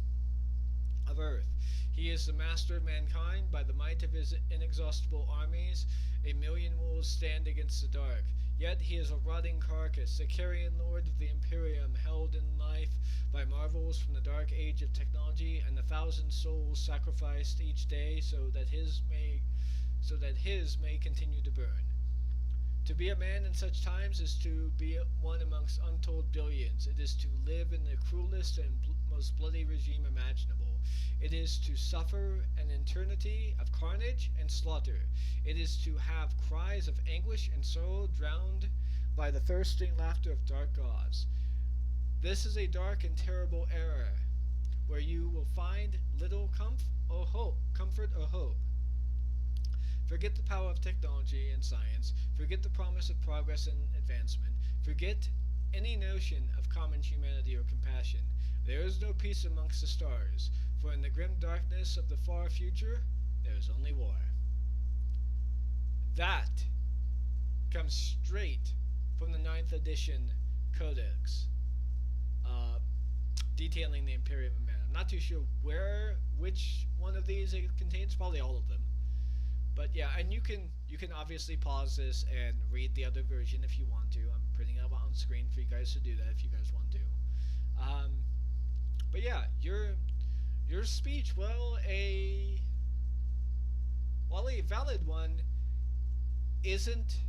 of Earth. He is the master of mankind. By the might of his inexhaustible armies, 1,000,000 wolves stand against the dark. Yet he is a rotting carcass, the carrion lord of the Imperium, held in life by marvels from the dark age of technology, and 1,000 souls sacrificed each day so that his may continue to burn. To be a man in such times is to be one amongst untold billions. It is to live in the cruelest and most bloody regime imaginable. It is to suffer an eternity of carnage and slaughter. It is to have cries of anguish and sorrow drowned by the thirsting laughter of dark gods. This is a dark and terrible era where you will find little comfort or hope. Forget the power of technology and science. Forget the promise of progress and advancement. Forget any notion of common humanity or compassion. There is no peace amongst the stars, for in the grim darkness of the far future, there is only war. That comes straight from the 9th edition Codex, detailing the Imperium of Man. I'm not too sure which one of these it contains, probably all of them. But yeah, and you can obviously pause this and read the other version if you want to. I'm putting it up on screen for you guys to do that if you guys want to. But yeah, your speech, while a valid one, isn't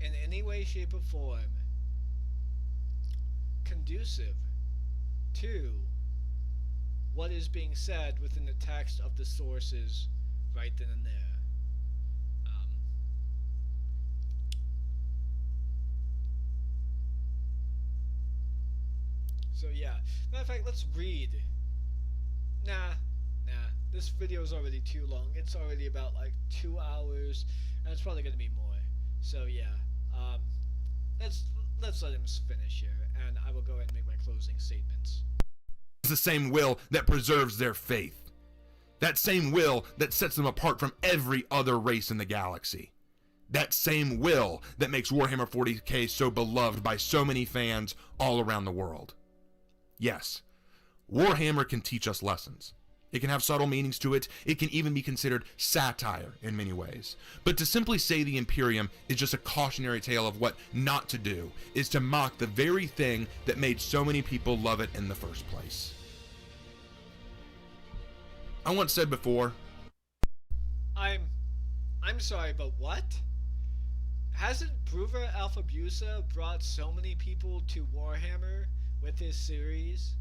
in any way, shape, or form conducive to what is being said within the text of the sources right then and there. So yeah, matter of fact, let's read. Nah, this video is already too long. It's already about like 2 hours, and it's probably gonna be more. So yeah, let's let him finish here, and I will go ahead and make my closing statements. It's the same will that preserves their faith. That same will that sets them apart from every other race in the galaxy. That same will that makes Warhammer 40K so beloved by so many fans all around the world. Yes, Warhammer can teach us lessons. It can have subtle meanings to it. It can even be considered satire in many ways. But to simply say the Imperium is just a cautionary tale of what not to do is to mock the very thing that made so many people love it in the first place. I once said before, I'm sorry, but what? Hasn't Bruver Alphabusa brought so many people to Warhammer with his series?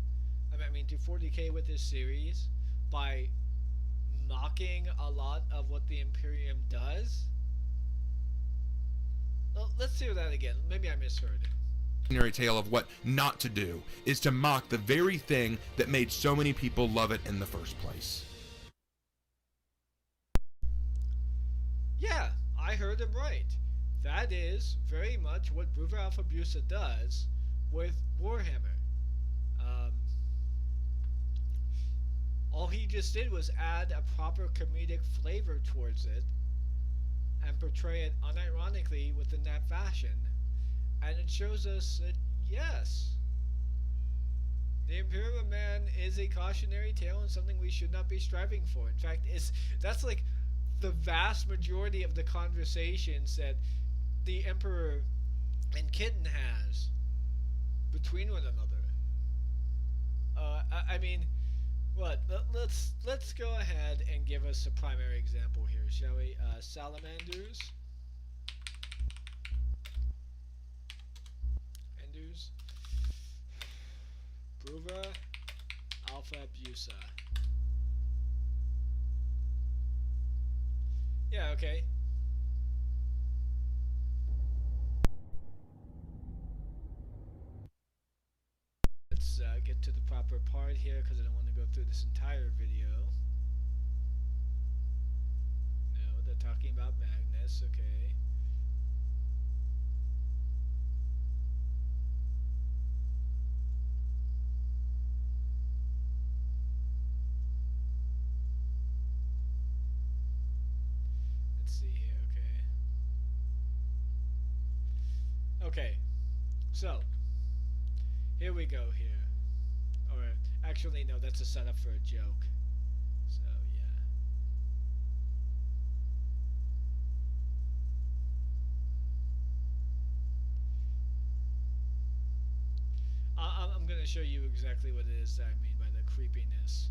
I mean, to 40K with his series by mocking a lot of what the Imperium does? Well, let's hear that again. Maybe I misheard it. Cautionary tale of what not to do is to mock the very thing that made so many people love it in the first place. Yeah, I heard him right. That is very much what Bruver Alpha Busa does with Warhammer. Um, all he just did was add a proper comedic flavor towards it and portray it unironically within that fashion. And it shows us that, yes, the Imperial Man is a cautionary tale and something we should not be striving for. In fact, that's like the vast majority of the conversations that the Emperor and Kitten has between one another. I mean, what? Let's go ahead and give us a primary example here, shall we? Salamanders. Bruva Alpha Busa. Yeah, okay. Let's get to the proper part here because I don't want to go through this entire video. No, they're talking about Magnus, okay. Okay, so here we go here. Or actually, no, that's a setup for a joke. So yeah. I'm gonna show you exactly what it is that I mean by the creepiness.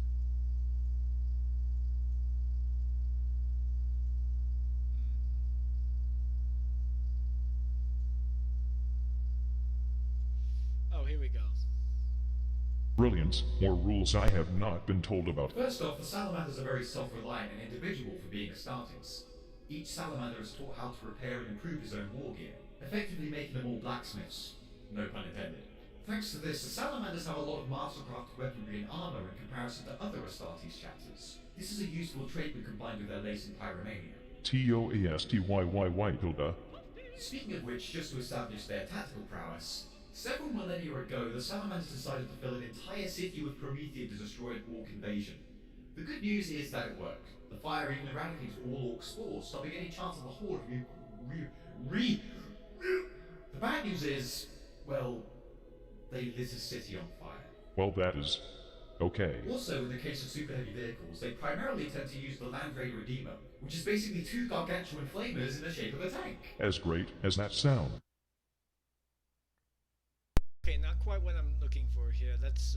Oh, here we go. Brilliance, more rules I have not been told about. First off, the salamanders are very self-reliant and individual for being Astartes. Each salamander is taught how to repair and improve his own war gear, effectively making them all blacksmiths. No pun intended. Thanks to this, the salamanders have a lot of mastercrafted weaponry and armor in comparison to other Astartes chapters. This is a useful trait when combined with their latent pyromania. Toastyy tilde. Speaking of which, just to establish their tactical prowess, several millennia ago, the Salamanders decided to fill an entire city with Promethean to destroy an Orc invasion. The good news is that it worked. The fire even eradicated all Orc spores, stopping any chance of the Horde The bad news is, well, they lit a city on fire. Well, that is okay. Also, in the case of super heavy vehicles, they primarily tend to use the Land Raider Redeemer, which is basically two gargantuan flamers in the shape of a tank. As great as that sound. Okay, not quite what I'm looking for here. Let's,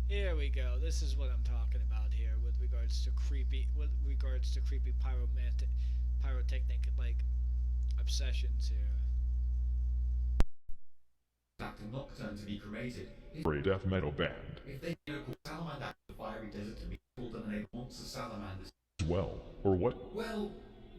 here we go. This is what I'm talking about here with regards to creepy pyrotechnic, like, obsessions here. Back to Nocturne to be cremated. For a death metal band. If they call Salamander the fiery desert to be called and enable monster salamanders. As well, or what? Well,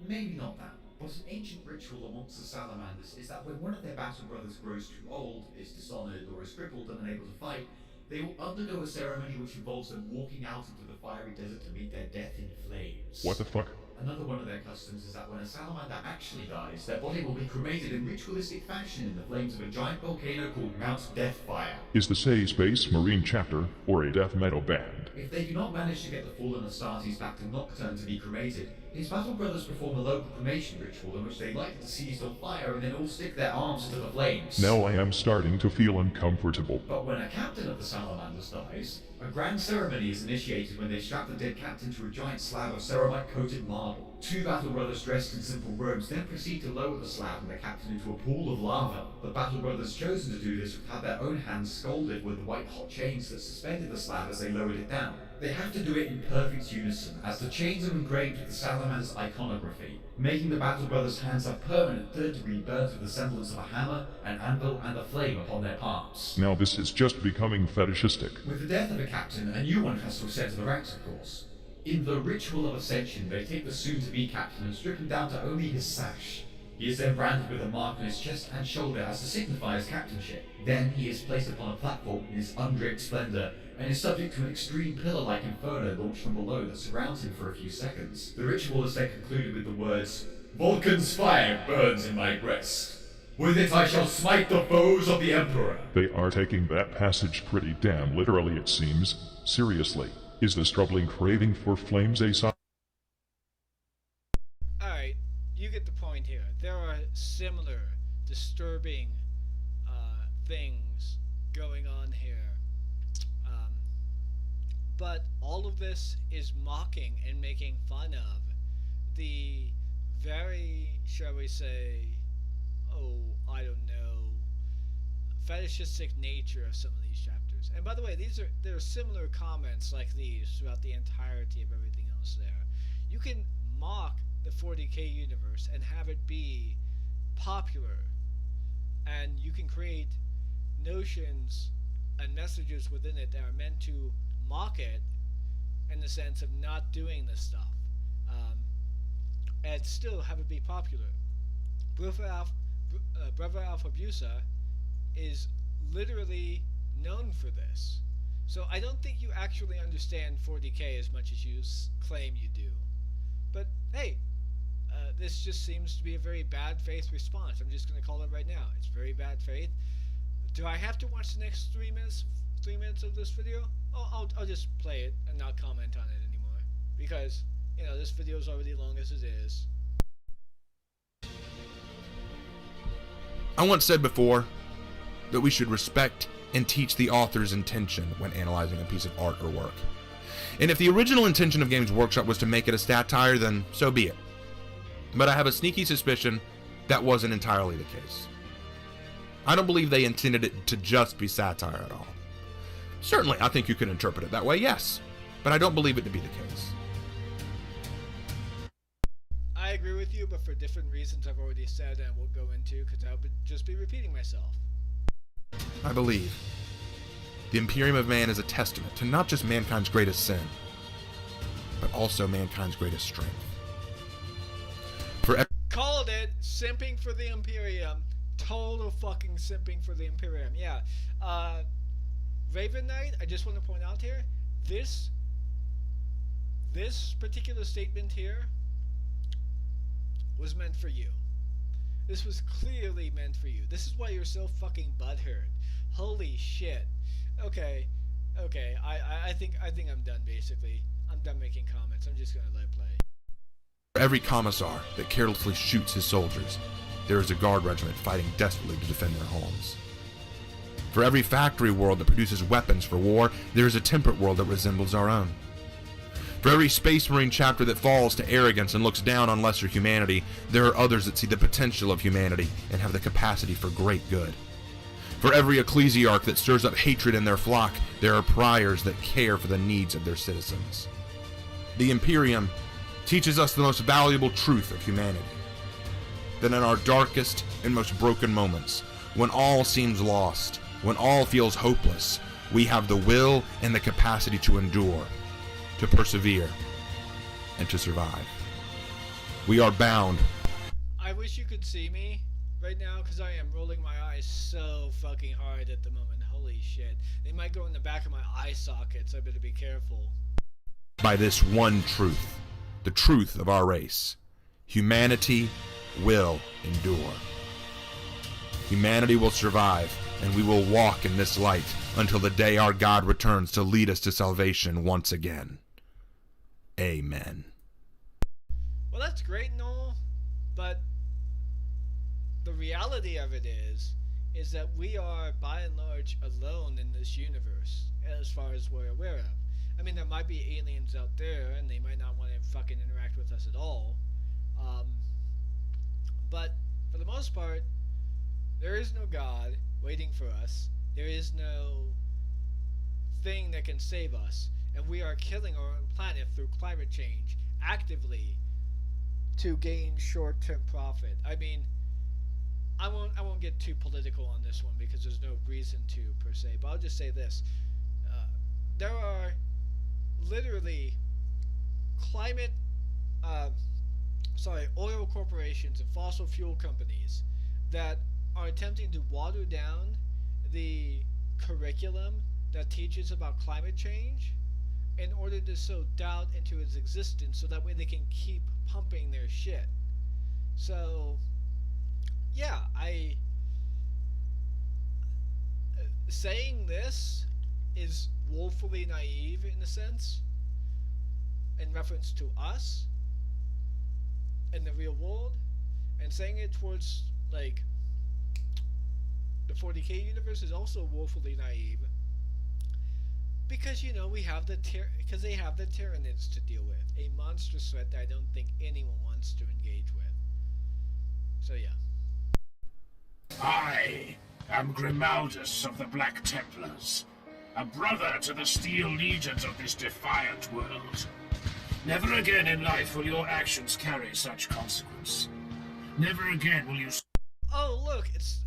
maybe not that. But an ancient ritual amongst the salamanders is that when one of their battle brothers grows too old, is dishonored, or is crippled and unable to fight, they will undergo a ceremony which involves them walking out into the fiery desert to meet their death in flames. What the fuck? Another one of their customs is that when a salamander actually dies, their body will be cremated in ritualistic fashion in the flames of a giant volcano called Mount Deathfire. Is the Say Space Marine chapter, or a death metal band? If they do not manage to get the fallen Astartes back to Nocturne to be cremated, his battle brothers perform a local cremation ritual in which they light the deceased on fire and then all stick their arms into the flames. Now I am starting to feel uncomfortable. But when a captain of the Salamanders dies, a grand ceremony is initiated when they strap the dead captain to a giant slab of ceramite-coated marble. Two battle brothers dressed in simple robes then proceed to lower the slab and the captain into a pool of lava. The battle brothers chosen to do this would have their own hands scalded with the white-hot chains that suspended the slab as they lowered it down. They have to do it in perfect unison, as the chains are engraved with the Salamander's iconography, making the battle brothers' hands have permanent third-degree burns with the semblance of a hammer, an anvil, and a flame upon their palms. Now this is just becoming fetishistic. With the death of a captain, a new one has to ascend to the ranks, of course. In the ritual of ascension, they take the soon-to-be captain and strip him down to only his sash. He is then branded with a mark on his chest and shoulder as to signify his captainship. Then he is placed upon a platform in his undraped splendor and is subject to an extreme pillar-like inferno launched from below that surrounds him for a few seconds. The ritual is then concluded with the words, "Vulcan's fire burns in my breast. With it I shall smite the foes of the Emperor." They are taking that passage pretty damn literally, it seems. Seriously, is this troubling craving for flames a sign? Alright, you get the point here. There are similar, disturbing things going on here. But all of this is mocking and making fun of the very, shall we say, I don't know, fetishistic nature of some of these chapters. And by the way, there are similar comments like these throughout the entirety of everything else there. You can mock the 40k universe and have it be popular, and you can create notions and messages within it that are meant to mock it in the sense of not doing this stuff, and still have it be popular. Brother Alpha Busa is literally known for this. So I don't think you actually understand 40k as much as you claim you do. But hey, this just seems to be a very bad faith response. I'm just going to call it right now. It's very bad faith. Do I have to watch the next 3 minutes of this video? Oh, I'll just play it and not comment on it anymore, because this video is already long as it is. I once said before that we should respect and teach the author's intention when analyzing a piece of art or work. And if the original intention of Games Workshop was to make it a satire, then so be it. But I have a sneaky suspicion that wasn't entirely the case. I don't believe they intended it to just be satire at all. Certainly, I think you can interpret it that way, yes, but I don't believe it to be the case. I agree with you, but for different reasons I've already said and will go into, because I would just be repeating myself. I believe the Imperium of Man is a testament to not just mankind's greatest sin, but also mankind's greatest strength. Called it! Simping for the Imperium. Total fucking simping for the Imperium. Yeah. Raven Knight, I just want to point out here, this particular statement here was meant for you. This was clearly meant for you. This is why you're so fucking butthurt. Holy shit. Okay. I think I'm done, basically. I'm done making comments. I'm just gonna let it play. For every commissar that carelessly shoots his soldiers, there is a guard regiment fighting desperately to defend their homes. For every factory world that produces weapons for war, there is a temperate world that resembles our own. For every Space Marine chapter that falls to arrogance and looks down on lesser humanity, there are others that see the potential of humanity and have the capacity for great good. For every ecclesiarch that stirs up hatred in their flock, there are priors that care for the needs of their citizens. The Imperium teaches us the most valuable truth of humanity, that in our darkest and most broken moments, when all seems lost, when all feels hopeless, we have the will and the capacity to endure, to persevere, and to survive. We are bound. I wish you could see me right now, because I am rolling my eyes so fucking hard at the moment. Holy shit. They might go in the back of my eye sockets. I better be careful. By this one truth, the truth of our race. Humanity will endure. Humanity will survive, and we will walk in this light until the day our God returns to lead us to salvation once again. Amen. Well, that's great and all, but the reality of it is that we are, by and large, alone in this universe, as far as we're aware of. I mean, there might be aliens out there, and they might not want to fucking interact with us at all. But, for the most part, there is no God waiting for us. There is no thing that can save us. And we are killing our own planet through climate change, actively, to gain short-term profit. I mean, I won't get too political on this one, because there's no reason to, per se, but I'll just say this. There are literally oil corporations and fossil fuel companies that are attempting to water down the curriculum that teaches about climate change in order to sow doubt into its existence so that way they can keep pumping their shit. So, yeah, saying this is woefully naive in a sense, in reference to us in the real world, and saying it towards, like, the 40k universe is also woefully naive, because, you know, we have because they have the Tyranids to deal with, a monstrous threat that I don't think anyone wants to engage with. So yeah. I am Grimaldus of the Black Templars, a brother to the Steel Legions of this defiant world. Never again in life will your actions carry such consequence. Never again will you... Oh, look, it's...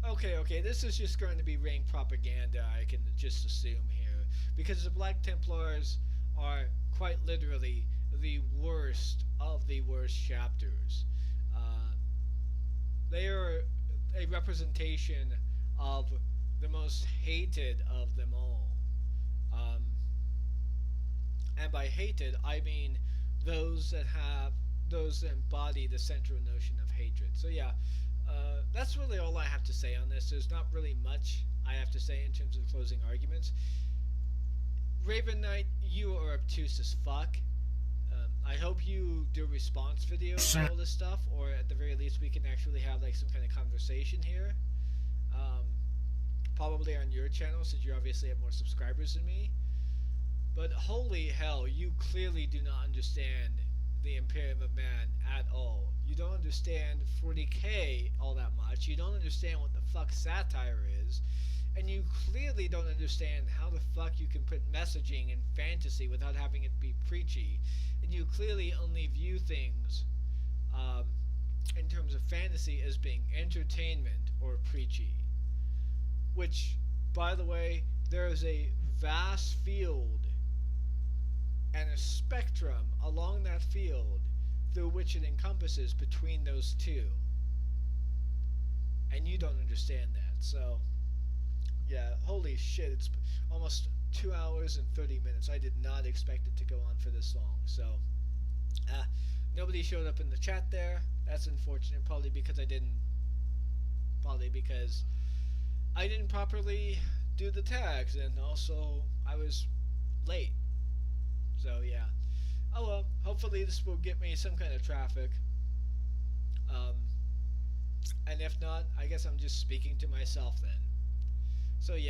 Okay, this is just going to be ring propaganda, I can just assume here. Because the Black Templars are quite literally the worst of the worst chapters. They are a representation of the most hated of them all. And by hated, I mean those that embody the central notion of hatred. So yeah, that's really all I have to say on this. There's not really much I have to say in terms of closing arguments. Raven Knight, you are obtuse as fuck. I hope you do response videos and all this stuff, or at the very least we can actually have like some kind of conversation here. Probably on your channel, since you obviously have more subscribers than me. But holy hell, you clearly do not understand the Imperium of Man at all. You don't understand 40k all that much. You don't understand what the fuck satire is. And you clearly don't understand how the fuck you can put messaging in fantasy without having it be preachy. And you clearly only view things in terms of fantasy as being entertainment or preachy. Which, by the way, there is a vast field and a spectrum along that field through which it encompasses between those two. And you don't understand that, so... Yeah, holy shit, it's almost 2 hours and 30 minutes. I did not expect it to go on for this long, so... nobody showed up in the chat there. That's unfortunate, probably because I didn't properly do the tags, and also I was late. So yeah. Oh well, hopefully this will get me some kind of traffic. And if not, I guess I'm just speaking to myself then. So yeah.